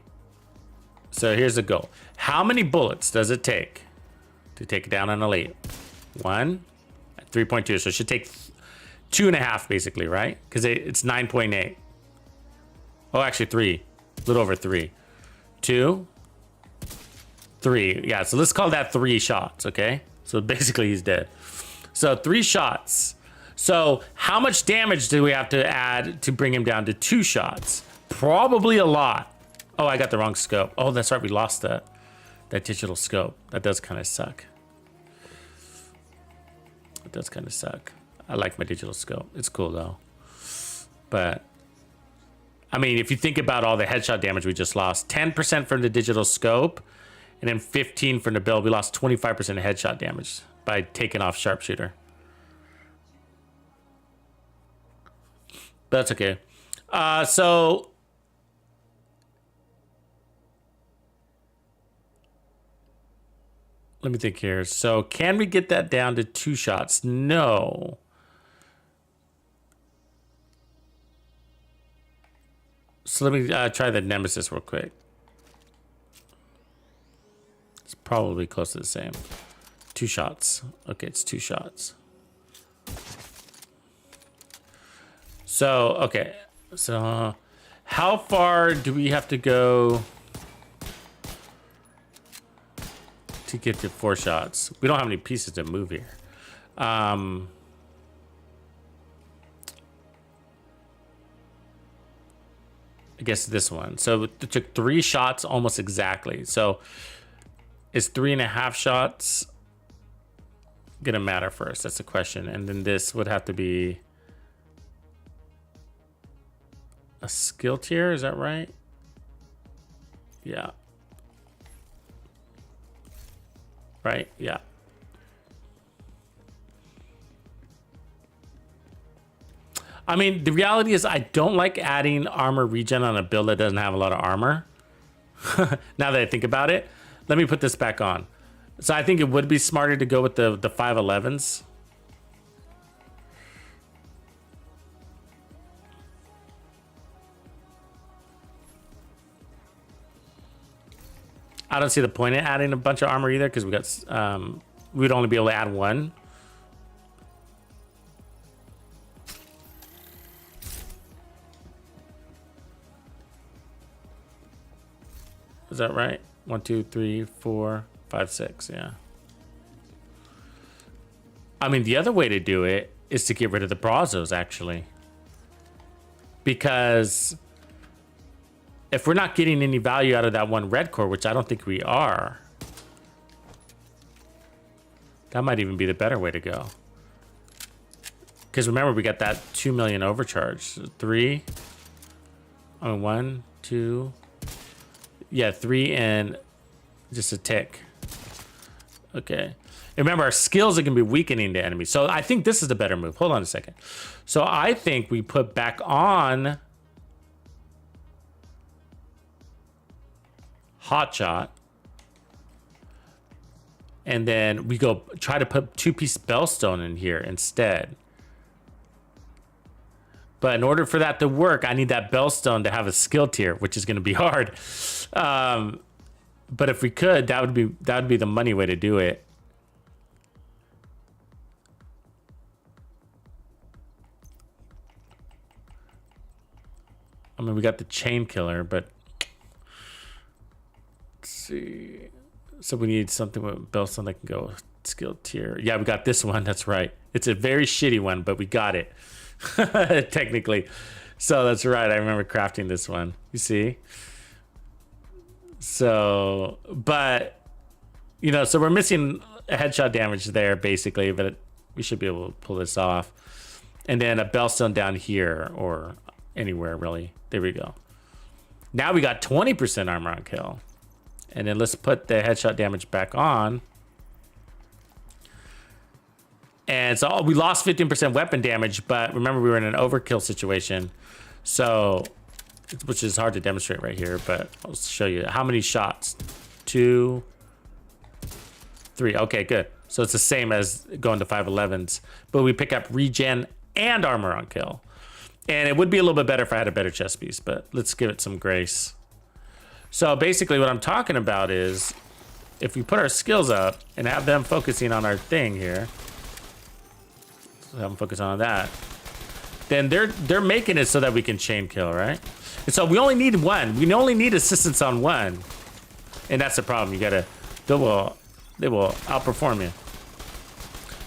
So here's the goal. How many bullets does it take to take down an elite? 1 at 3.2. So it should take 2.5 basically, right? Because it's 9.8. Oh, actually 3. A little over 3. 2, 3. Yeah, so let's call that 3 shots, okay? So basically he's dead. So 3 shots. So how much damage do we have to add to bring him down to 2 shots? Probably a lot. Oh, I got the wrong scope. Oh, that's right, we lost that digital scope. That does kind of suck. It does kind of suck. I like my digital scope. It's cool though. But I mean, if you think about all the headshot damage we just lost, 10% from the digital scope, and then 15 from the build, we lost 25% of headshot damage by taking off sharpshooter. But that's okay. So let me think here. So can we get that down to 2 shots? No. So let me try the Nemesis real quick. It's probably close to the same. 2 shots. Okay, it's 2 shots. So, okay. So, how far do we have to go to get to 4 shots? We don't have any pieces to move here. I guess this one. So it took 3 shots almost exactly. So is 3.5 shots gonna matter first? That's the question. And then this would have to be a skill tier, is that right? Yeah. Right? Yeah. I mean, the reality is I don't like adding armor regen on a build that doesn't have a lot of armor. Now that I think about it, let me put this back on. So I think it would be smarter to go with the 511s. I don't see the point in adding a bunch of armor either, because we got we'd only be able to add 1. Is that right? 1, 2, 3, 4, 5, 6. Yeah. I mean, the other way to do it is to get rid of the Brazos, actually. Because if we're not getting any value out of that 1 red core, which I don't think we are, that might even be the better way to go. Because remember, we got that 2 million overcharge. So 3. I mean, 1, 2. Yeah, 3 and just a tick. Okay. And remember, our skills are going to be weakening the enemy. So I think this is the better move. Hold on a second. So I think we put back on Hotshot. And then we go try to put 2-piece Bellstone in here instead. But in order for that to work, I need that Bellstone to have a skill tier, which is going to be hard. But if we could, that would be the money way to do it. I mean, we got the chain killer, but let's see. So we need something with Bellstone that can go skill tier. Yeah, we got this one. That's right. It's a very shitty one, but we got it. Technically. So that's right. I remember crafting this one. You see? So, but, you know, so we're missing a headshot damage there, basically, but we should be able to pull this off. And then a Bellstone down here, or anywhere, really. There we go. Now we got 20% armor on kill. And then let's put the headshot damage back on. And so we lost 15% weapon damage, but remember we were in an overkill situation. So, which is hard to demonstrate right here, but I'll show you how many shots. 2, 3. Okay, good. So it's the same as going to 511s, but we pick up regen and armor on kill. And it would be a little bit better if I had a better chest piece, but let's give it some grace. So basically what I'm talking about is if we put our skills up and have them focusing on our thing here, have them focus on that, then they're making it so that we can chain kill, right? And so we only need one. We only need assistance on one, and that's the problem. You gotta they will outperform you.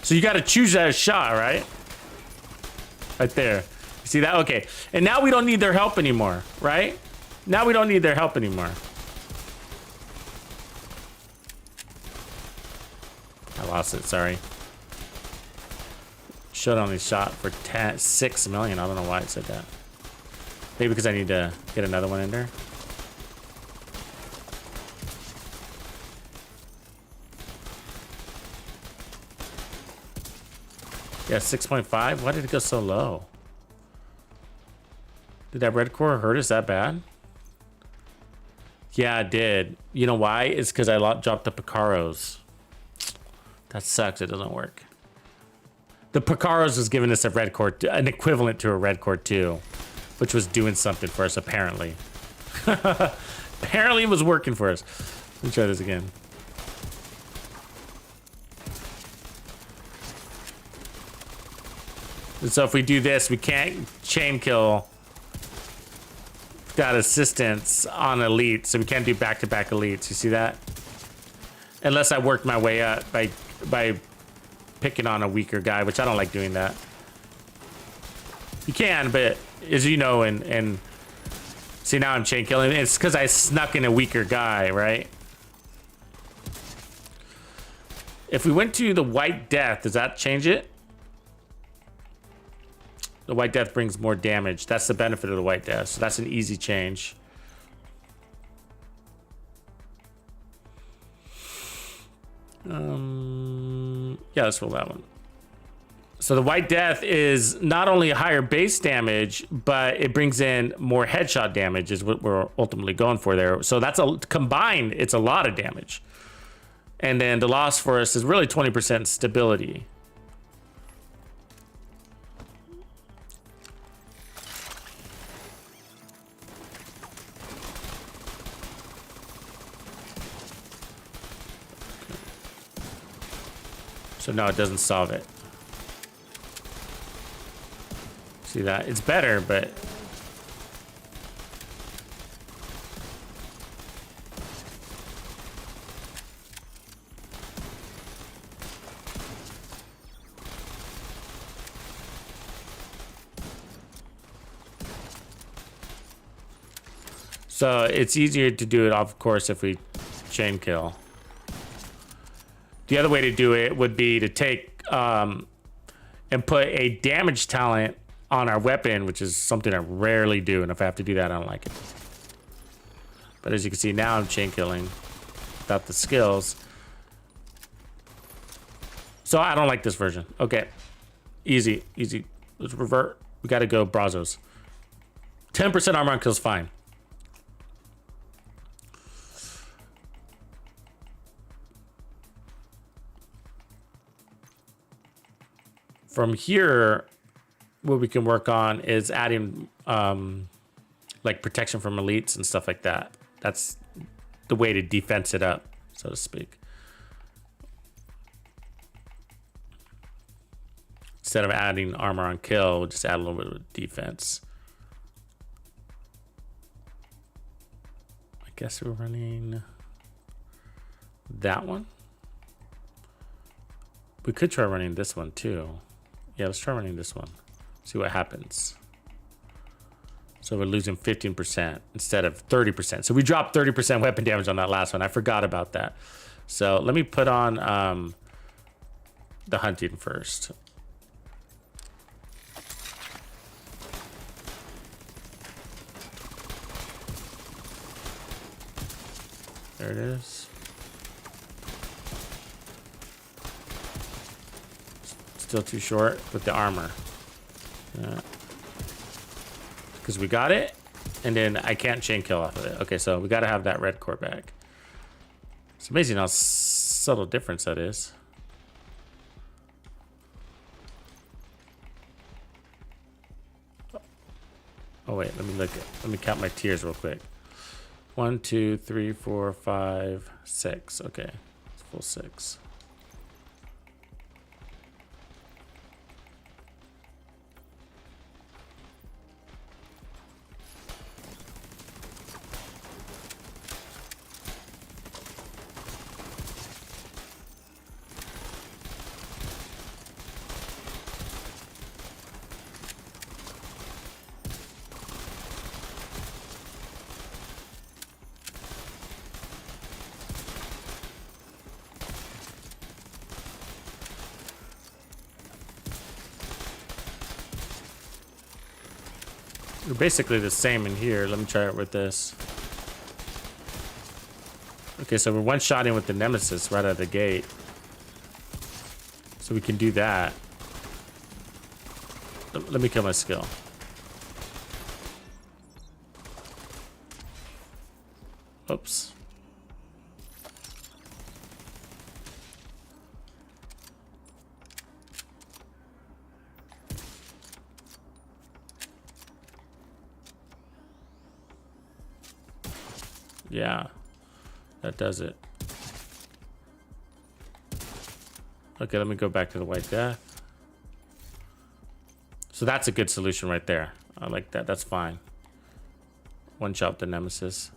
So you gotta choose that shot, right? Right there. You see that? Okay. And now we don't need their help anymore, right? Now we don't need their help anymore. I lost it, sorry. Should only shot for 6 million. I don't know why it said that. Maybe because I need to get another one in there. Yeah, 6.5. Why did it go so low? Did that red core hurt us that bad? Yeah, it did. You know why? It's because I dropped the Picaros. That sucks. It doesn't work. The Picaros was giving us a red core, an equivalent to a red core 2, which was doing something for us, apparently. Apparently it was working for us. Let me try this again. And so if we do this, we can't chain kill that assistance on elite, so we can't do back-to-back elites. You see that? Unless I work my way up by picking on a weaker guy, which I don't like doing that. You can, but as you know, and see, now I'm chain killing. It's because I snuck in a weaker guy, right? If we went to the White Death, does that change it? The White Death brings more damage. That's the benefit of the White Death. So that's an easy change. Yeah, let's roll that one. So the White Death is not only a higher base damage, but it brings in more headshot damage is what we're ultimately going for there. So that's combined, it's a lot of damage. And then the loss for us is really 20% stability. So no, it doesn't solve it. See that? It's better, but... So it's easier to do it, of course, if we chain kill. The other way to do it would be to take and put a damage talent on our weapon, which is something I rarely do, and if I have to do that, I don't like it. But as you can see, now I'm chain killing without the skills. So I don't like this version. Okay, easy. Let's revert. We got to go Brazos. 10% armor on kills, fine. From here, what we can work on is adding like protection from elites and stuff like that. That's the way to defense it up, so to speak. Instead of adding armor on kill, we'll just add a little bit of defense. I guess we're running that one. We could try running this one too. Yeah, let's try running this one. See what happens. So we're losing 15% instead of 30%. So we dropped 30% weapon damage on that last one. I forgot about that. So let me put on the hunting first. There it is. Still too short with the armor. Because we got it, and then I can't chain kill off of it. Okay, so we got to have that red core back. It's amazing how subtle difference that is. Oh wait, let me count my tiers real quick. 1, 2, 3, 4, 5, 6. Okay, it's full 6. They're basically the same in here. Let me try it with this. Okay, so we're one-shotting with the Nemesis right out of the gate. So we can do that. Let me kill my skill. Oops. Yeah, that does it. Okay, let me go back to the White Death. So that's a good solution right there. I like that. That's fine. One shot the Nemesis.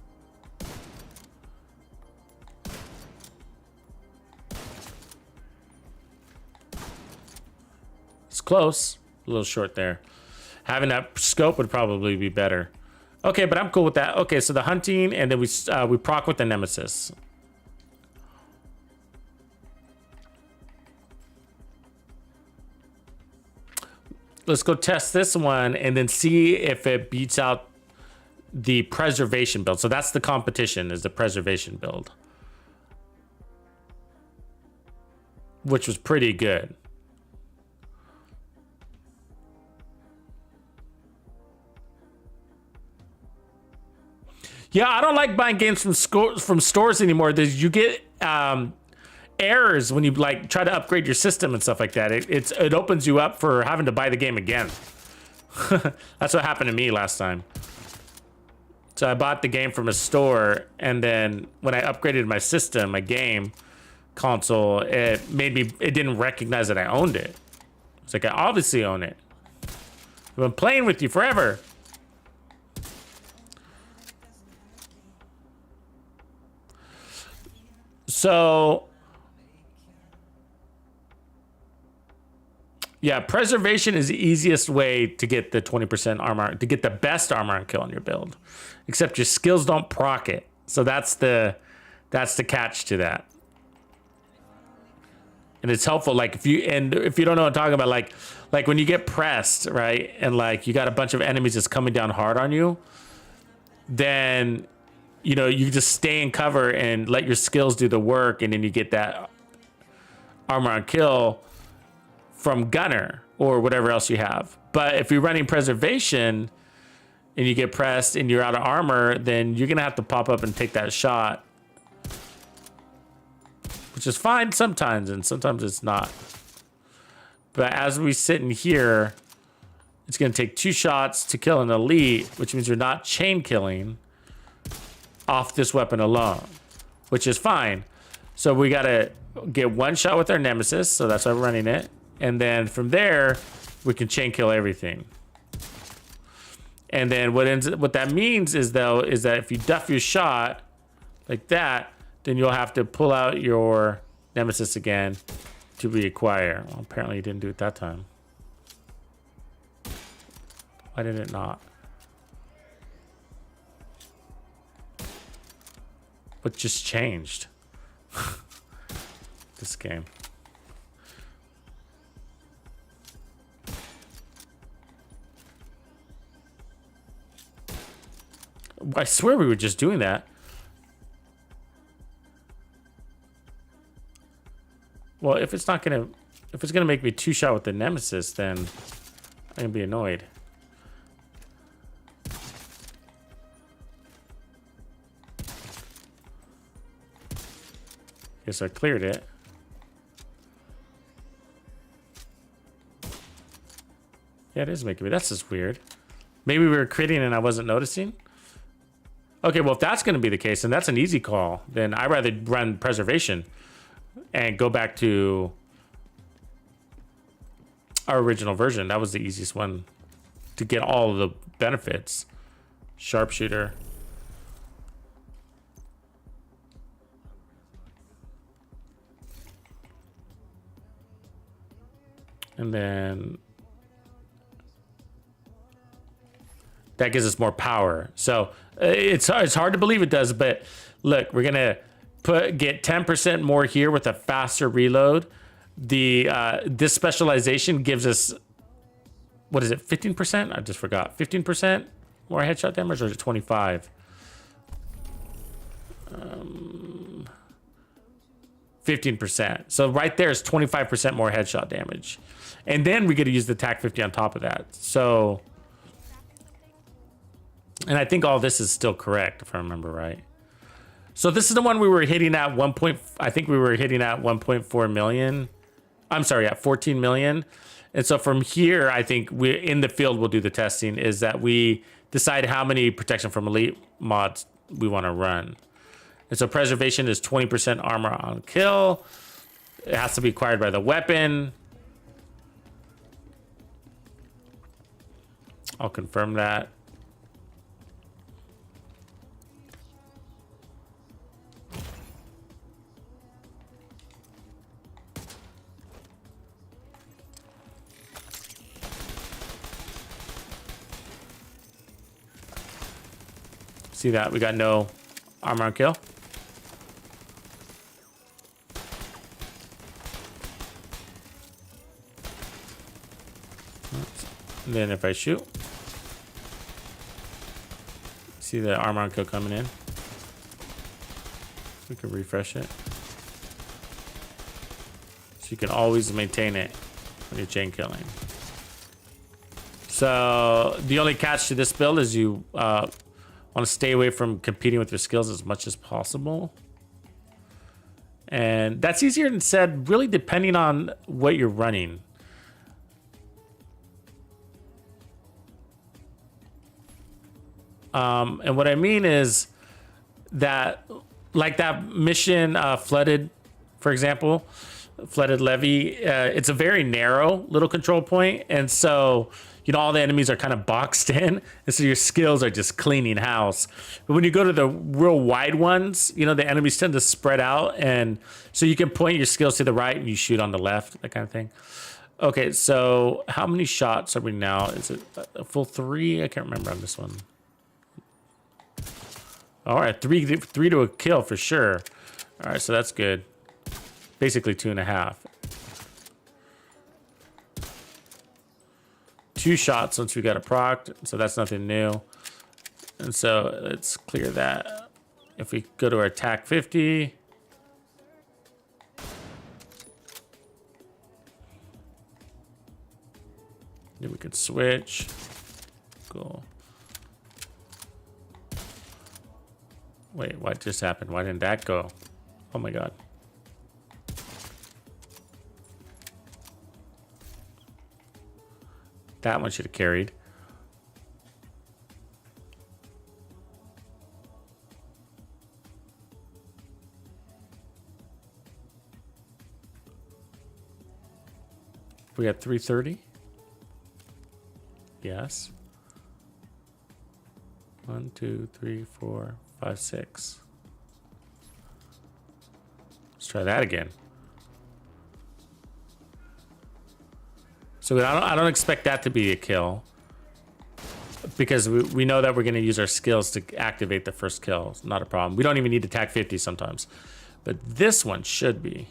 It's close. A little short there. Having that scope would probably be better. Okay, but I'm cool with that. Okay, so the hunting, and then we proc with the Nemesis. Let's go test this one and then see if it beats out the preservation build. So that's the competition, is the preservation build, which was pretty good. Yeah, I don't like buying games from stores anymore. You get errors when you like try to upgrade your system and stuff like that. It opens you up for having to buy the game again. That's what happened to me last time. So I bought the game from a store, and then when I upgraded my system, my game console, it didn't recognize that I owned it. It's like, I obviously own it. I've been playing with you forever. So yeah, preservation is the easiest way to get the 20% armor, to get the best armor and kill on your build. Except your skills don't proc it. So that's the catch to that. And it's helpful, like if you don't know what I'm talking about, like when you get pressed, right? And like you got a bunch of enemies that's coming down hard on you, then you know, you just stay in cover and let your skills do the work, and then you get that armor on kill from gunner or whatever else you have. But if you're running preservation and you get pressed and you're out of armor, then you're gonna have to pop up and take that shot, which is fine sometimes, and sometimes it's not. But as we sit in here, it's gonna take 2 shots to kill an elite, which means you're not chain killing off this weapon alone, which is fine. So we gotta get 1 shot with our Nemesis, so that's why we're running it. And then from there, we can chain kill everything. And then what that means is that if you duff your shot like that, then you'll have to pull out your Nemesis again to reacquire. Well, apparently you didn't do it that time. Why did it not? What just changed? This game. I swear we were just doing that. Well, if it's gonna make me 2 shot with the Nemesis, then I'm gonna be annoyed. Okay, so I cleared it. Yeah, it is making me. That's just weird. Maybe we were critting and I wasn't noticing. Okay, well, if that's going to be the case, then that's an easy call. Then I'd rather run preservation and go back to our original version. That was the easiest one to get all of the benefits. Sharpshooter. And then that gives us more power. So it's hard to believe it does, but look, we're gonna get 10% more here with a faster reload. This specialization gives us, what is it, 15%? I just forgot. 15% more headshot damage, or is it 25? 15%. So right there is 25% more headshot damage. And then we get to use the TAC 50 on top of that. So, and I think all this is still correct, if I remember right. So this is the one we were hitting at I think we were hitting at 1.4 million. I'm sorry, at 14 million. And so from here, I think we in the field we'll do the testing, is that we decide how many protection from elite mods we want to run. And so preservation is 20% armor on kill. It has to be acquired by the weapon. I'll confirm that. See that? We got no armor on kill. And then if I shoot, see the armor on kill coming in. We can refresh it. So you can always maintain it when you're chain killing. So the only catch to this build is you want to stay away from competing with your skills as much as possible. And that's easier than said, really depending on what you're running. And what I mean is that, like that mission, Flooded, for example, Flooded Levee, it's a very narrow little control point. And so, you know, all the enemies are kind of boxed in. And so your skills are just cleaning house. But when you go to the real wide ones, you know, the enemies tend to spread out. And so you can point your skills to the right and you shoot on the left, that kind of thing. Okay, so how many shots are we now? Is it a full 3? I can't remember on this one. All right, three to a kill for sure. All right, so that's good. Basically 2.5. 2 shots once we got it procced, so that's nothing new. And so let's clear that. If we go to our TAC 50. Then we could switch. Cool. Wait, what just happened? Why didn't that go? Oh my god. That one should have carried. We got 330. Yes. 1, 2, 3, 4, 5, 6. Let's try that again. So I don't expect that to be a kill, because we know that we're going to use our skills to activate the first kill. It's not a problem. We don't even need to TAC 50 sometimes, but this one should be.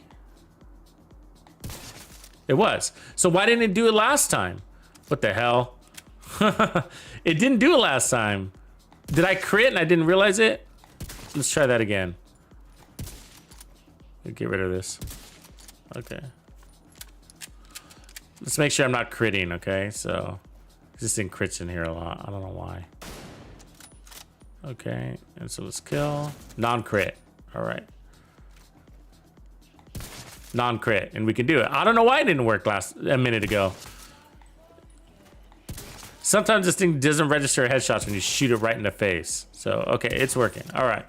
It was. So why didn't it do it last time? What the hell? It didn't do it last time. Did I crit and I didn't realize it? Let's try that again. Get rid of this. Okay. Let's make sure I'm not critting, okay? So, this thing crits in here a lot. I don't know why. Okay, and so let's kill. Non-crit. All right. Non-crit, and we can do it. I don't know why it didn't work a minute ago. Sometimes this thing doesn't register headshots when you shoot it right in the face. So, okay, it's working. All right.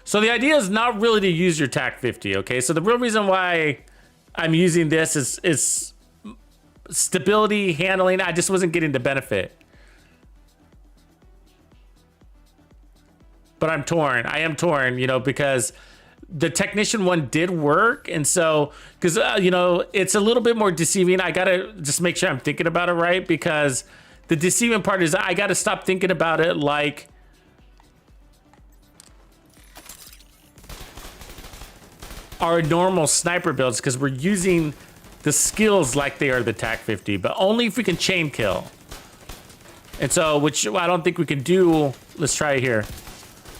So the idea is not really to use your TAC 50, okay? So the real reason why I'm using this is stability, handling. I just wasn't getting the benefit. But I'm torn. I am torn, you know, because the technician one did work. And so, because, you know, it's a little bit more deceiving. I got to just make sure I'm thinking about it right, because the deceiving part is I got to stop thinking about it like our normal sniper builds, because we're using the skills like they are the TAC 50, but only if we can chain kill. And so, which I don't think we can do. Let's try it here.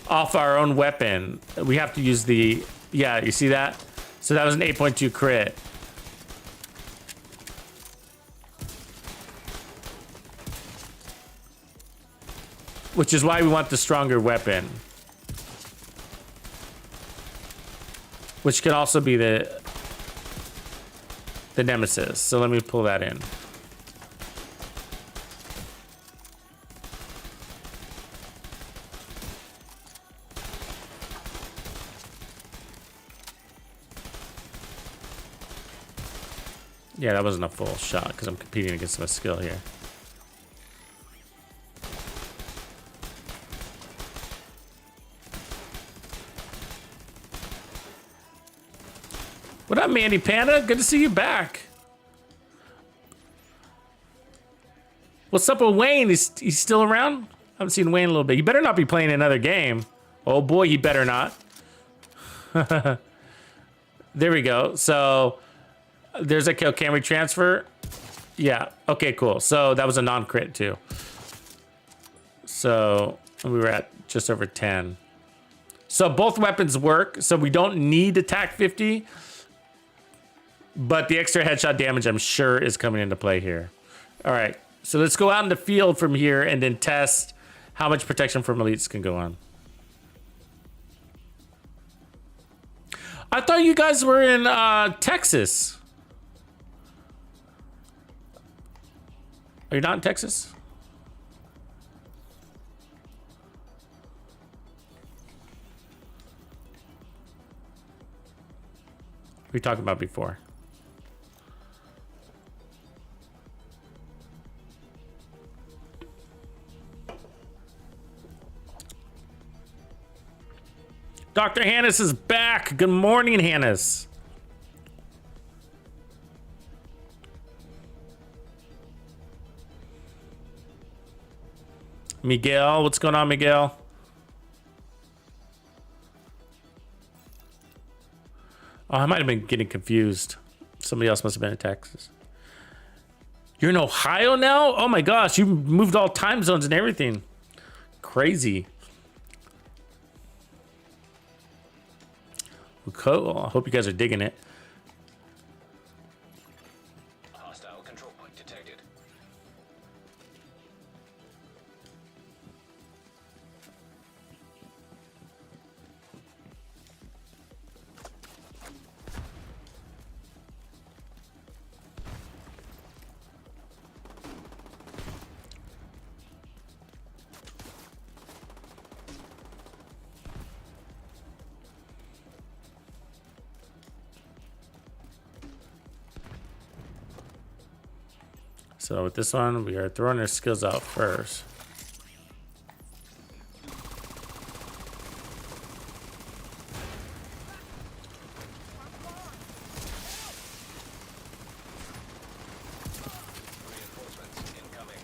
Off our own weapon. We have to use the, yeah, you see that? So that was an 8.2 crit. Which is why we want the stronger weapon. Which can also be the Nemesis. So let me pull that in. Yeah, that wasn't a full shot because I'm competing against my skill here. What up, Mandy Panda? Good to see you back. What's up with Wayne? He's still around? I haven't seen Wayne in a little bit. You better not be playing another game. Oh boy, he better not. There we go. So there's a kill. Can we transfer? Yeah. Okay, cool. So that was a non-crit too. So we were at just over 10. So both weapons work. So we don't need attack 50. But the extra headshot damage, I'm sure, is coming into play here. All right. So let's go out in the field from here and then test how much protection from elites can go on. I thought you guys were in Texas. Are you not in Texas? What were we talking about before? Dr. Hannes is back. Good morning, Hannes. Miguel, what's going on, Miguel? Oh, I might have been getting confused. Somebody else must have been in Texas. You're in Ohio now? Oh my gosh, you moved all time zones and everything. Crazy. Cool. I hope you guys are digging it. Hostile control point detected. So with this one, we are throwing our skills out first. Reinforcements incoming.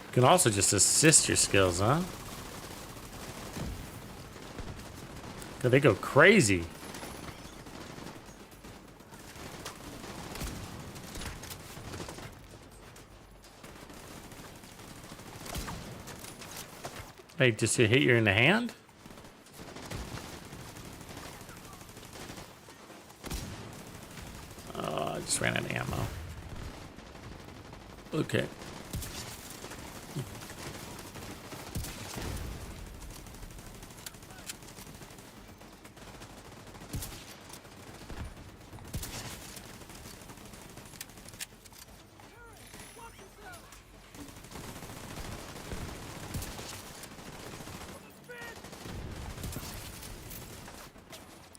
You can also just assist your skills, huh? They go crazy. Hey, just to hit you in the hand? Oh, I just ran out of ammo. Okay.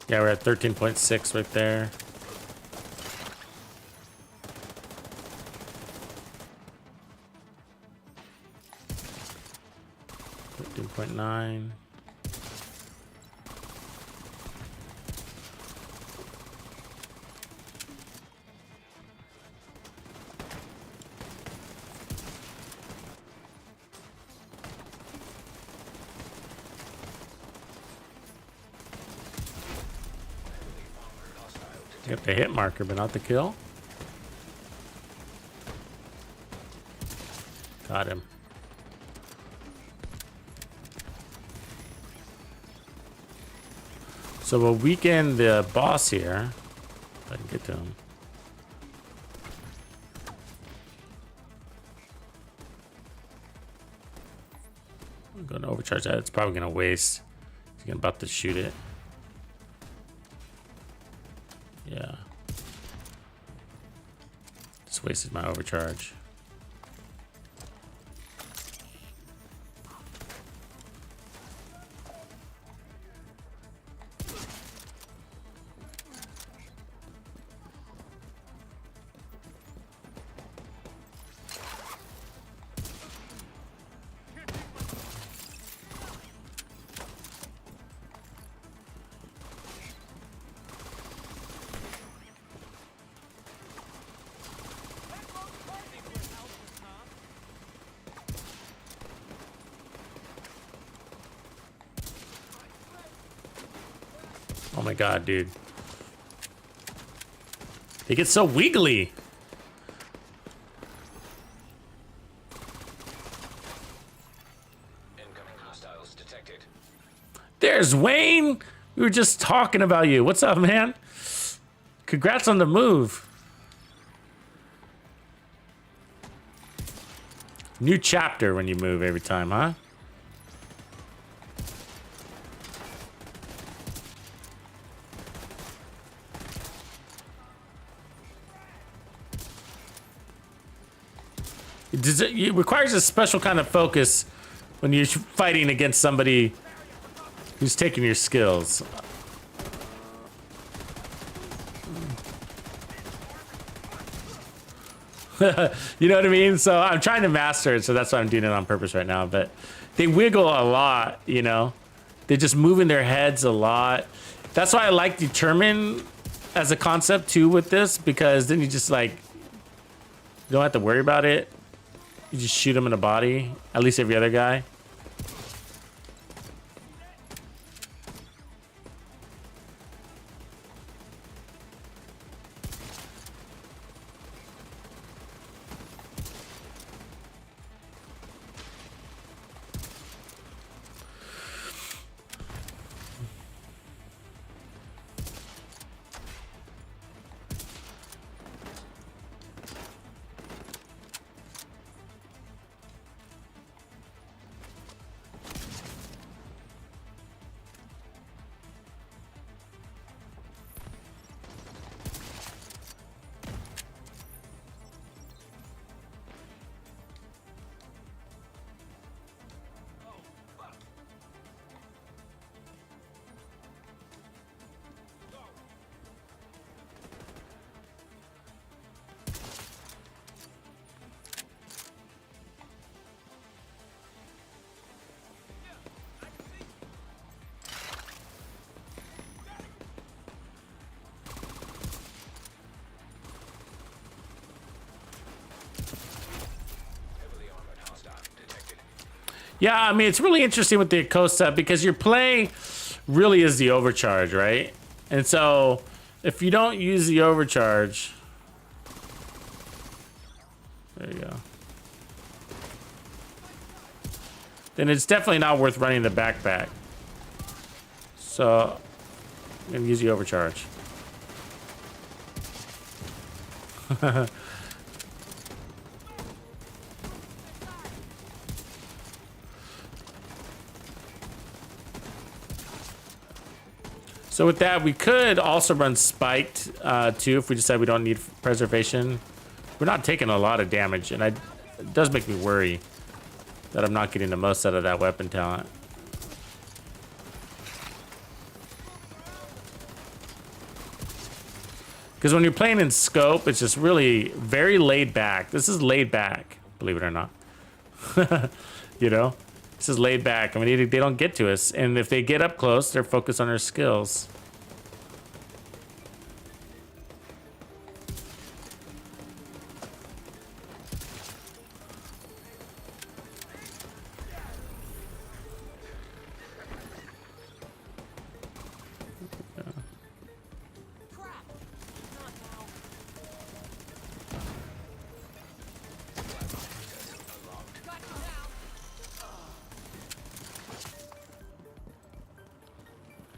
Yeah, we're at 13.6 right there. .9. Got the hit marker, but not the kill. Got him. So we'll weaken the boss here. If I can get to him. I'm going to overcharge that. It's probably going to waste. He's about to shoot it. Yeah. Just wasted my overcharge. Oh my god, dude. They get so wiggly. Incoming hostiles detected. There's Wayne. We were just talking about you. What's up, man? Congrats on the move. New chapter when you move every time, huh? It requires a special kind of focus when you're fighting against somebody who's taking your skills. You know what I mean? So I'm trying to master it, so that's why I'm doing it on purpose right now. But they wiggle a lot, you know? They're just moving their heads a lot. That's why I like determine as a concept too with this, because then you just like, you don't have to worry about it. You just shoot him in the body, at least every other guy. Yeah, I mean, it's really interesting with the Acosta because your play really is the overcharge, right? And so if you don't use the overcharge, there you go. Then it's definitely not worth running the backpack. So I'm gonna use the overcharge. So with that, we could also run spiked too if we decide we don't need preservation. We're not taking a lot of damage, and it does make me worry that I'm not getting the most out of that weapon talent. Because when you're playing in scope, it's just really very laid back. This is laid back, believe it or not. You know? This is laid back. I mean, they don't get to us. And if they get up close, they're focused on their skills.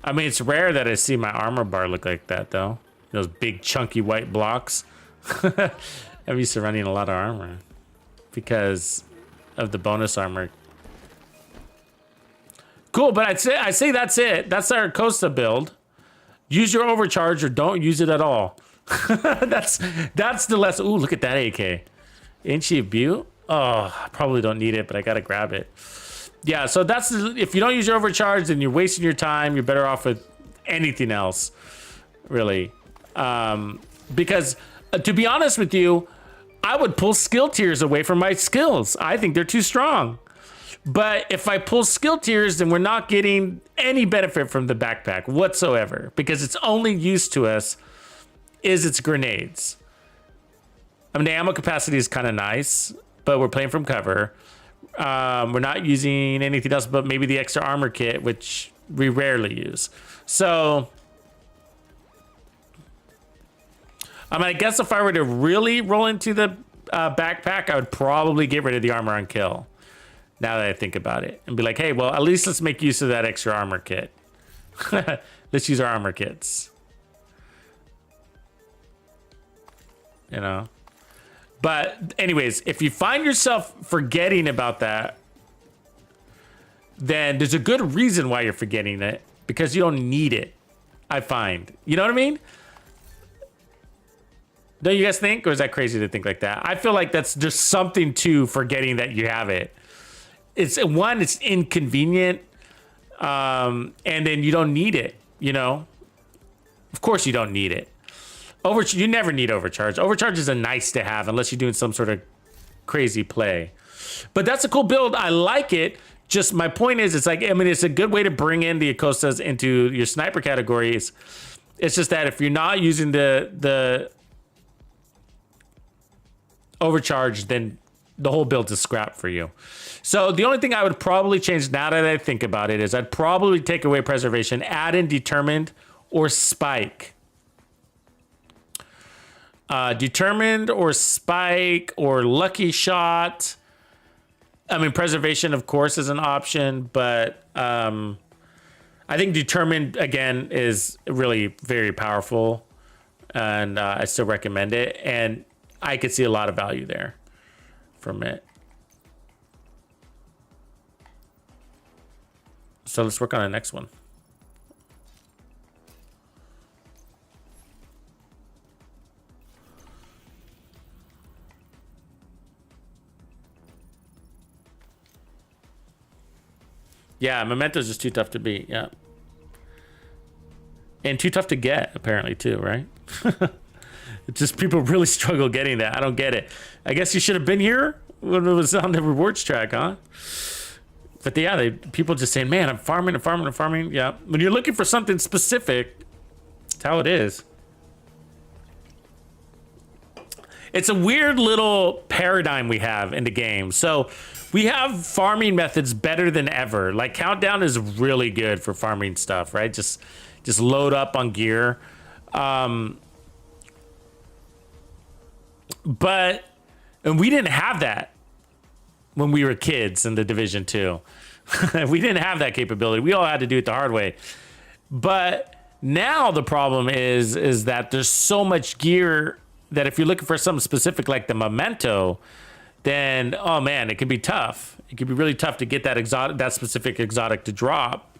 I mean, it's rare that I see my armor bar look like that, though. Those big, chunky white blocks. I'm used to running a lot of armor because of the bonus armor. Cool, but I say that's it. That's our Acosta build. Use your overcharge or don't use it at all. that's the lesson. Ooh, look at that AK. Ain't she a beaut? Oh, I probably don't need it, but I gotta grab it. Yeah, so that's, if you don't use your overcharge, then you're wasting your time. You're better off with anything else, really. Because to be honest with you, I would pull skill tiers away from my skills. I think they're too strong. But if I pull skill tiers, then we're not getting any benefit from the backpack whatsoever, because its only use to us is its grenades. I mean, the ammo capacity is kind of nice, but we're playing from cover. We're not using anything else but maybe the extra armor kit, which we rarely use. So, I mean, I guess if I were to really roll into the backpack, I would probably get rid of the armor on kill. Now that I think about it, and be like, hey, well, at least let's make use of that extra armor kit. Let's use our armor kits. You know? But anyways, if you find yourself forgetting about that, then there's a good reason why you're forgetting it, because you don't need it, I find. You know what I mean? Don't you guys think? Or is that crazy to think like that? I feel like that's just something to forgetting that you have it. It's one, it's inconvenient, and then you don't need it, you know? Of course you don't need it. You never need overcharge. Overcharge is a nice to have unless you're doing some sort of crazy play. But that's a cool build. I like it. Just my point is, it's like, I mean, it's a good way to bring in the Acosta'S into your sniper categories. It's just that if you're not using the overcharge, then the whole build is scrap for you. So the only thing I would probably change now that I think about it is I'd probably take away preservation, add in determined or spike. Determined or spike or lucky shot. I mean, preservation, of course, is an option, but I think determined, again, is really very powerful, and I still recommend it, and I could see a lot of value there from it. So let's work on the next one. Yeah, Memento's just too tough to beat, yeah. And too tough to get, apparently, too, right? It's just people really struggle getting that. I don't get it. I guess you should have been here when it was on the rewards track, huh? But yeah, people just saying, man, I'm farming. Yeah, when you're looking for something specific, that's how it is. It's a weird little paradigm we have in the game. So we have farming methods better than ever. Like Countdown is really good for farming stuff, right? Just load up on gear. And we didn't have that when we were kids in the Division 2. We didn't have that capability. We all had to do it the hard way. But now the problem is that there's so much gear that if you're looking for something specific like the Memento, then, oh man, it can be tough. It can be really tough to get that specific exotic to drop.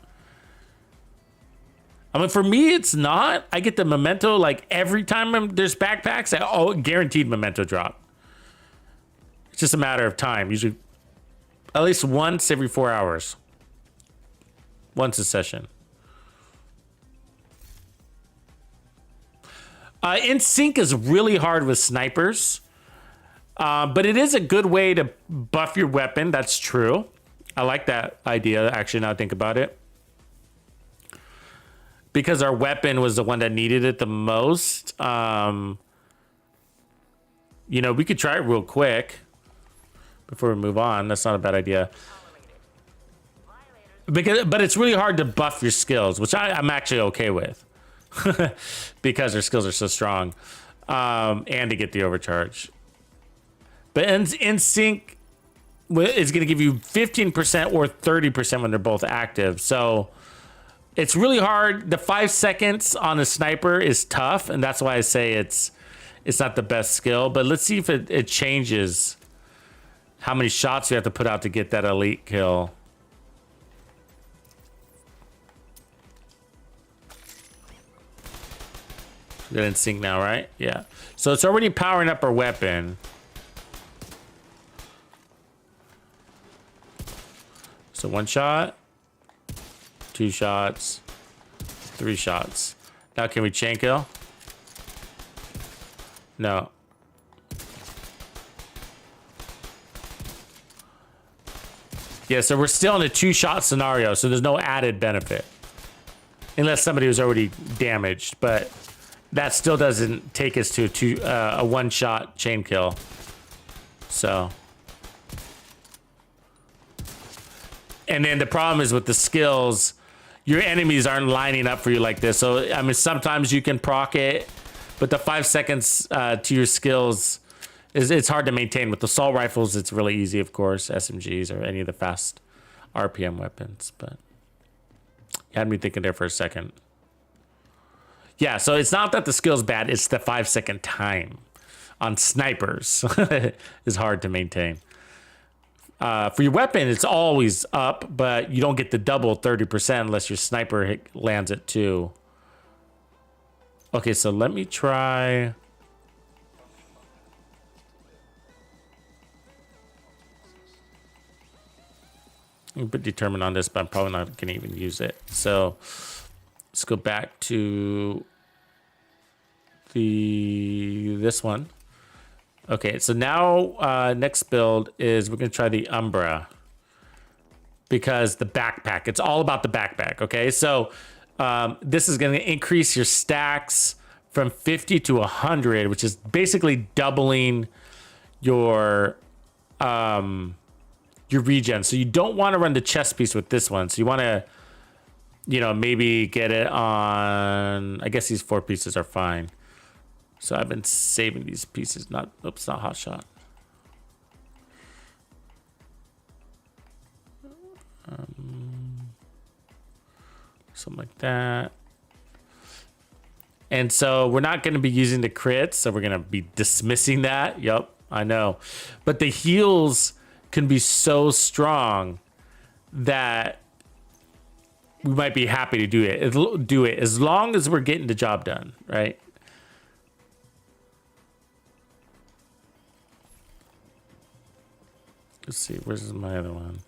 I mean, for me, it's not. I get the Memento like every time there's backpacks. Guaranteed Memento drop. It's just a matter of time. Usually at least once every 4 hours. Once a session. In sync is really hard with snipers. But it is a good way to buff your weapon. That's true. I like that idea, actually, now I think about it. Because our weapon was the one that needed it the most. You know, we could try it real quick before we move on. That's not a bad idea. But it's really hard to buff your skills, which I'm actually okay with. Because our skills are so strong. And to get the overcharge. But in sync is going to give you 15% or 30% when they're both active. So It's really hard. The 5 seconds on a sniper is tough, and that's why I say it's not the best skill. But let's see if it changes how many shots you have to put out to get that elite kill. They're in sync now, right? Yeah. So it's already powering up our weapon. So 1 shot, 2 shots, 3 shots. Now can we chain kill? No. Yeah, so we're still in a 2-shot scenario, so there's no added benefit. Unless somebody was already damaged, but that still doesn't take us to a 1-shot chain kill. So. And then the problem is with the skills, your enemies aren't lining up for you like this. So, I mean, sometimes you can proc it, but the 5 seconds to your skills, it's hard to maintain. With assault rifles, it's really easy, of course, SMGs or any of the fast RPM weapons. But you had me thinking there for a second. Yeah, so it's not that the skill's bad, it's the 5 second time on snipers is hard to maintain. For your weapon, it's always up, but you don't get the double 30% unless your sniper lands at 2. Okay, so let me try. I'm a bit determined on this, but I'm probably not going to even use it. So let's go back to this one. Okay, so now next build is we're going to try the Umbra. Because the backpack, it's all about the backpack, okay? So this is going to increase your stacks from 50 to 100, which is basically doubling your regen. So you don't want to run the chest piece with this one. So you want to, you know, maybe get it on, I guess these 4 pieces are fine. So I've been saving these pieces, oops, not hot shot. Something like that. And so we're not going to be using the crits, so we're going to be dismissing that. Yep, I know. But the heals can be so strong that we might be happy to do it as long as we're getting the job done, right? Let's see, where's my other one?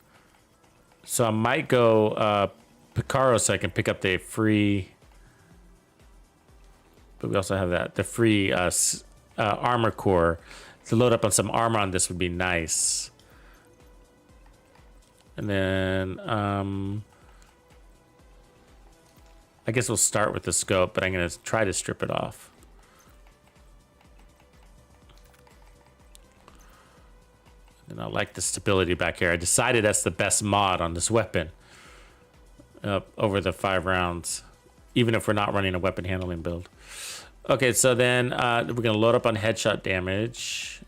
So I might go Picaro so I can pick up the free, but we also have the free armor core. To load up on some armor on this would be nice. And then I guess we'll start with the scope, but I'm gonna try to strip it off. And I like the stability back here. I decided that's the best mod on this weapon over the 5 rounds, even if we're not running a weapon handling build. Okay, so then we're going to load up on headshot damage.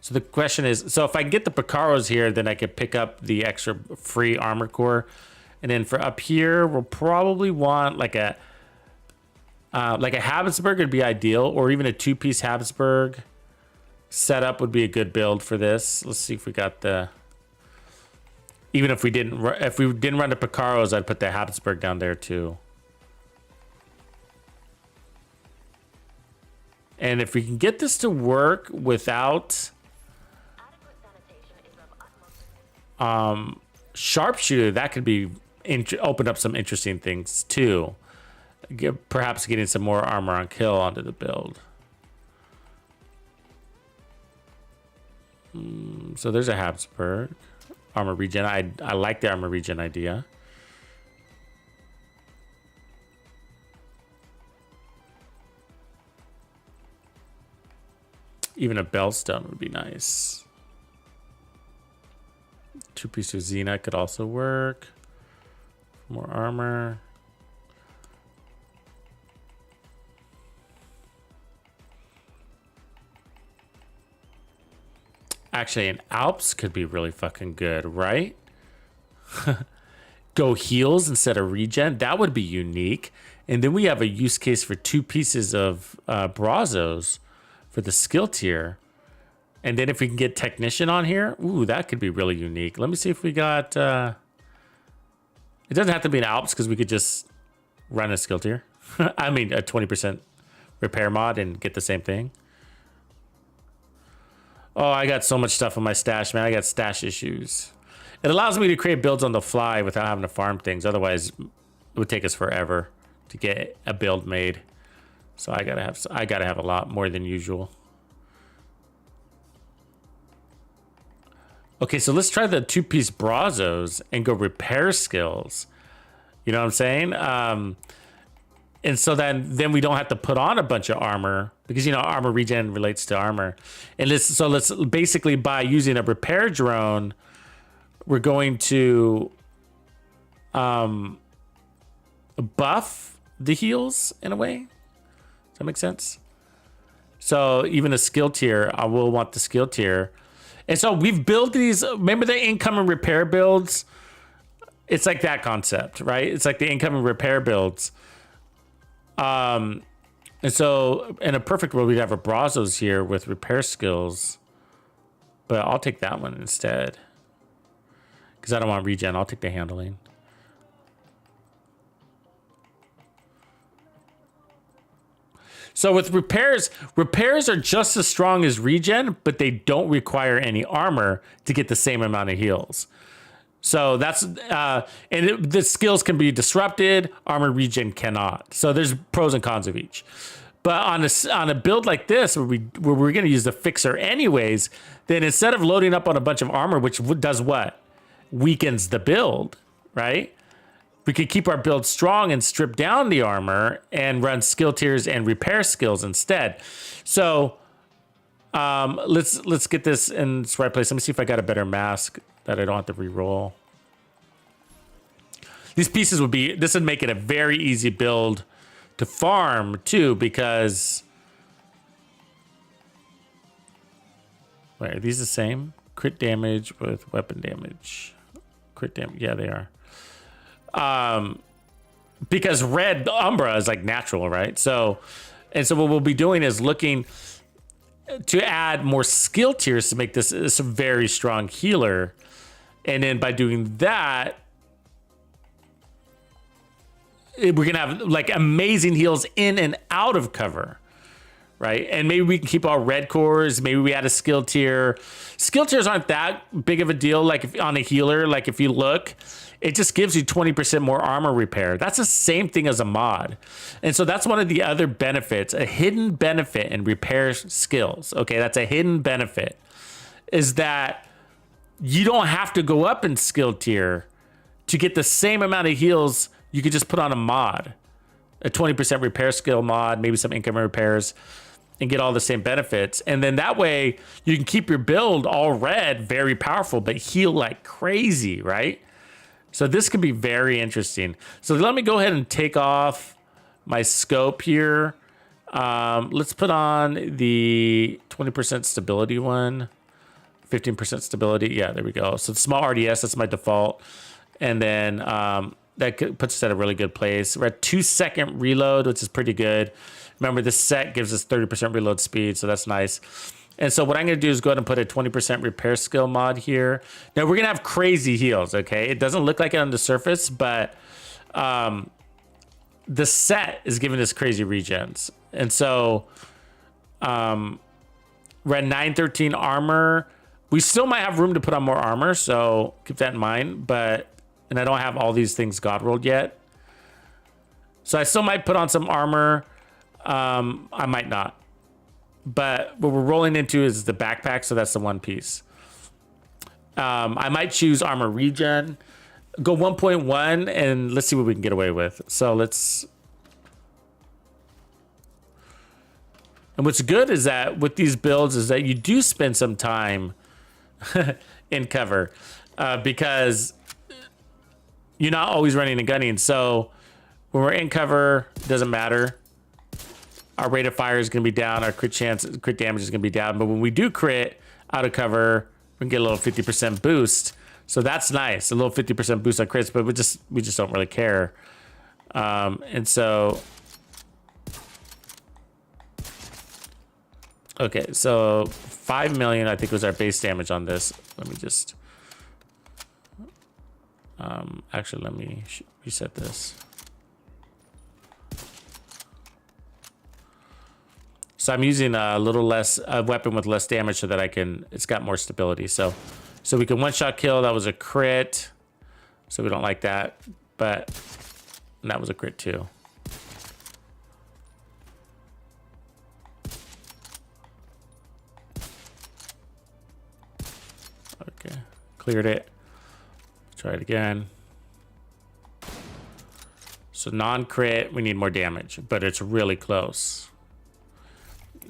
So the question is, so if I get the Picaros here, then I could pick up the extra free armor core. And then for up here, we'll probably want like a Habsburg would be ideal, or even a 2-piece Habsburg. Setup would be a good build for this. Let's see if we got the. Even if we didn't run the Picaros, I'd put the Habsburg down there too. And if we can get this to work without sharpshooter, that could be open up some interesting things too. Perhaps getting some more armor on kill onto the build. So there's a Habsburg. Armor regen. I like the armor regen idea. Even a Bellstone would be nice. 2-piece of Xena could also work. More armor. Actually, an Alps could be really fucking good, right? go heals instead of regen. That would be unique. And then we have a use case for 2 pieces of Brazos for the skill tier. And then if we can get technician on here, ooh, that could be really unique. Let me see if we got... it doesn't have to be an Alps because we could just run a skill tier. I mean, a 20% repair mod and get the same thing. Oh, I got so much stuff in my stash, man. I got stash issues. It allows me to create builds on the fly without having to farm things. Otherwise, it would take us forever to get a build made. So I gotta have a lot more than usual. Okay, so let's try the 2-piece Brazos and go repair skills. You know what I'm saying? And so then we don't have to put on a bunch of armor because, you know, armor regen relates to armor. And let's basically, by using a repair drone, we're going to buff the heals in a way. Does that make sense? So even a skill tier, I will want the skill tier. And so we've built these, remember the incoming repair builds? It's like that concept, right? It's like the incoming repair builds. And so in a perfect world, we'd have a Brazos here with repair skills, but I'll take that one instead because I don't want regen. I'll take the handling. So with repairs are just as strong as regen, but they don't require any armor to get the same amount of heals. So that's, the skills can be disrupted, armor regen cannot. So there's pros and cons of each. But on a build like this, where we're going to use the fixer anyways, then instead of loading up on a bunch of armor, which does what? Weakens the build, right? We could keep our build strong and strip down the armor and run skill tiers and repair skills instead. So let's get this in its right place. Let me see if I got a better mask that I don't have to re-roll. These pieces this would make it a very easy build to farm too, because wait, are these the same? Crit damage with weapon damage. Crit damage, yeah, they are. Because red Umbra is like natural, right? So what we'll be doing is looking to add more skill tiers to make this a very strong healer. And then by doing that, we're going to have like amazing heals in and out of cover, right? And maybe we can keep all red cores. Maybe we add a skill tier. Skill tiers aren't that big of a deal. Like if on a healer, like if you look, it just gives you 20% more armor repair. That's the same thing as a mod. And so that's one of the other benefits, a hidden benefit in repair skills. Okay, that's a hidden benefit, is that you don't have to go up in skill tier to get the same amount of heals. You could just put on a mod, a 20% repair skill mod, maybe some income repairs, and get all the same benefits. And then that way you can keep your build all red, very powerful, but heal like crazy, right? So this could be very interesting. So let me go ahead and take off my scope here. Let's put on the 20% stability one, 15% stability. Yeah, there we go. So small RDS, that's my default. And then that puts us at a really good place. We're at 2-second reload, which is pretty good. Remember, this set gives us 30% reload speed, so that's nice. And so what I'm going to do is go ahead and put a 20% repair skill mod here. Now, we're going to have crazy heals, okay? It doesn't look like it on the surface, but the set is giving us crazy regens. And so we're at 913 armor. We still might have room to put on more armor, so keep that in mind. And I don't have all these things God rolled yet. So I still might put on some armor. I might not. But what we're rolling into is the backpack, so that's the one piece. I might choose armor regen. Go 1.1, and let's see what we can get away with. So let's... And what's good is that with these builds is that you do spend some time in cover. Because you're not always running and gunning. So when we're in cover, it doesn't matter. Our rate of fire is going to be down. Our crit damage is going to be down. But when we do crit out of cover, we can get a little 50% boost. So that's nice. A little 50% boost on crits, but we just don't really care. And so, okay, so 5 million I think was our base damage on this. Let me just actually let me reset this. So I'm using a little less weapon with less damage so that it's got more stability. So we can one-shot kill. That was a crit. So we don't like that, but that was a crit too. Okay, cleared it. Try it again. So non-crit, we need more damage, but it's really close.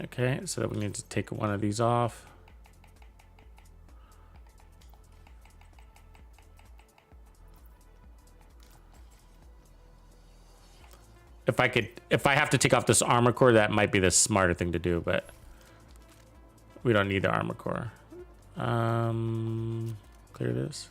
Okay, so we need to take one of these off. If I have to take off this armor core, that might be the smarter thing to do, but we don't need the armor core. Clear this.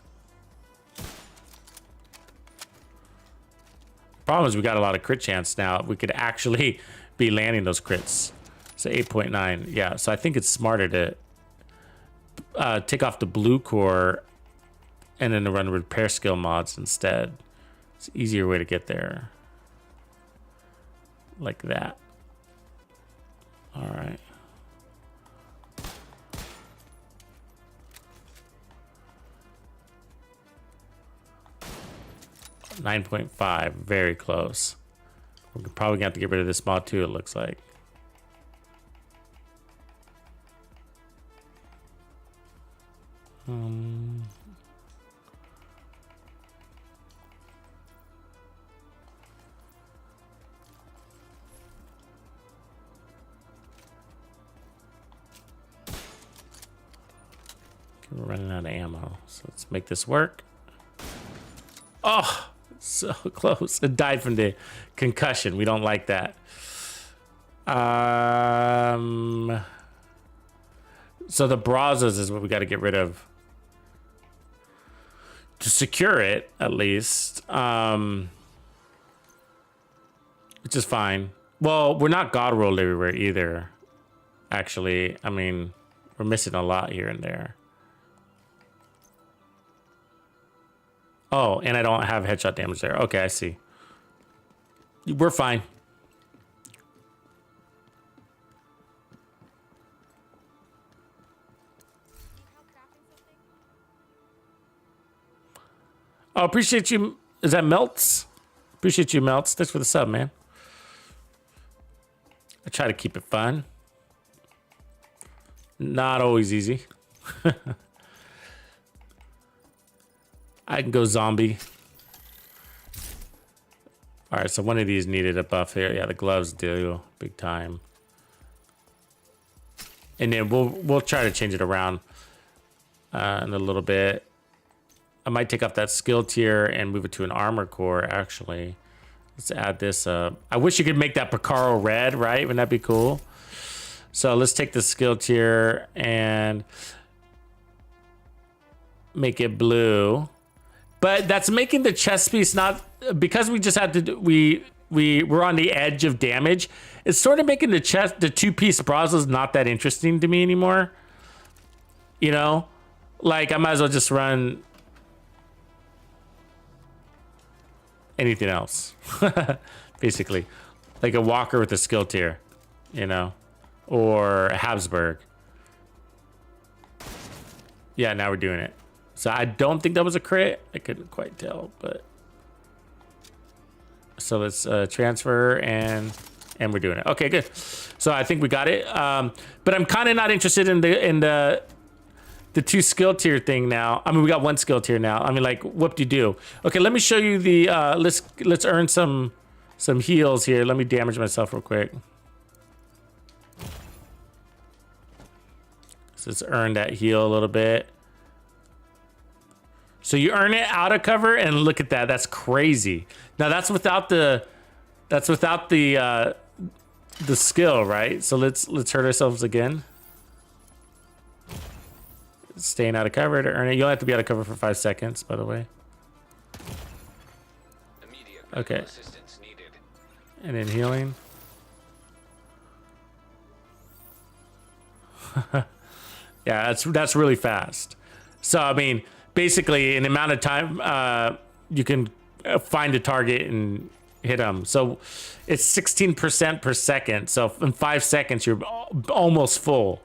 Problem is we got a lot of crit chance now. We could actually be landing those crits. So 8.9, yeah. So I think it's smarter to take off the blue core and then to run repair skill mods instead. It's an easier way to get there. Like that. All right. $9.5, very close. We're probably gonna have to get rid of this mod too, it looks like. We're running out of ammo, so let's make this work. Oh, so close. It died from the concussion. We don't like that. So the Brazos is what we got to get rid of to secure it, at least. Which is fine. Well, we're not God rolled everywhere either. Actually, I mean, we're missing a lot here and there. Oh, and I don't have headshot damage there. Okay, I see. We're fine. Oh, appreciate you. Is that Melts? Appreciate you, Melts. Thanks for the sub, man. I try to keep it fun. Not always easy. I can go zombie. All right, so one of these needed a buff here. Yeah, the gloves do big time. And then we'll try to change it around in a little bit. I might take off that skill tier and move it to an armor core. Actually, let's add this up. I wish you could make that Picaro red, right? Wouldn't that be cool? So let's take the skill tier and make it blue. But that's making the chest piece not, because we just had to do, we're on the edge of damage. It's sort of making the two-piece Brazos not that interesting to me anymore. You know, like I might as well just run anything else, basically, like a Walker with a skill tier, you know, or a Habsburg. Yeah, now we're doing it. So I don't think that was a crit. I couldn't quite tell, but so let's transfer and we're doing it. Okay, good. So I think we got it. But I'm kind of not interested in the two skill tier thing now. I mean, we got one skill tier now. I mean, like, whoop-de-doo. Okay, let me show you the let's earn some heals here. Let me damage myself real quick. So let's earn that heal a little bit. So you earn it out of cover, and look at that. That's crazy. Now that's without the skill, right? So let's hurt ourselves again. Staying out of cover to earn it. You'll have to be out of cover for 5 seconds, by the way. Immediate Okay. assistance needed. And then healing. Yeah, that's really fast. So, I mean, basically, in the amount of time, you can find a target and hit them. So, it's 16% per second. So, in 5 seconds, you're almost full,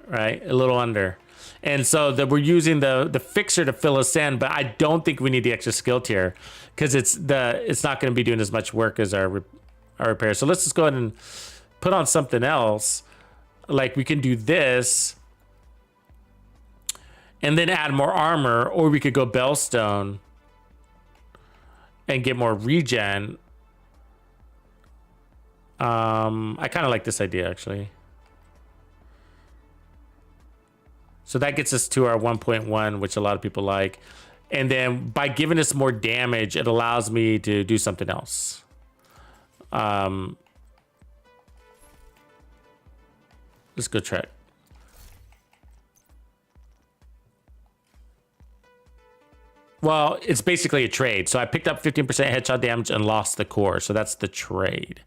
right? A little under. And so, we're using the fixer to fill us in, but I don't think we need the extra skill tier because it's not going to be doing as much work as our repair. So, let's just go ahead and put on something else. Like, we can do this. And then add more armor, or we could go Bellstone and get more regen. I kind of like this idea, actually. So that gets us to our 1.1, which a lot of people like. And then by giving us more damage, it allows me to do something else. Let's go check. Well, it's basically a trade. So I picked up 15% headshot damage and lost the core. So that's the trade.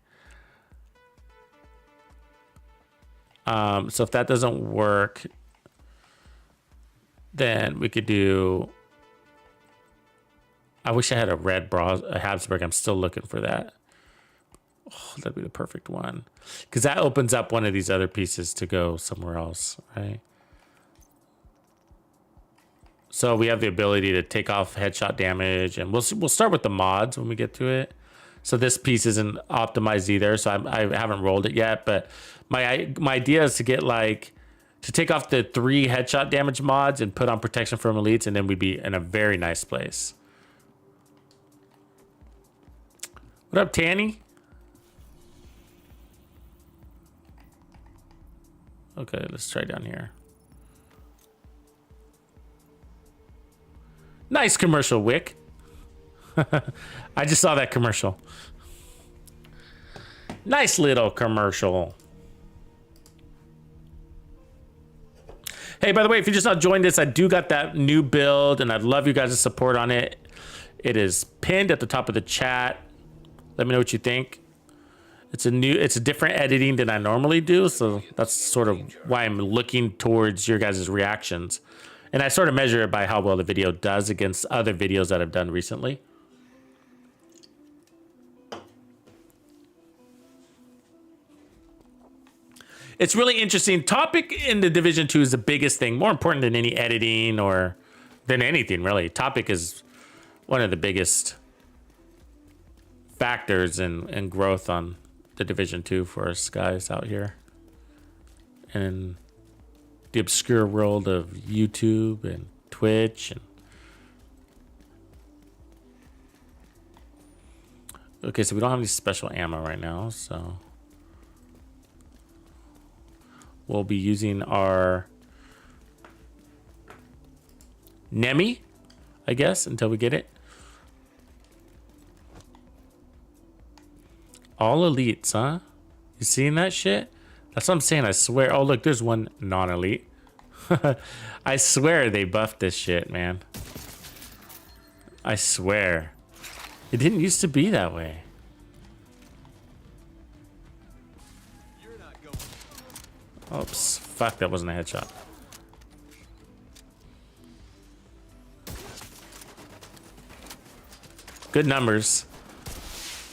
So if that doesn't work, then we could do... I wish I had a red Habsburg. I'm still looking for that. Oh, that'd be the perfect one. Because that opens up one of these other pieces to go somewhere else, right? So we have the ability to take off headshot damage, and we'll start with the mods when we get to it. So this piece isn't optimized either, so I haven't rolled it yet. But my idea is to get to take off the 3 headshot damage mods and put on protection from elites, and then we'd be in a very nice place. What up, Tanny? Okay, let's try down here. Nice commercial, Wick. I just saw that commercial. Nice little commercial. Hey, by the way, if you just not joined us, I do got that new build, and I'd love you guys' support on it. It is pinned at the top of the chat. Let me know what you think. It's a different editing than I normally do, so that's sort of why I'm looking towards your guys' reactions. And I sort of measure it by how well the video does against other videos that I've done recently. It's really interesting. Topic in the Division 2 is the biggest thing, more important than any editing or than anything, really. Topic is one of the biggest factors in growth on the Division 2 for us guys out here. And the obscure world of YouTube and Twitch. Okay, so we don't have any special ammo right now, so we'll be using our Nemi, I guess, until we get it. All elites, huh? You seeing that shit? That's what I'm saying. I swear. Oh, look, there's one non-elite. I swear they buffed this shit, man. I swear. It didn't used to be that way. Oops. Fuck, that wasn't a headshot. Good numbers.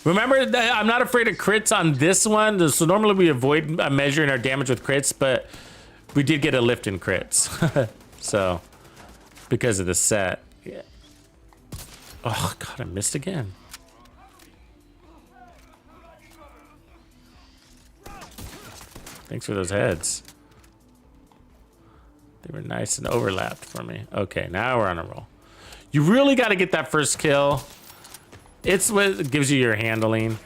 Remember, I'm not afraid of crits on this one. So normally we avoid measuring our damage with crits, but we did get a lift in crits. So, because of the set. Yeah. Oh, God, I missed again. Thanks for those heads. They were nice and overlapped for me. Okay, now we're on a roll. You really got to get that first kill. It's what gives you your handling.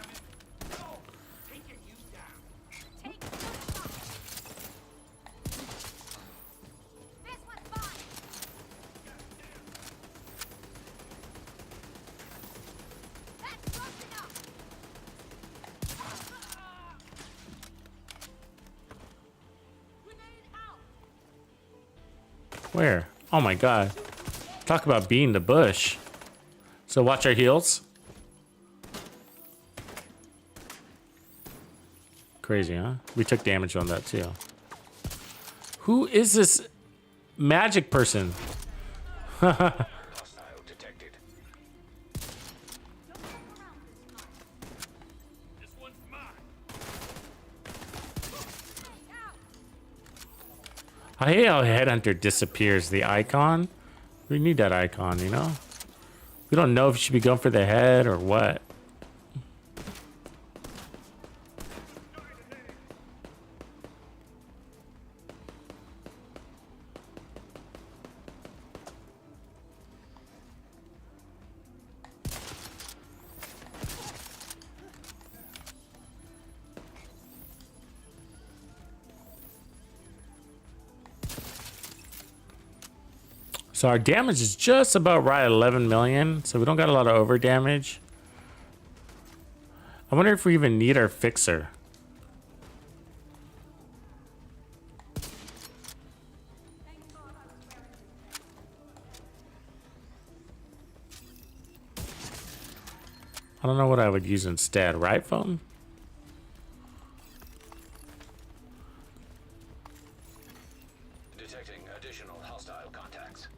Where? Oh my god. Talk about being the bush. So watch our heels. Crazy, huh? We took damage on that too. Who is this magic person? Hostile detected. I hate how Headhunter disappears. The icon. We need that icon, you know? We don't know if you should be going for the head or what. So our damage is just about right, 11 million. So we don't got a lot of over damage. I wonder if we even need our fixer. I don't know what I would use instead. Right phone? Detecting additional hostile contacts.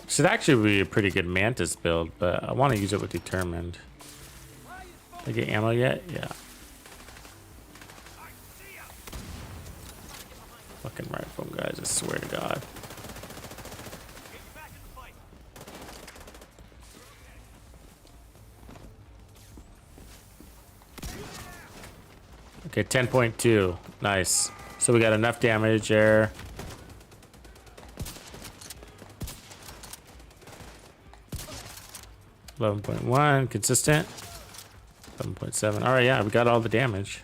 Should actually be a pretty good Mantis build, but I want to use it with Determined. Did I get ammo yet? Yeah. Fucking right phone, guys. I swear to God. Okay, 10.2. Nice. So we got enough damage there. $11.1, consistent. 11.7. All right, yeah, we got all the damage.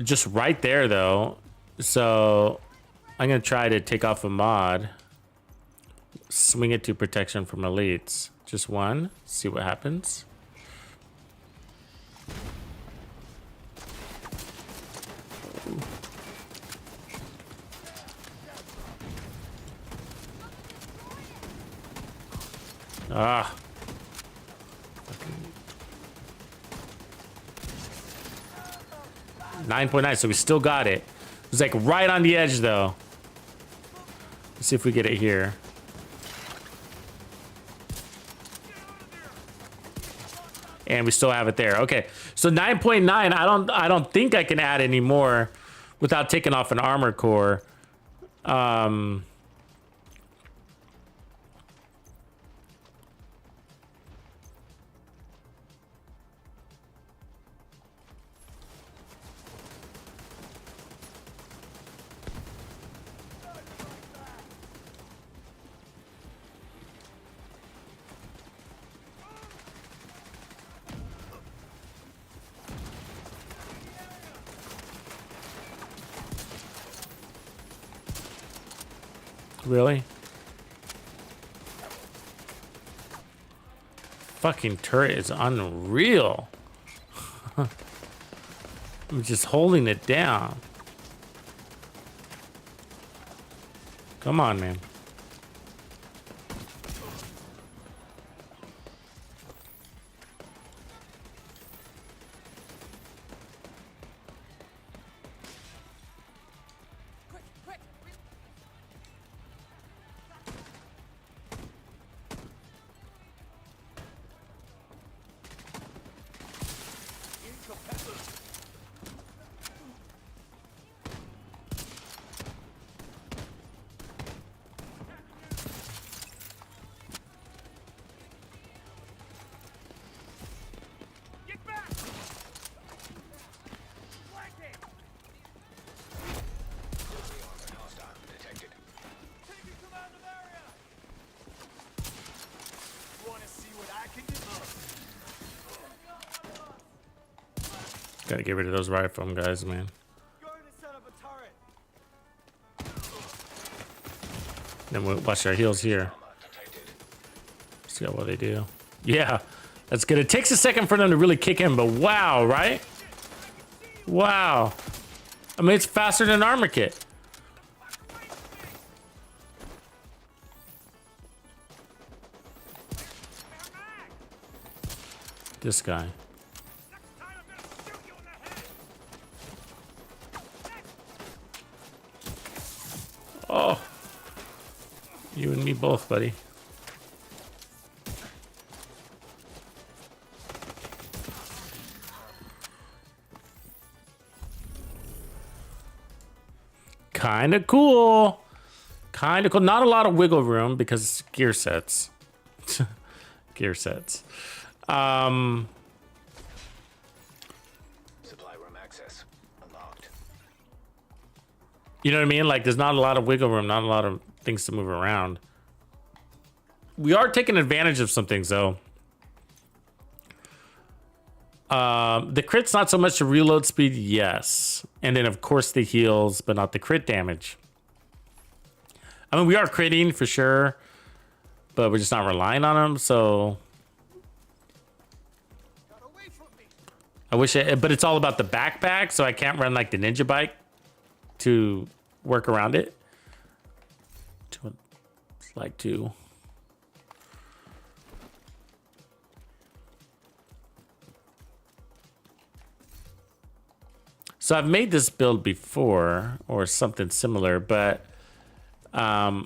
Just right there, though. So I'm gonna try to take off a mod. Swing it to protection from elites. Just one. See what happens. Ah. 9.9, so we still got it. It was like right on the edge though. Let's see if we get it here. And we still have it there. Okay. So 9.9, I don't think I can add any more without taking off an armor core. Really? Fucking turret is unreal. I'm just holding it down. Come on, man. Gotta get rid of those rifle guys, man. Then we'll watch our heals here. See what they do. Yeah, that's good. It takes a second for them to really kick in, but wow, right? Wow. I mean, it's faster than an armor kit. This guy. Oh. You and me both, buddy. Kind of cool. Kind of cool. Not a lot of wiggle room because gear sets. Gear sets. Supply room access unlocked. You know what I mean? Like, there's not a lot of wiggle room, not a lot of things to move around. We are taking advantage of some things, though. The crit's not so much the reload speed, yes. And then, of course, the heals, but not the crit damage. I mean, we are critting for sure, but we're just not relying on them, so... I wish but it's all about the backpack, so I can't run like the ninja bike to work around it. It's like to. So I've made this build before or something similar, but it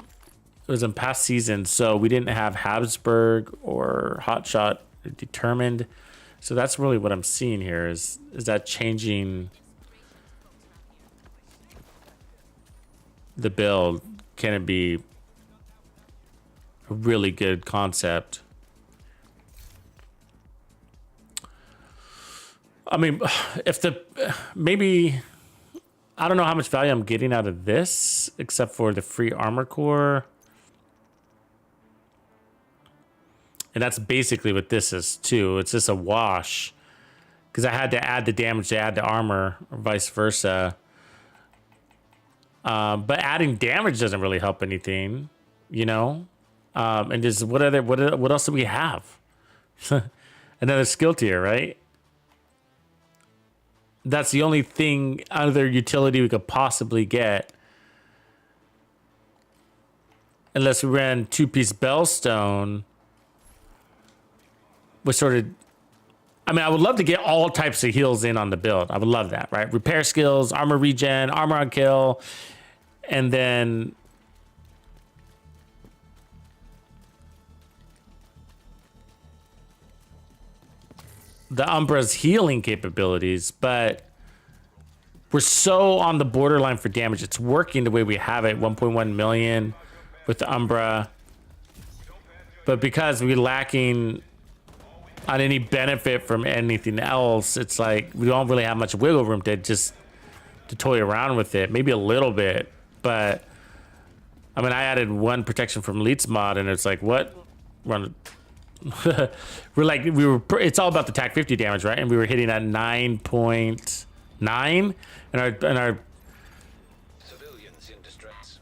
was in past seasons, so we didn't have Habsburg or Hotshot determined. So that's really what I'm seeing here is that changing the build? Can it be a really good concept? I mean, if maybe, I don't know how much value I'm getting out of this, except for the free armor core. And that's basically what this is too. It's just a wash. Because I had to add the damage to add the armor, or vice versa. But adding damage doesn't really help anything, you know? And just what else do we have? Another skill tier, right? That's the only thing, other utility we could possibly get. Unless we ran 2-piece Bellstone. Which sort of... I mean, I would love to get all types of heals in on the build. I would love that, right? Repair skills, armor regen, armor on kill. And then... the Umbra's healing capabilities, but we're so on the borderline for damage. It's working the way we have it, 1.1 million with the Umbra. But because we're lacking on any benefit from anything else, it's like we don't really have much wiggle room to toy around with it. Maybe a little bit, but I mean, I added 1 protection from Elites mod, and it's like, what? Run. It's all about the TAC 50 damage, right? And we were hitting at 9.9, and our Civilians in distress.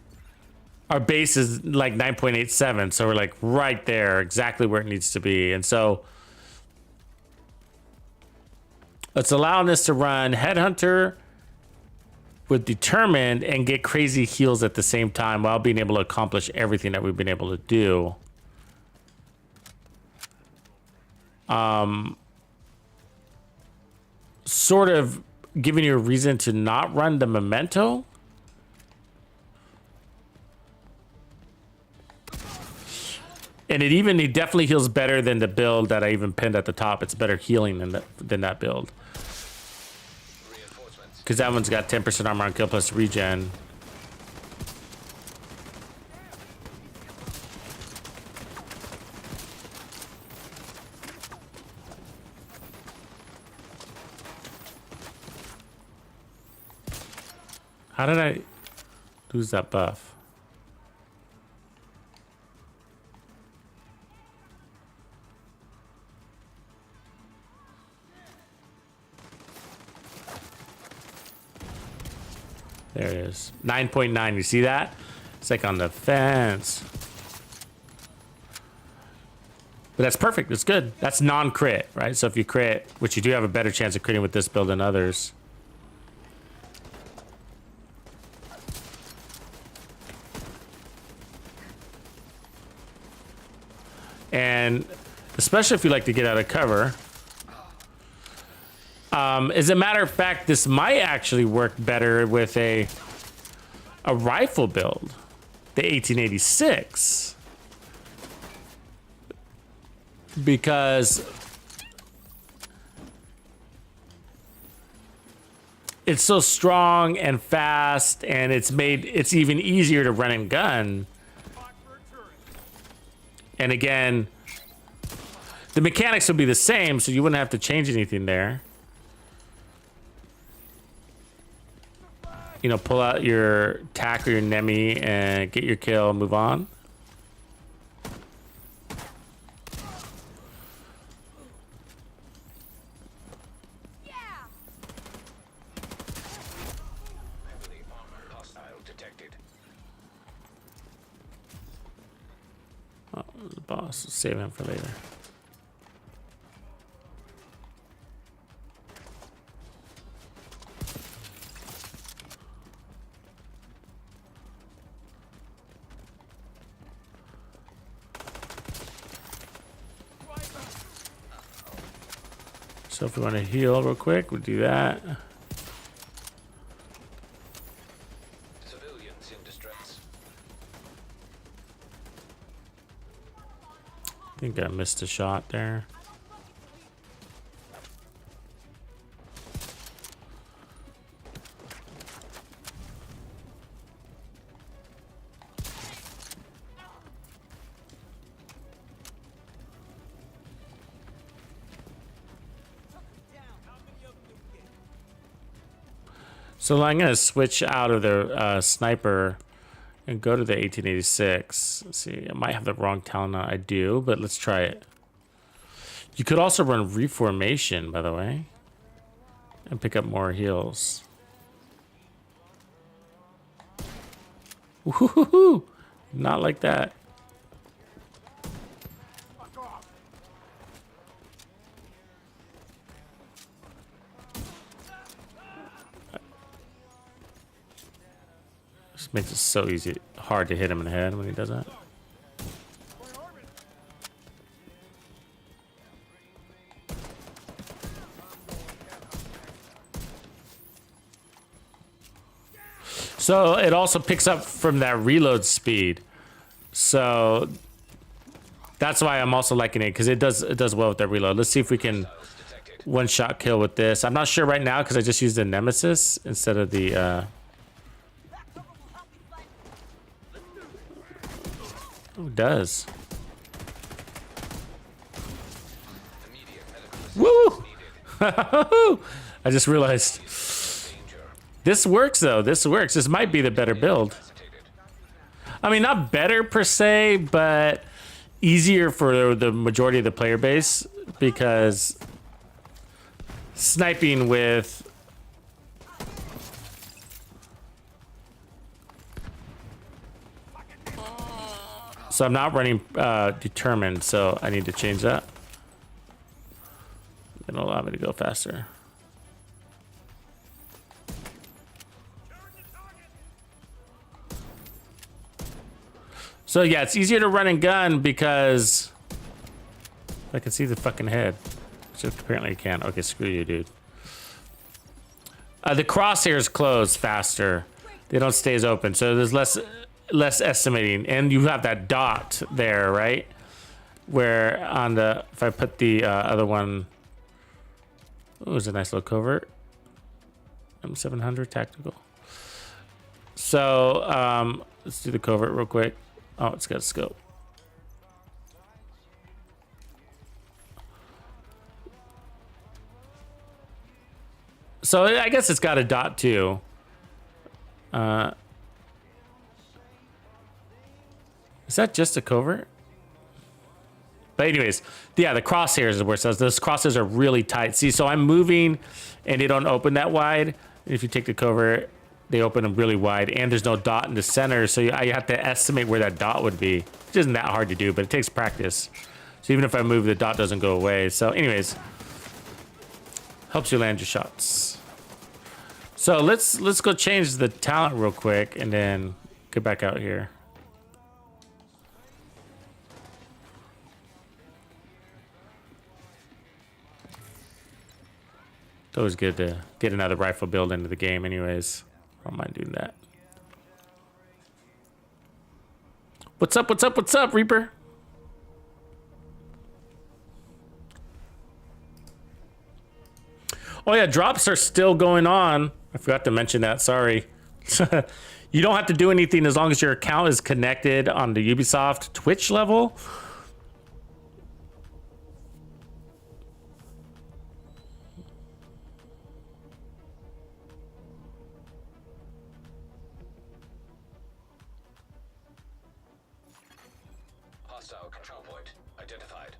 our base is like 9.87, so we're like right there, exactly where it needs to be. And so it's allowing us to run Headhunter with Determined and get crazy heals at the same time while being able to accomplish everything that we've been able to do. Sort of giving you a reason to not run the Memento. And it definitely heals better than the build that I even pinned at the top. It's better healing than that build. Because that one's got 10% armor on kill plus regen. How did I lose that buff? There it is. 9.9. You see that? It's like on the fence. But that's perfect. It's good. That's non-crit, right? So if you crit, which you do have a better chance of critting with this build than others. And especially if you like to get out of cover. As a matter of fact, this might actually work better with a rifle build, the 1886, because it's so strong and fast, and it's even easier to run and gun. And again, the mechanics will be the same, so you wouldn't have to change anything there. You know, pull out your tack or your Nemi and get your kill, move on. Heavily armored hostile detected. Oh, the boss. Save him for later. So if we want to heal real quick, we'll do that. Civilians in distress. I think I missed a shot there. So I'm going to switch out of the sniper and go to the 1886. Let's see, I might have the wrong talent on. I do, but let's try it. You could also run reformation, by the way, and pick up more heals. Woohoo! Not like that. This makes it so hard to hit him in the head when he does that. So it also picks up from that reload speed. So that's why I'm also liking it, because it does well with that reload. Let's see if we can one-shot kill with this. I'm not sure right now because I just used the Nemesis instead of the Oh, it does. Woo! I just realized. This works though. This works. This might be the better build. I mean, not better per se, but easier for the majority of the player base, because sniping with so I'm not running determined, so I need to change that. It'll allow me to go faster. So yeah, it's easier to run and gun because I can see the fucking head. Which apparently you can't. Okay, screw you, dude. The crosshairs close faster. They don't stay as open, so there's less estimating, and you have that dot there, right? Where on the, if I put the other one, oh, it's a nice little covert. M700 tactical. So let's do the covert real quick. Oh, it's got a scope. So I guess it's got a dot too. Is that just a covert? But anyways, yeah, the crosshairs is where it says those crosshairs are really tight. See, so I'm moving and they don't open that wide. If you take the covert, they open them really wide, and there's no dot in the center, so I have to estimate where that dot would be, which isn't that hard to do, but it takes practice. So even if I move, the dot doesn't go away. So anyways, helps you land your shots. So let's go change the talent real quick and then get back out here. It's always good to get another rifle build into the game anyways. I don't mind doing that. What's up, what's up, what's up, Reaper? Oh yeah, drops are still going on. I forgot to mention that, sorry. You don't have to do anything as long as your account is connected on the Ubisoft Twitch level. Hostile control point identified.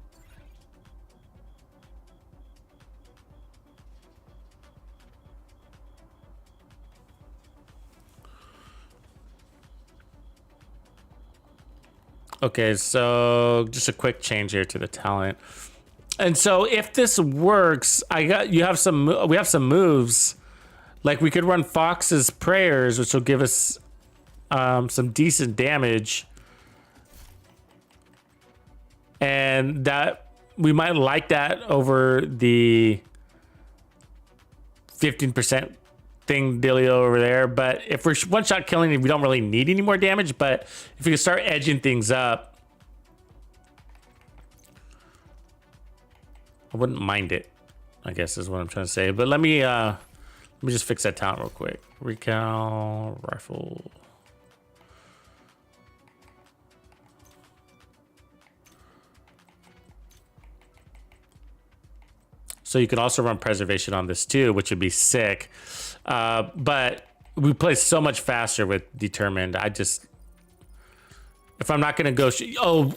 Okay, so just a quick change here to the talent. And so if this works, we have some moves. Like we could run Fox's prayers, which will give us some decent damage. And that we might like that over the 15% thing dealio over there. But if we're one shot killing it, we don't really need any more damage. But if we can start edging things up, I wouldn't mind it, I guess is what I'm trying to say. But let me just fix that talent real quick. Recal rifle. So you can also run preservation on this too, which would be sick. But we play so much faster with determined. If I'm not gonna go,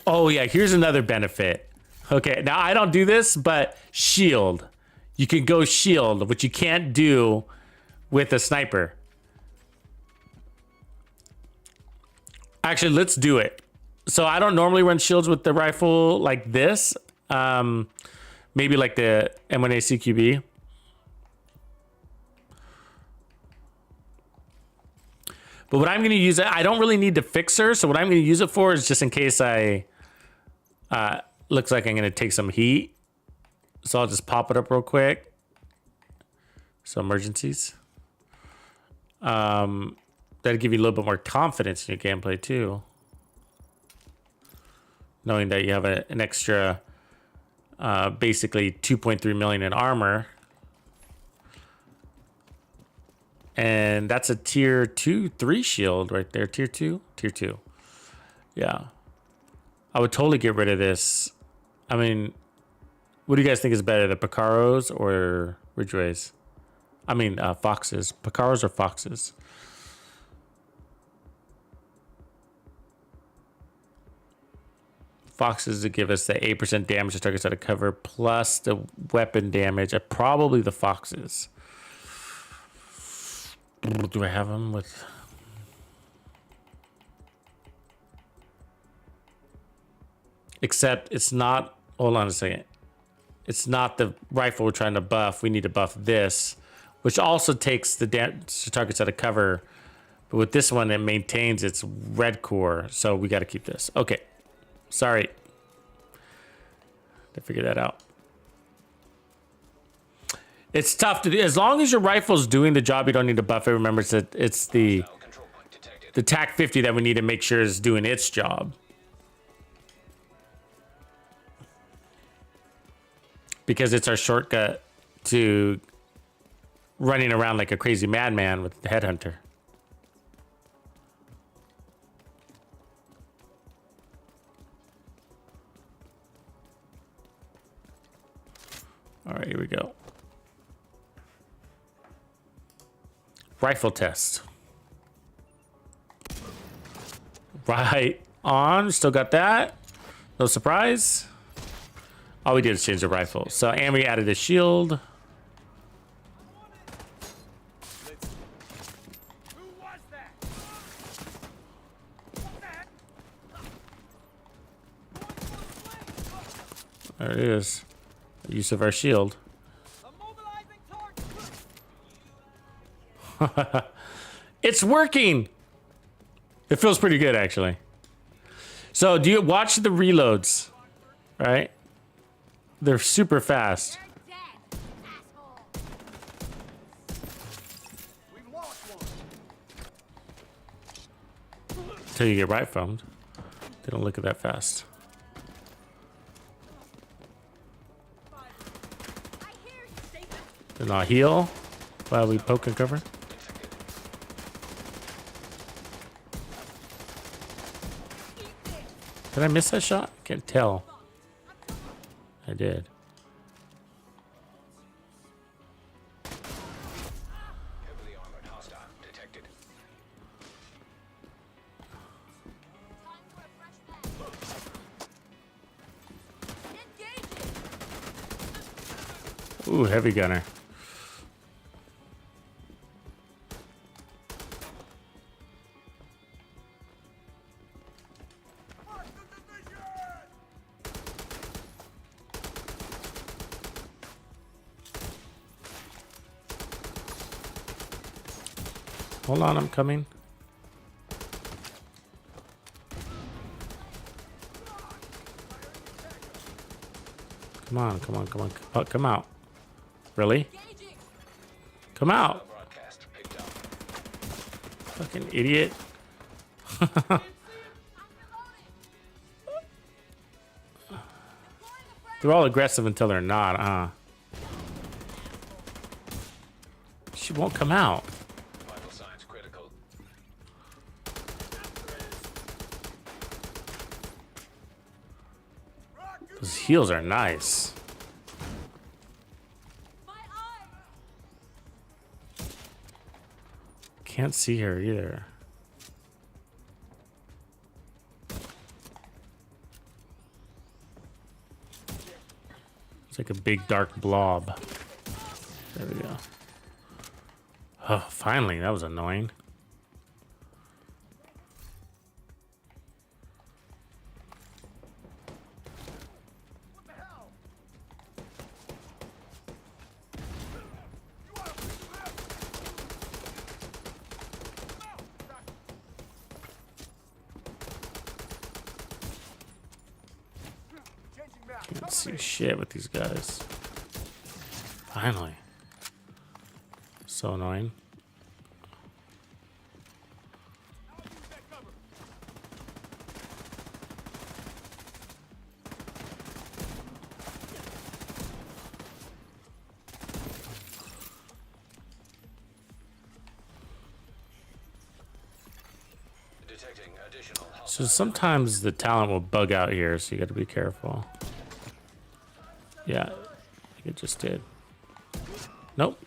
oh yeah, here's another benefit. Okay, now I don't do this, but shield. You can go shield, which you can't do with a sniper. Actually, let's do it. So I don't normally run shields with the rifle like this. Maybe like the M1A CQB. But what I'm going to use, I don't really need the fixer. So what I'm going to use it for is just in case looks like I'm going to take some heat. So I'll just pop it up real quick. So emergencies. That'll give you a little bit more confidence in your gameplay too. Knowing that you have an extra, basically 2.3 million in armor. And that's a tier 2-3 shield right there. Tier 2? Tier 2. Yeah. I would totally get rid of this. I mean, what do you guys think is better, the Picaros or Ridgeways? I mean, Foxes. Picaros or Foxes? Foxes to give us the 8% damage to targets out of cover plus the weapon damage. Probably the Foxes. Do I have them with? Except it's not, hold on a second. It's not the rifle we're trying to buff. We need to buff this, which also takes the damage to targets out of cover. But with this one, it maintains its red core. So we got to keep this. Okay. Sorry. To figure that out. It's tough to do. As long as your rifle's doing the job, you don't need to buff it. Remember, it's the TAC 50 that we need to make sure is doing its job. Because it's our shortcut to running around like a crazy madman with the headhunter. All right, here we go. Rifle test. Right on. Still got that. No surprise. All we did is change the rifle. So, and we added a shield. There it is. Use of our shield. It's working. It feels pretty good, actually. So, do you watch the reloads? Right? They're super fast. Until you get right thumbed. They don't look at that fast. Then I'll heal while we poke and cover. Did I miss that shot? I can't tell. I did. Heavily armored hostile detected. Ooh, heavy gunner. Hold on, I'm coming. Come on, come on, come on. Come out. Really? Come out. Broadcast picked up. Fucking idiot. They're all aggressive until they're not, huh? She won't come out. Vital signs critical. Those heals are nice. Can't see her either. It's like a big dark blob. There we go. Oh, finally, that was annoying. Can't see shit with these guys. Finally. So annoying. Detecting additional So sometimes the talent will bug out here, so you got to be careful. Yeah, it just did. Nope.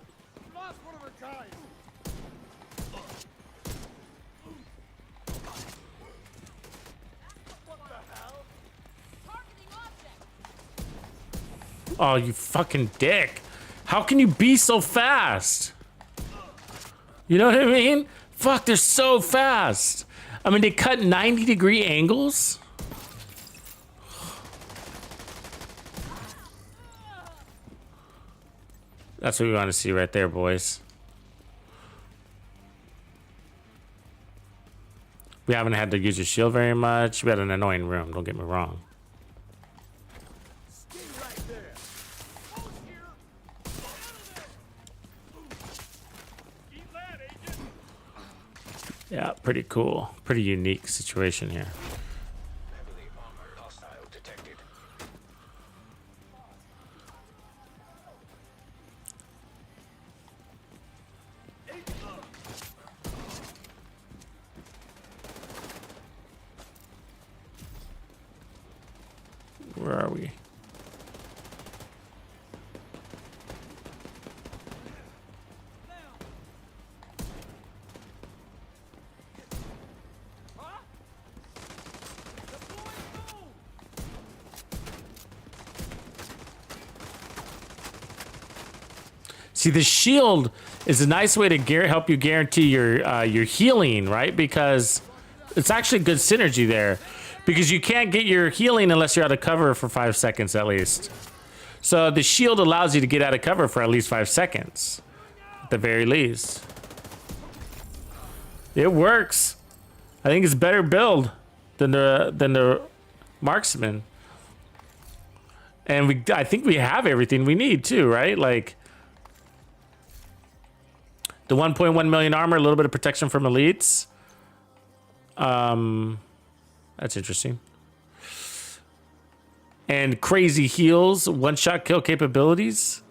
Oh, you fucking dick. How can you be so fast? You know what I mean? Fuck, they're so fast. I mean, they cut 90-degree angles. That's what we want to see right there, boys. We haven't had to use your shield very much. We had an annoying room, don't get me wrong. Yeah, pretty cool. Pretty unique situation here. heavily armored hostile detected. Where are we? See, the shield is a nice way to help you guarantee your healing, right? Because it's actually good synergy there. because you can't get your healing unless you're out of cover for 5 seconds at least. So the shield allows you to get out of cover for at least 5 seconds, at the very least. It works. I think it's better build than the marksman. And I think we have everything we need too, right? Like the 1.1 million armor, a little bit of protection from elites. That's interesting. And crazy heals, one-shot kill capabilities.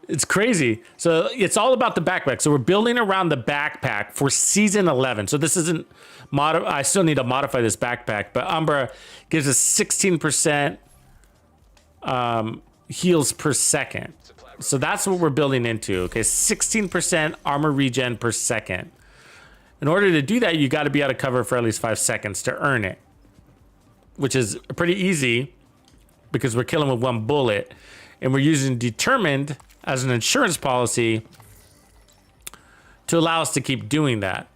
It's crazy. So it's all about the backpack. So we're building around the backpack for season 11. So this isn't I still need to modify this backpack, but Umbra gives us 16% heals per second. So that's what we're building into. Okay, 16% armor regen per second. In order to do that, you got to be out of cover for at least 5 seconds to earn it, which is pretty easy because we're killing with one bullet, and we're using determined as an insurance policy to allow us to keep doing that.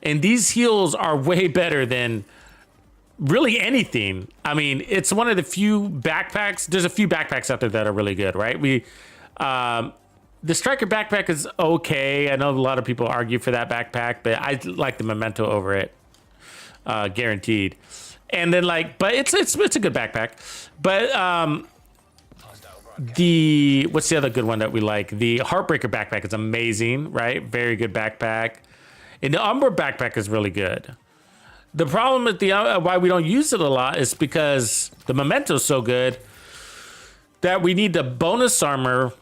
And these heals are way better than really anything. I mean, it's one of the few backpacks. There's a few backpacks out there that are really good, right? The Striker backpack is okay. I know a lot of people argue for that backpack, but I like the Memento over it, guaranteed. And then but it's a good backpack. But what's the other good one that we like? The Heartbreaker backpack is amazing, right? Very good backpack. And the Umbra backpack is really good. The problem with why we don't use it a lot is because the Memento is so good that we need the bonus armor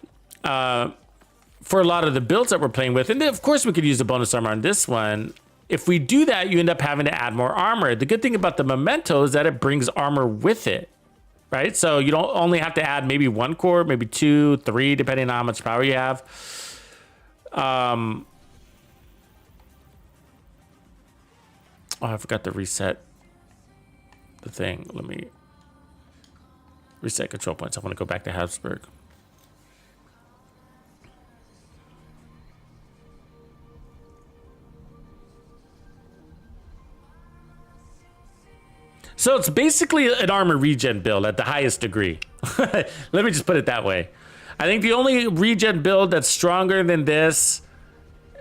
for a lot of the builds that we're playing with. And then, of course, we could use the bonus armor on this one. If we do that, you end up having to add more armor. The good thing about the Memento is that it brings armor with it, right? So you don't only have to add maybe 1 core, maybe 2, 3, depending on how much power you have. Oh, I forgot to reset the thing. Let me reset control points. I want to go back to Habsburg. So it's basically an armor regen build at the highest degree. Let me just put it that way. I think the only regen build that's stronger than this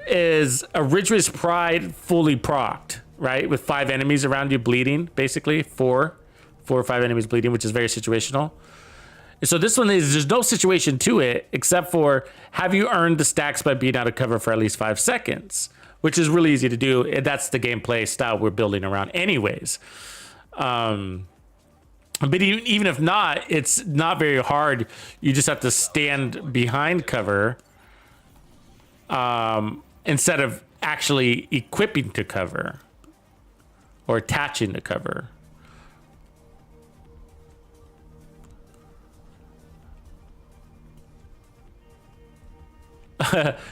is a Ridge's Pride fully procced, right? With 5 enemies around you bleeding, basically. 4 or 5 enemies bleeding, which is very situational. And so this one there's no situation to it except for have you earned the stacks by being out of cover for at least 5 seconds, which is really easy to do. And that's the gameplay style we're building around anyways. But even if not, it's not very hard. You just have to stand behind cover instead of actually equipping to cover or attaching to cover.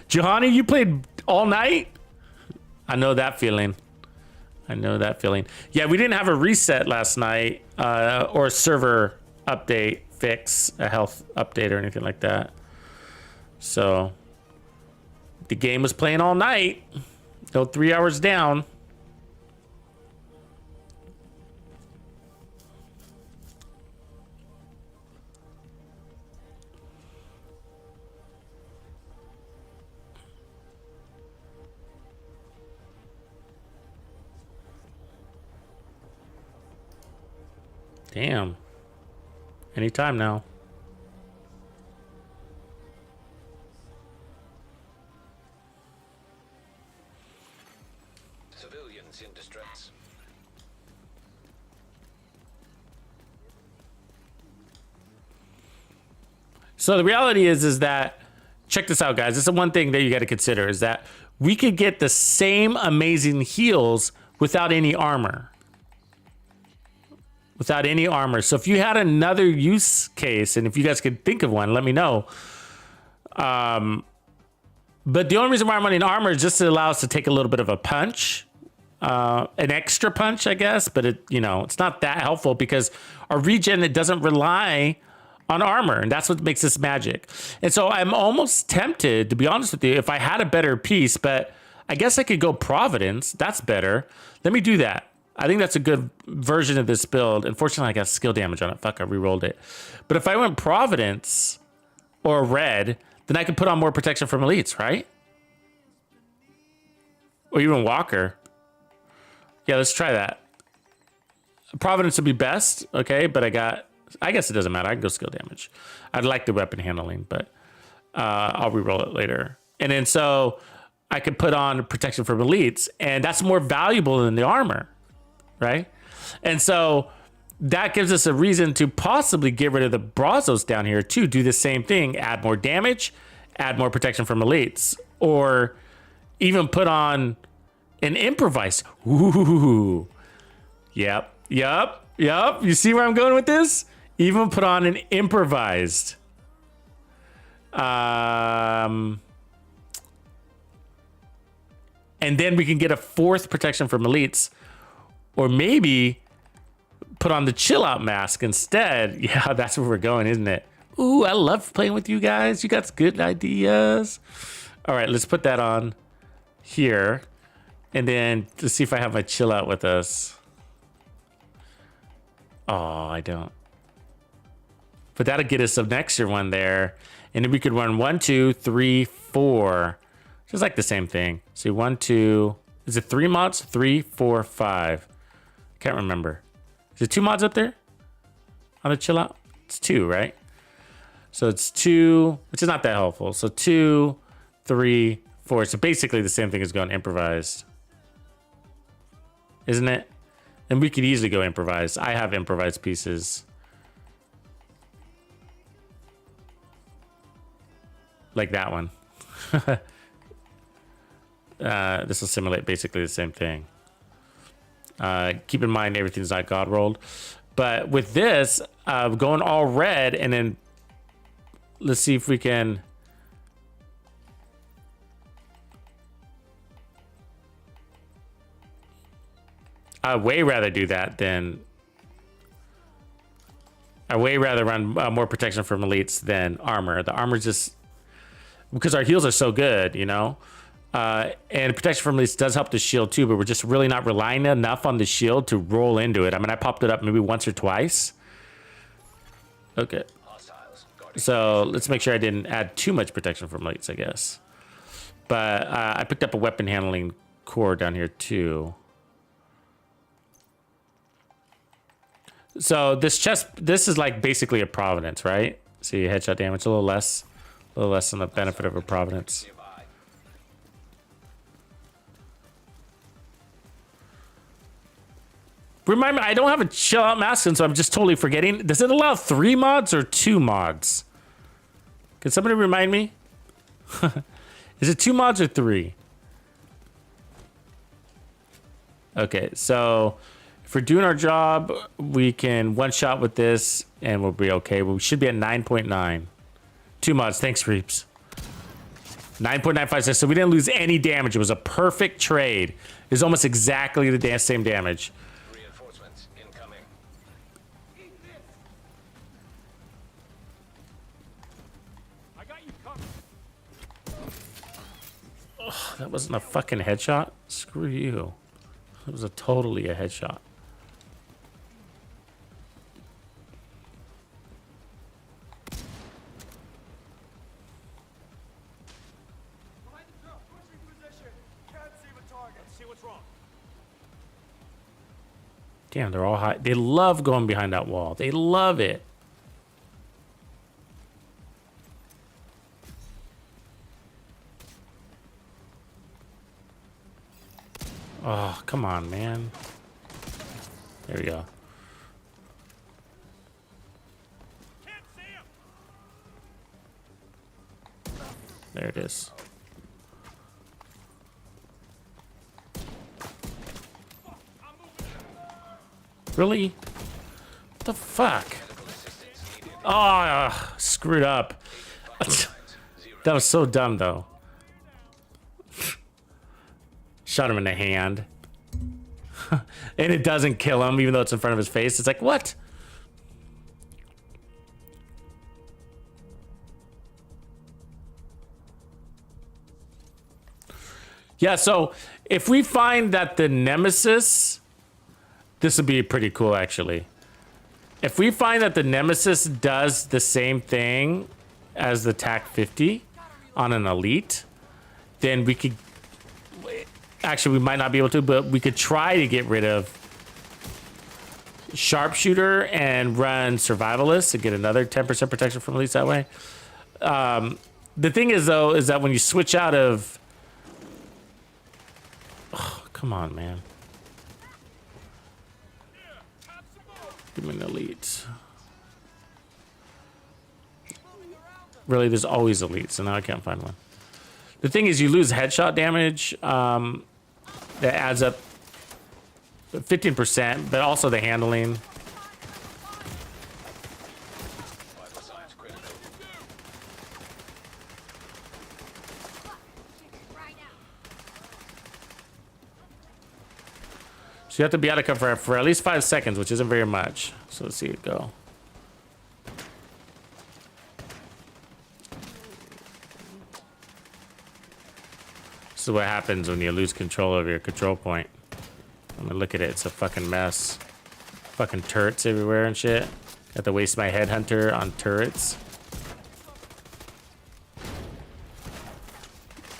Johanny, you played all night? I know that feeling. Yeah, we didn't have a reset last night or a server update fix, a health update or anything like that. So the game was playing all night. No 3 hours down. Damn. Anytime now. Civilians in distress. So the reality is that, check this out, guys. This is one thing that you got to consider is that we could get the same amazing heals without any armor. Without any armor. So if you had another use case, and if you guys could think of one, let me know. But the only reason why I'm running armor is just to allow us to take a little bit of a punch. An extra punch, I guess. But it's not that helpful because our regen, it doesn't rely on armor, and that's what makes this magic. And so I'm almost tempted, to be honest with you, if I had a better piece, but I guess I could go Providence. That's better. Let me do that. I think that's a good version of this build. Unfortunately, I got skill damage on it. Fuck, I rerolled it. But if I went Providence or red, then I could put on more protection from elites, right? Or even Walker. Yeah, let's try that. Providence would be best, okay, but I guess it doesn't matter. I can go skill damage. I'd like the weapon handling, but I'll reroll it later. And then so I could put on protection from elites, and that's more valuable than the armor, right? And so that gives us a reason to possibly get rid of the Brazos down here too. Do the same thing, add more damage, add more protection from elites, or even put on an improvise. Ooh, yep. You see where I'm going with this? Even put on an improvised. And then we can get a 4th protection from elites. Or maybe put on the chill out mask instead. Yeah, that's where we're going, isn't it? Ooh, I love playing with you guys. You got good ideas. All right, let's put that on here. And then let's see if I have my chill out with us. Oh, I don't. But that'll get us an extra one there. And then we could run 1, 2, 3, 4. Just like the same thing. See, 1, 2. Is it 3 mods? 3, 4, 5. Can't remember. Is it 2 mods up there? On the chill out? It's 2, right? So it's 2, which is not that helpful. So 2, 3, 4. So basically the same thing as going improvised. Isn't it? And we could easily go improvised. I have improvised pieces. Like that one. This will simulate basically the same thing. Keep in mind everything's not God rolled. But with this, going all red, and then let's see if we can... I'd way rather do that than... I'd way rather run more protection from elites than armor. The armor's just... Because our heals are so good, you know? And protection from elites does help the shield too, but we're just really not relying enough on the shield to roll into it. I mean, I popped it up maybe once or twice. Okay. So let's make sure I didn't add too much protection from elites, I guess. But I picked up a weapon handling core down here too. So this chest, this is like basically a Providence, right? See, headshot damage a little less than the benefit of a Providence. Remind me, I don't have a chill out mask, and so I'm just totally forgetting. Does it allow 3 mods or 2 mods? Can somebody remind me? Is it 2 mods or 3? Okay, so if we're doing our job, we can one shot with this and we'll be okay. We should be at 9.9. 2 mods, thanks Reeps. 9.956, so we didn't lose any damage. It was a perfect trade. It was almost exactly the same damage. Reinforcements incoming. I got you covered. Oh, that wasn't a fucking headshot? Screw you. It was totally a headshot. Damn, they're all high. They love going behind that wall. They love it. Oh, come on, man. There we go. There it is. Really? What the fuck? Oh, screwed up. That was so dumb, though. Shot him in the hand. And it doesn't kill him, even though it's in front of his face. It's like, what? Yeah, so if we find that the Nemesis, this would be pretty cool actually. If we find that the Nemesis does the same thing as the TAC-50 on an elite, then we could, actually we might not be able to, but we could try to get rid of Sharpshooter and run Survivalist to get another 10% protection from elites that way. The thing is though, is that when you switch out of, oh, come on, man. Give me an elite. Really, there's always elites, so now I can't find one. The thing is, you lose headshot damage. That adds up 15%, but also the handling. Vital signs critical. So you have to be out of cover for at least 5 seconds, which isn't very much. So let's see it go. This is what happens when you lose control of your control point. I mean, look at it. It's a fucking mess. Fucking turrets everywhere and shit. Got to waste my headhunter on turrets.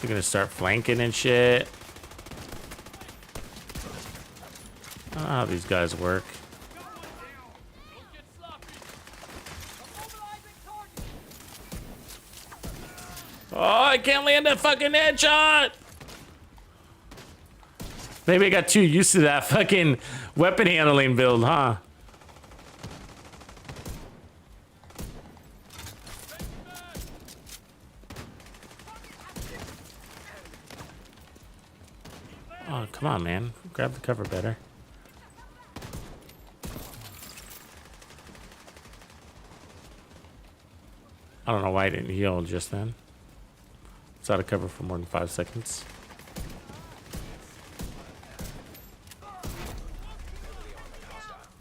They're gonna start flanking and shit. I don't know how these guys work. Oh, I can't land a fucking headshot! Maybe I got too used to that fucking weapon handling build, huh? Oh, come on, man. Grab the cover better. I don't know why I didn't heal just then. It's out of cover for more than 5 seconds.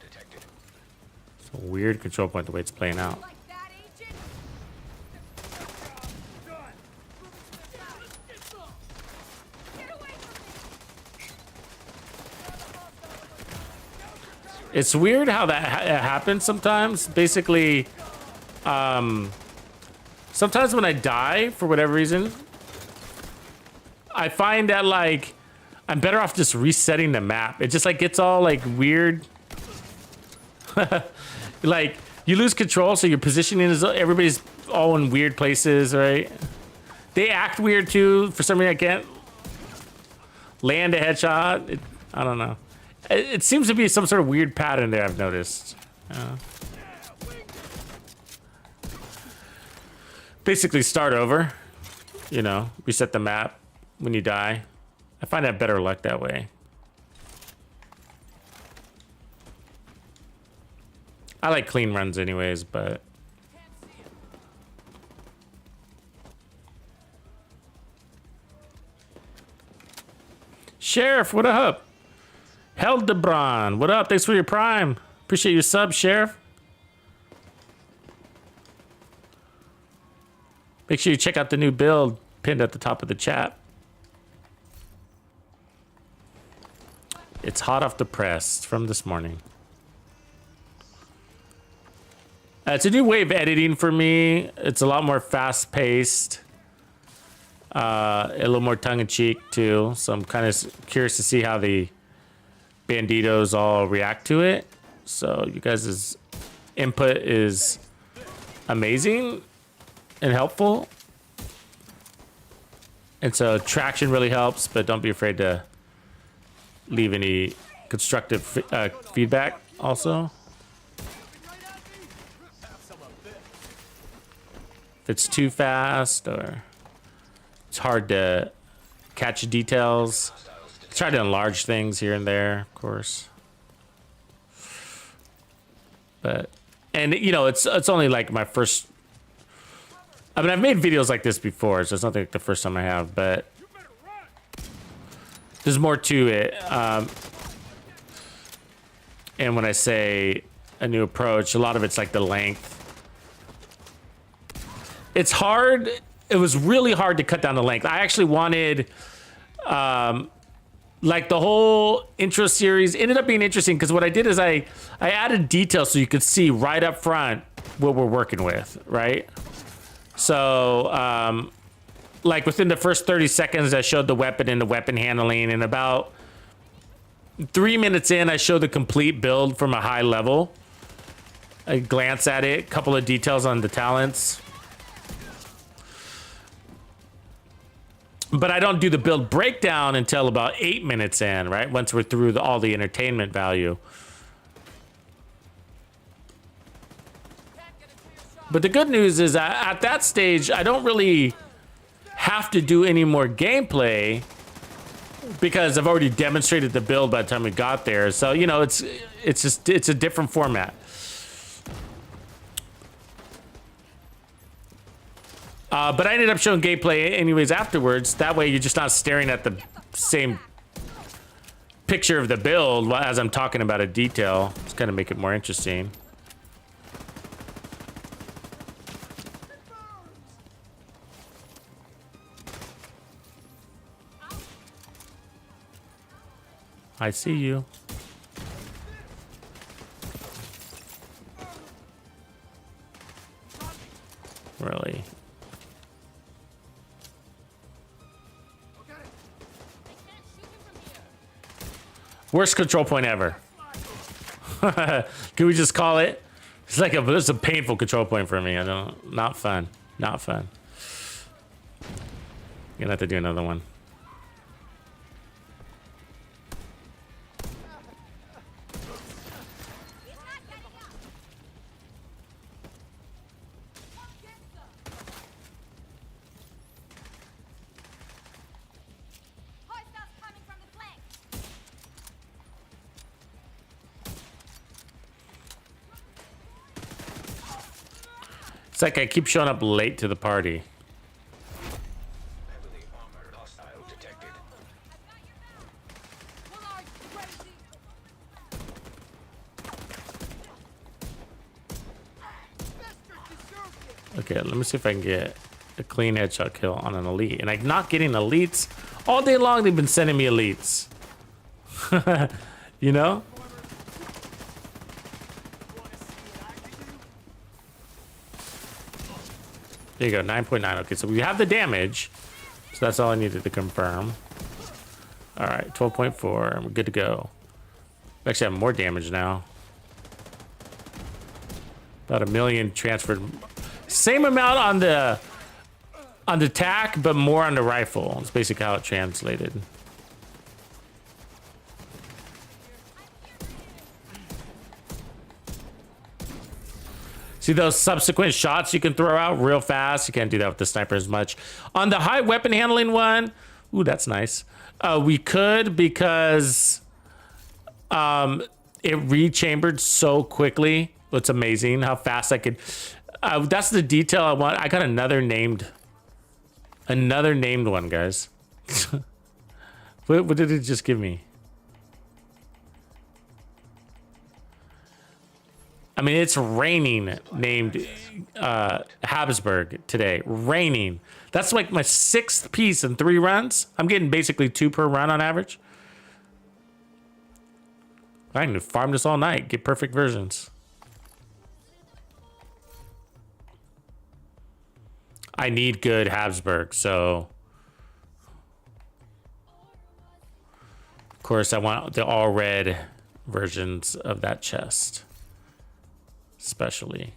Detected. It's a weird control point the way it's playing out. It's weird how that happens sometimes. Basically, sometimes when I die for whatever reason, I find that like I'm better off just resetting the map. It just like gets all like weird. Like you lose control, so your positioning is everybody's all in weird places, right? They act weird too. For some reason, I can't land a headshot. I don't know. It seems to be some sort of weird pattern there. I've noticed. Basically, start over. You know, reset the map when you die. I find that better luck that way. I like clean runs anyways, but Sheriff, what up? Heldebron, what up? Thanks for your prime. Appreciate your sub, Sheriff. Make sure you check out the new build pinned at the top of the chat. It's hot off the press from this morning. It's a new way of editing for me. It's a lot more fast-paced. A little more tongue-in-cheek, too. So I'm kind of curious to see how the Bandidos all react to it. So you guys' input is amazing and helpful. And so traction really helps, but don't be afraid to leave any constructive feedback also. If it's too fast or it's hard to catch details, try to enlarge things here and there, of course. But, and you know, it's only like my first, I mean, I've made videos like this before, so it's not like the first time I have, but there's more to it. And when I say a new approach, a lot of it's like the length. It's hard. It was really hard to cut down the length. I actually wanted Like the whole intro series ended up being interesting because what I did is I added details so you could see right up front what we're working with, right? So, like within the first 30 seconds, I showed the weapon and the weapon handling, and about 3 minutes in, I showed the complete build from a high level. I glance at it, a couple of details on the talents. But I don't do the build breakdown until about 8 minutes in, right? Once we're through all the entertainment value. But the good news is at that stage, I don't really have to do any more gameplay because I've already demonstrated the build by the time we got there. So, you know, it's a different format. But I ended up showing gameplay anyways afterwards. That way you're just not staring at the same picture of the build as I'm talking about a detail. Just kind of make it more interesting. I see you. Really? Worst control point ever. Can we just call it? It's like it's a painful control point for me. Not fun. Not fun. Gonna have to do another one. It's like I keep showing up late to the party. Heavily armored hostile detected. Okay, let me see if I can get a clean headshot kill on an elite. And I'm not getting elites. All day long they've been sending me elites. You know? There you go, 9.9. Okay, so we have the damage. So that's all I needed to confirm. All right, 12.4. We're good to go. We actually have more damage now. About 1 million transferred. Same amount on the tack, but more on the rifle. It's basically how it translated. See those subsequent shots you can throw out real fast? You can't do that with the sniper as much. On the high weapon handling one, ooh, that's nice. We could because it rechambered so quickly. It's amazing how fast I could. That's the detail I want. I got another named one, guys. What did it just give me? I mean, it's raining named Habsburg today. Raining. That's like my 6th piece in 3 runs. I'm getting basically 2 per run on average. I can farm this all night. Get perfect versions. I need good Habsburg, so... Of course, I want the all red versions of that chest. Especially.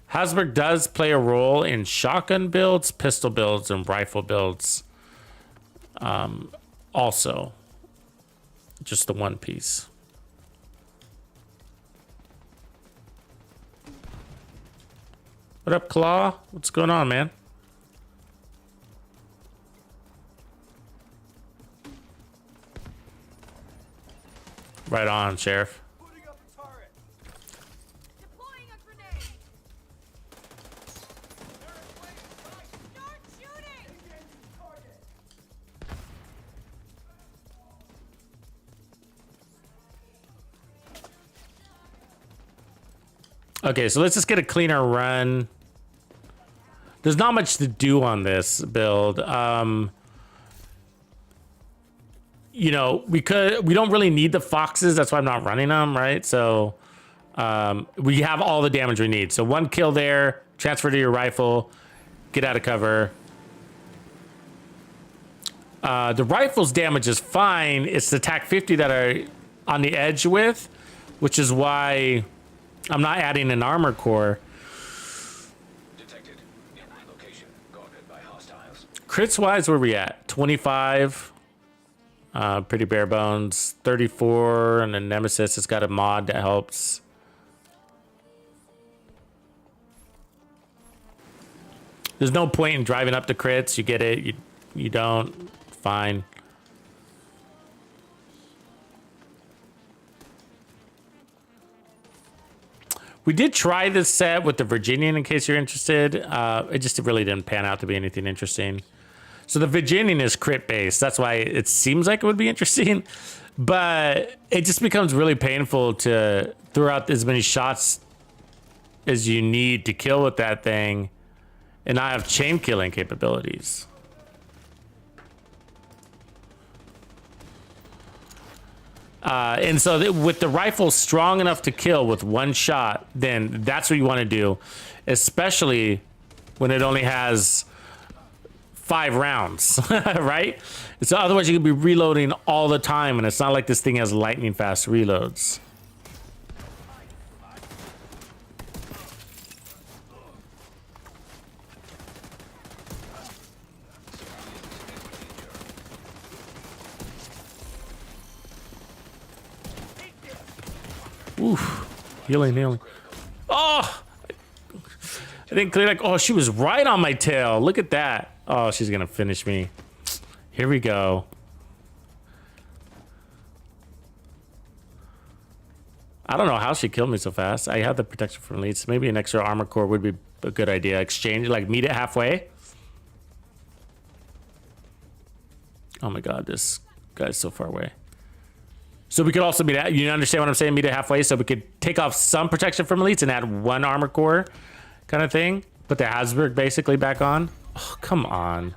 Habsburg does play a role in shotgun builds, pistol builds, and rifle builds. Also, just the one piece. What up, Claw? What's going on, man? Right on, Sheriff. Deploying a grenade. Start shooting. Okay, so let's just get a cleaner run. there's not much to do on this build. You know, we don't really need the foxes. That's why I'm not running them, right? So we have all the damage we need. So 1 kill there, transfer to your rifle, get out of cover. The rifle's damage is fine. It's the TAC 50 that are on the edge with, which is why I'm not adding an armor core. Detected. In my location. Guarded by hostiles. Crits wise, where we at? 25. Pretty bare bones. 34, and then Nemesis has got a mod that helps. There's no point in driving up the crits. You get it. You don't. Fine. We did try this set with the Virginian, in case you're interested. It just really didn't pan out to be anything interesting. So the Virginian is crit based. That's why it seems like it would be interesting. But it just becomes really painful to throw out as many shots as you need to kill with that thing and not have chain killing capabilities. And so with the rifle strong enough to kill with 1 shot, then that's what you want to do, especially when it only has 5 rounds, right? So otherwise you could be reloading all the time, and it's not like this thing has lightning fast reloads. Oof. Healing. Oh! I didn't clear like, oh, she was right on my tail. Look at that. Oh, she's gonna finish me. Here we go. I don't know how she killed me so fast. I have the protection from elites. Maybe an extra armor core would be a good idea. Exchange, like meet it halfway. Oh my god, this guy's so far away. So we could also meet it, you understand what I'm saying? Meet it halfway, so we could take off some protection from elites and add 1 armor core kind of thing. Put the Hasberg basically back on. Oh, come on.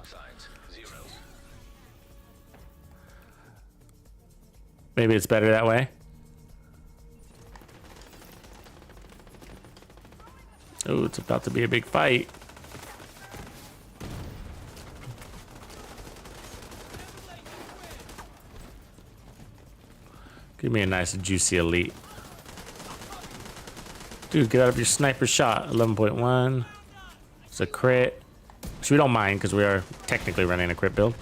Maybe it's better that way. Oh, it's about to be a big fight. Give me a nice juicy elite. Dude, get out of your sniper shot. 11.1. It's a crit. So we don't mind because we are technically running a crit build.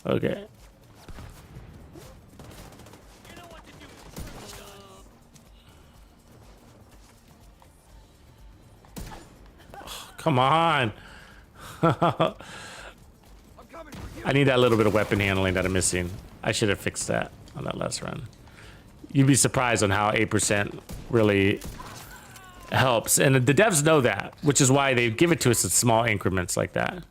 Okay. Come on. I need that little bit of weapon handling that I'm missing. I should have fixed that on that last run. You'd be surprised on how 8% really helps. And the devs know that, which is why they give it to us in small increments like that.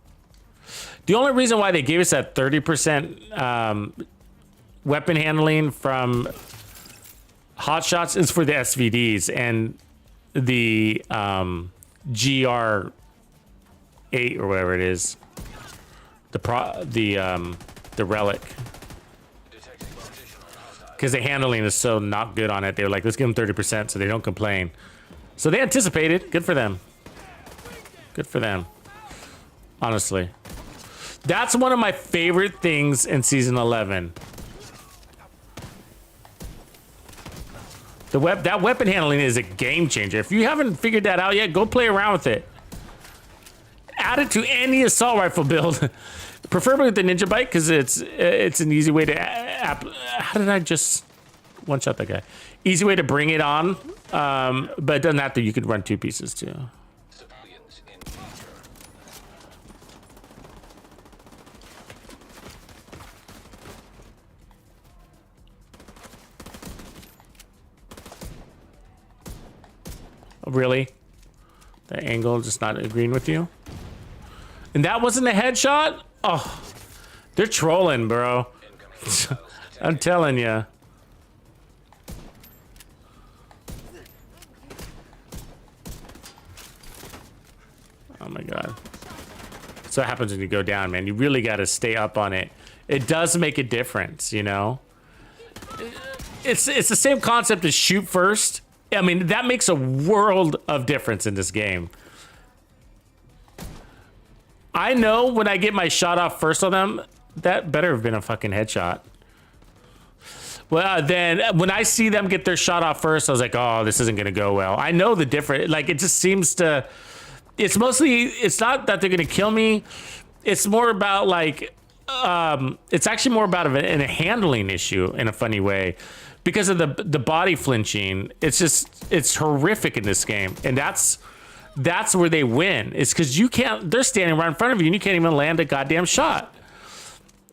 The only reason why they gave us that 30% weapon handling from hotshots is for the SVDs and the GR8 or whatever it is, the relic, because the handling is so not good on it. They were like, let's give them 30% so they don't complain. So they anticipated. Good for them. Good for them. Honestly, that's one of my favorite things in season 11. That weapon handling is a game changer. If you haven't figured that out yet, go play around with it. Add it to any assault rifle build, preferably with the ninja bike, because it's an easy way to. How did I just one shot that guy? Easy way to bring it on, but it doesn't have to. You could run 2 pieces too. Really? The angle just not agreeing with you? And that wasn't a headshot? Oh, they're trolling, bro. I'm telling you. Oh my god. That's what happens when you go down, man. You really got to stay up on it. It does make a difference, you know? It's the same concept as shoot first. I mean, that makes a world of difference in this game. I know when I get my shot off first on them, that better have been a fucking headshot. Well, then when I see them get their shot off first, I was like, oh, this isn't going to go well. I know the difference. Like, it just seems to... It's mostly... It's not that they're going to kill me. It's more about, like... it's actually more about a handling issue in a funny way. Because of the body flinching. It's just... It's horrific in this game. And that's where they win. It's because you can't... They're standing right in front of you and you can't even land a goddamn shot.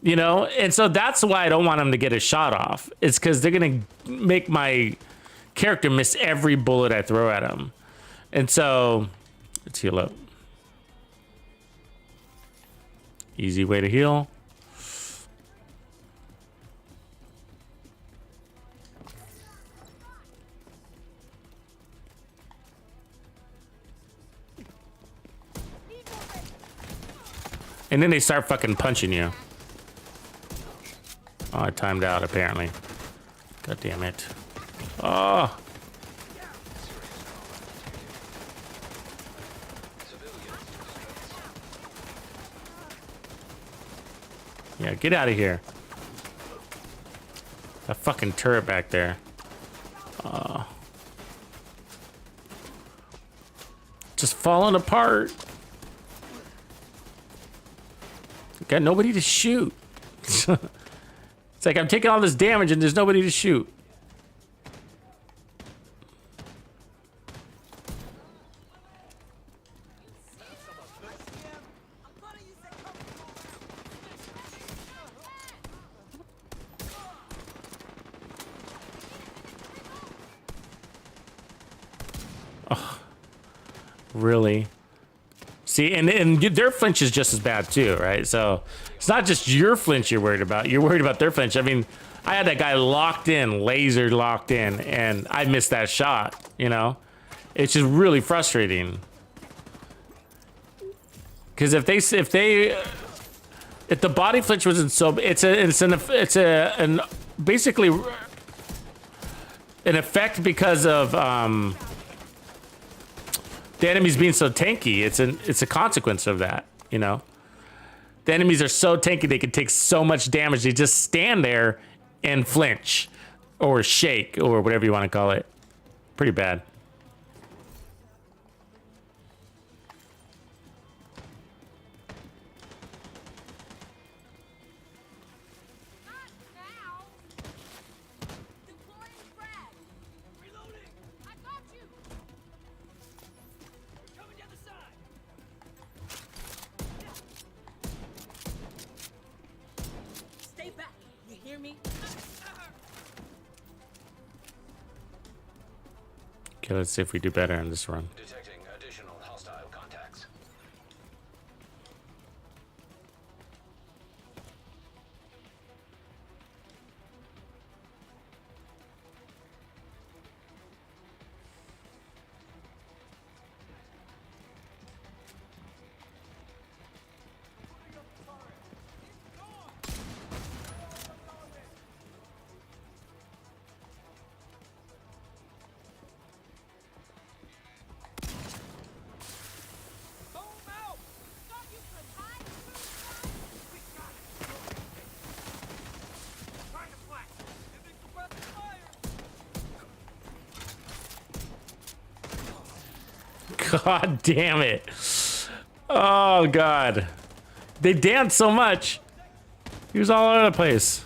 You know, and so that's why I don't want them to get a shot off. It's because they're going to make my character miss every bullet I throw at him. And so, let's heal up. Easy way to heal. And then they start fucking punching you. Oh, I timed out, apparently. God damn it. Oh. Yeah, get out of here. That fucking turret back there. Just falling apart. Got nobody to shoot. It's like I'm taking all this damage and there's nobody to shoot. Oh, really? See, and their flinch is just as bad too, right? So it's not just your flinch you're worried about. You're worried about their flinch. I mean, I had that guy locked in, laser locked in, and I missed that shot, you know? It's just really frustrating. Because if the body flinch wasn't so, it's basically an effect because of the enemies being so tanky. It's a consequence of that, you know? The enemies are so tanky, they can take so much damage. They just stand there and flinch or shake or whatever you want to call it. Pretty bad. Not now. Deploying frag. Reloading. I got you. We're coming down the side. Stay back. You hear me? Okay, let's see if we do better in this run. Detecting additional hostile contacts. God damn it. Oh, God. They dance so much. He was all over the place.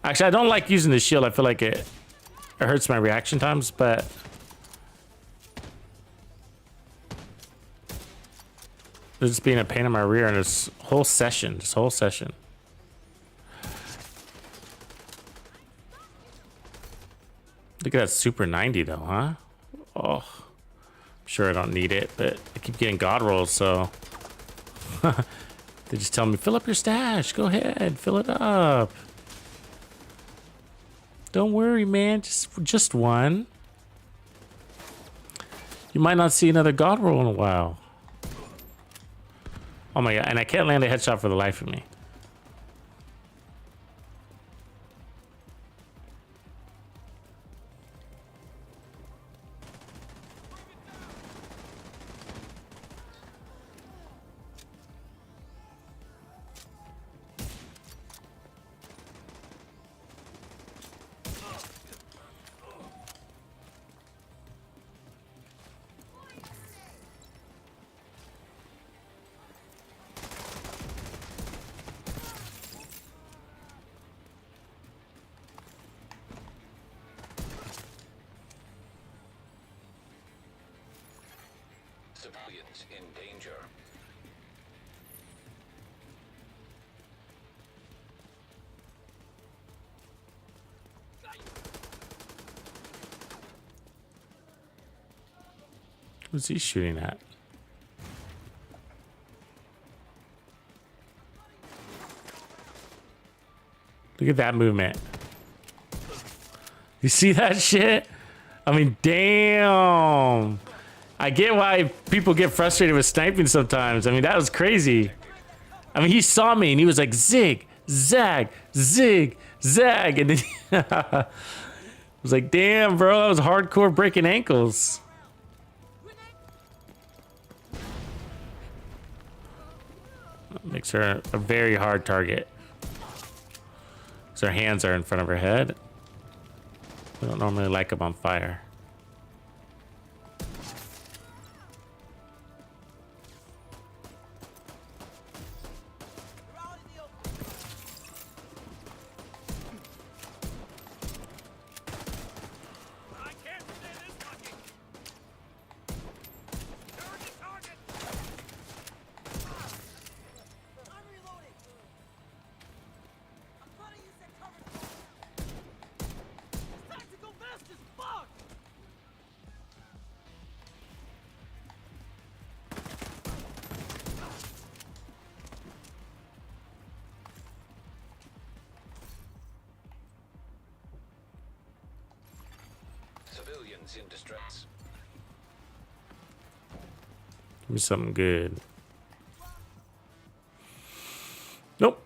Actually, I don't like using the shield. I feel like it hurts my reaction times, but... It's just being a pain in my rear in this whole session. Look at that Super 90 though, huh? Oh. Sure, I don't need it, but I keep getting god rolls, so they just tell me, fill up your stash. Go ahead, fill it up. Don't worry, man. Just one. You might not see another god roll in a while. Oh my god, and I can't land a headshot for the life of me. Civilians in danger. Who's he shooting at? Look at that movement. You see that shit? I mean, damn. I get why people get frustrated with sniping sometimes. I mean, that was crazy. I mean, he saw me and he was like, zig, zag, zig, zag. And then I was like, damn, bro, that was hardcore breaking ankles. Makes her a very hard target. So her hands are in front of her head. We don't normally like them on fire. Civilians in distress. Give me something good. Nope.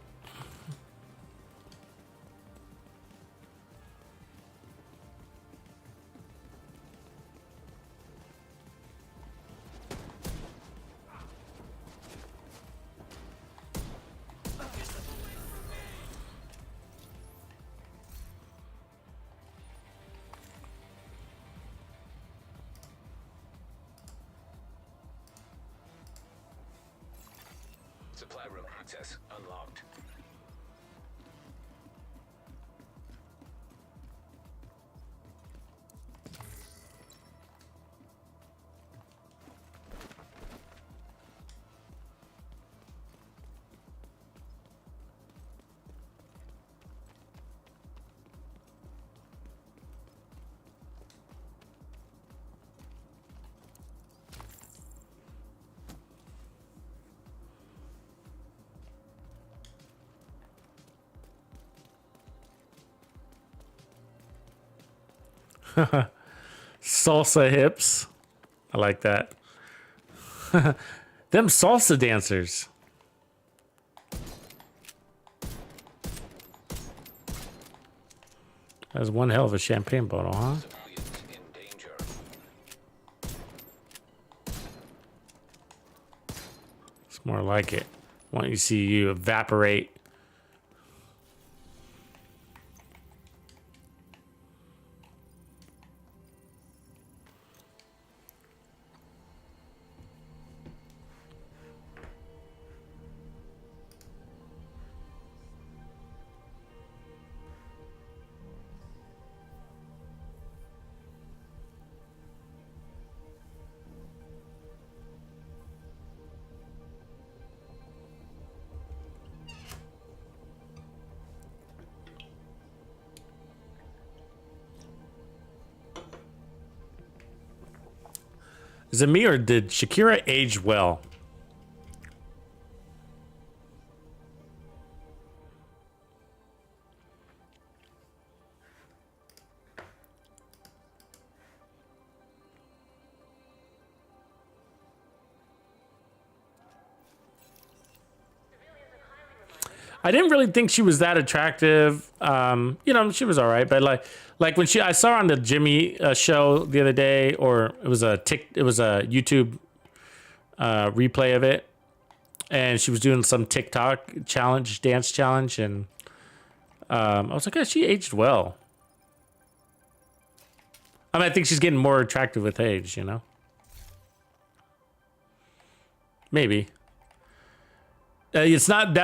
Supply room access unlocked. Salsa hips. I like that. Them salsa dancers. That's one hell of a champagne bottle, huh? Civilians in danger. It's more like it. Why don't you see you evaporate? Is it me or did Shakira age well? I didn't really think she was that attractive. You know, she was all right, but like when I saw her on the Jimmy show the other day, or it was a YouTube replay of it, and she was doing some TikTok challenge, dance challenge, and I was like, yeah, she aged well. I mean, I think she's getting more attractive with age, you know? Maybe. That's not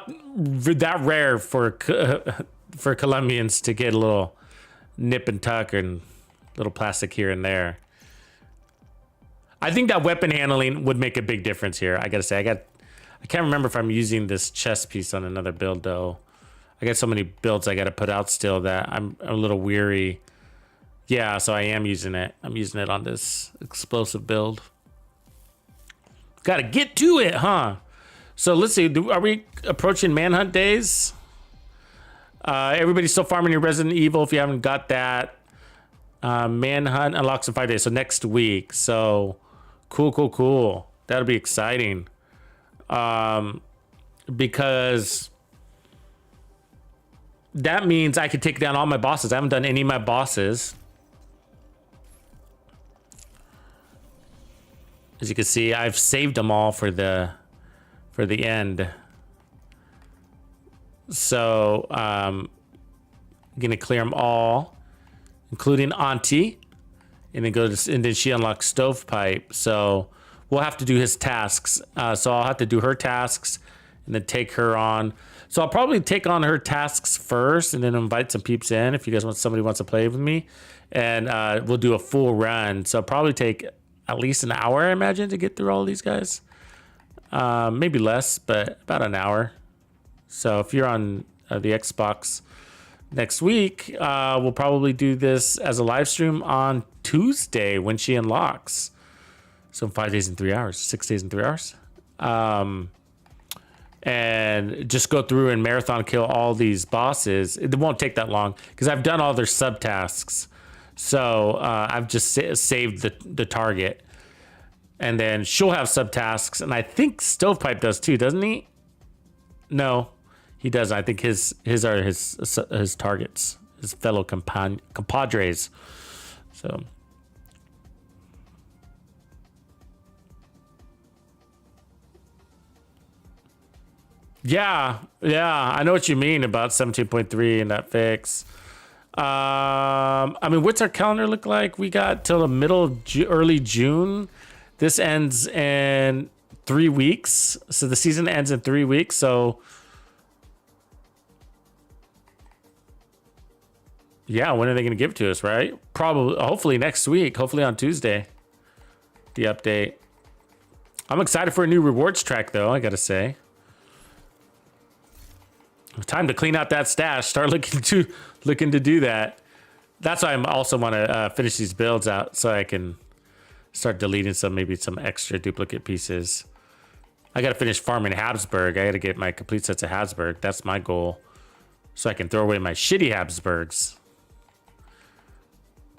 that rare for Colombians to get a little nip and tuck and little plastic here and there. I think that weapon handling would make a big difference here. I gotta say, I can't remember if I'm using this chest piece on another build though. I got so many builds I gotta put out still that I'm a little weary. Yeah, so I am using it. I'm using it on this explosive build. Gotta get to it, huh? So let's see, are we approaching manhunt days? Everybody's still farming your Resident Evil if you haven't got that. Manhunt unlocks in 5 days, so next week. So cool. That'll be exciting. Because that means I could take down all my bosses. I haven't done any of my bosses. As you can see, I've saved them all for the end. So I'm gonna clear them all, including Auntie, and then she unlocks Stovepipe. So we'll have to do his tasks. So I'll have to do her tasks and then take her on. So I'll probably take on her tasks first and then invite some peeps in if you guys somebody wants to play with me, and we'll do a full run. So I'll probably take at least an hour, I imagine, to get through all of these guys. Maybe less, but about an hour. So if you're on the Xbox next week, we'll probably do this as a live stream on Tuesday when she unlocks. So 5 days and 3 hours, 6 days and 3 hours. And just go through and marathon kill all these bosses. It won't take that long because I've done all their subtasks. So I've just saved the target. And then she'll have subtasks, and I think Stovepipe does too, doesn't he? No, he doesn't. I think his are his targets, his fellow compadres. So yeah, I know what you mean about 17.3 and that fix. I mean, what's our calendar look like? We got till the middle of early June. This ends in 3 weeks. So the season ends in 3 weeks. So yeah, when are they going to give it to us, right? Probably, hopefully next week. Hopefully on Tuesday. The update. I'm excited for a new rewards track though, I got to say. Time to clean out that stash. Start looking to do that. That's why I also want to finish these builds out so I can start deleting maybe some extra duplicate pieces. I got to finish farming Habsburg. I got to get my complete sets of Habsburg. That's my goal. So I can throw away my shitty Habsburgs.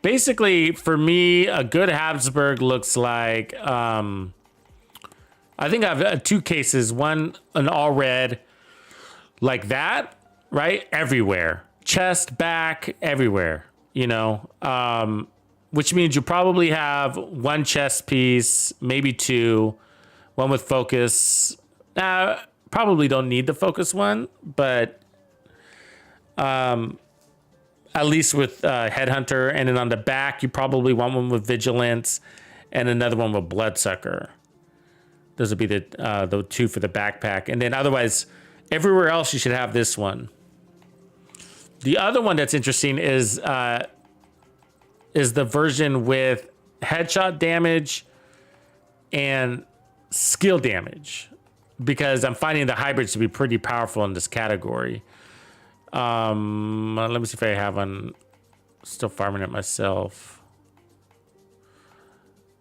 Basically, for me, a good Habsburg looks like... I think I have 2 cases. One, an all red... like that, right? Everywhere. Chest, back, everywhere, you know? Which means you probably have 1 chest piece, maybe 2, 1 with focus. Probably don't need the focus one, but at least with Headhunter. And then on the back, you probably want 1 with Vigilance and another 1 with Bloodsucker. Those would be the 2 for the backpack. And then otherwise... everywhere else, you should have this one. The other one that's interesting is the version with headshot damage and skill damage, because I'm finding the hybrids to be pretty powerful in this category. Let me see if I have one. Still farming it myself.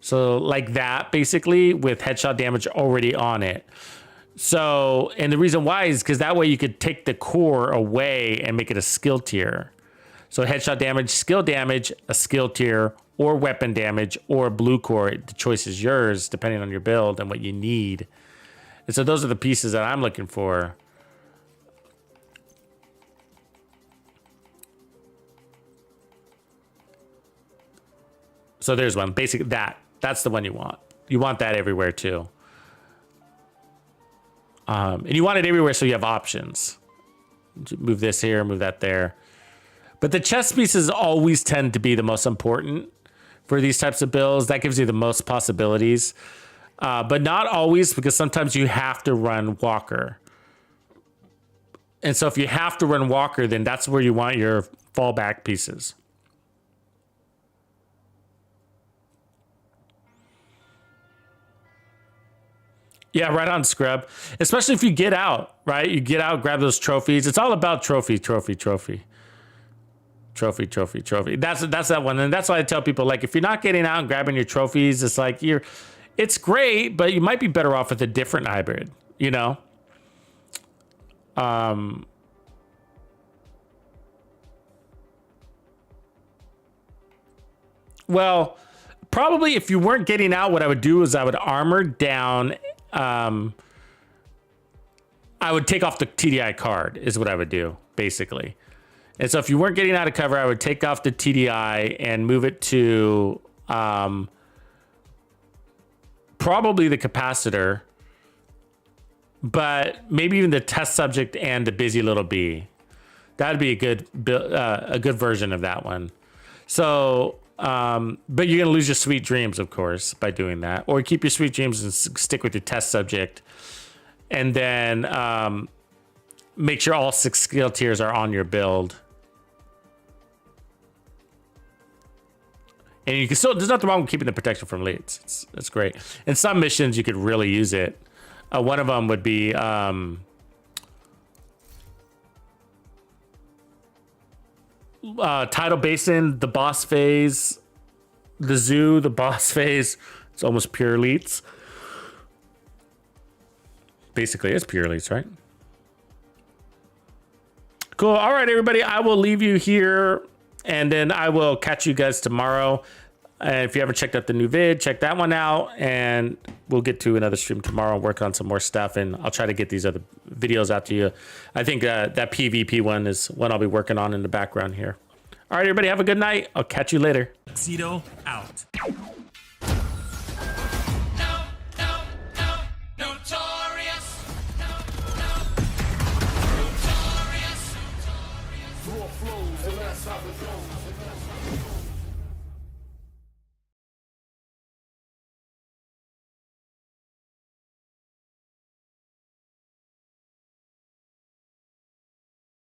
So like that, basically, with headshot damage already on it. So, and the reason why is because that way you could take the core away and make it a skill tier. So headshot damage, skill damage, a skill tier, or weapon damage, or blue core. The choice is yours depending on your build and what you need. And so those are the pieces that I'm looking for. So there's one. Basically, that's the one you want. You want that everywhere too. And you want it everywhere so you have options. Move this here, move that there. But the chest pieces always tend to be the most important for these types of builds. That gives you the most possibilities. But not always, because sometimes you have to run Walker. And so if you have to run Walker, then that's where you want your fallback pieces. Yeah, right on, Scrub. Especially if you get out, right? You get out, grab those trophies. It's all about trophy. That's that one. And that's why I tell people, like, if you're not getting out and grabbing your trophies, it's like it's great, but you might be better off with a different hybrid, you know? Well, probably if you weren't getting out, what I would do is I would armor down. I would take off the TDI card is what I would do, basically. And so if you weren't getting out of cover, I would take off the TDI and move it to probably the capacitor, but maybe even the test subject and the busy little bee. That'd be a good version of that one. So, but you're gonna lose your sweet dreams, of course, by doing that. Or keep your sweet dreams and stick with your test subject, and then make sure all 6 skill tiers are on your build. And you can still, there's nothing wrong with keeping the protection from leads. It's great. In some missions, you could really use it. One of them would be Tidal Basin, the boss phase, the zoo, the boss phase. It's almost pure elites. Basically, it's pure elites, right? Cool. All right, everybody. I will leave you here, and then I will catch you guys tomorrow. And if you haven't checked out the new vid, check that one out. And we'll get to another stream tomorrow and work on some more stuff. And I'll try to get these other videos out to you. I think that PvP one is one I'll be working on in the background here. All right, everybody. Have a good night. I'll catch you later. Tuxedo out. Raw flows, and that's how it goes.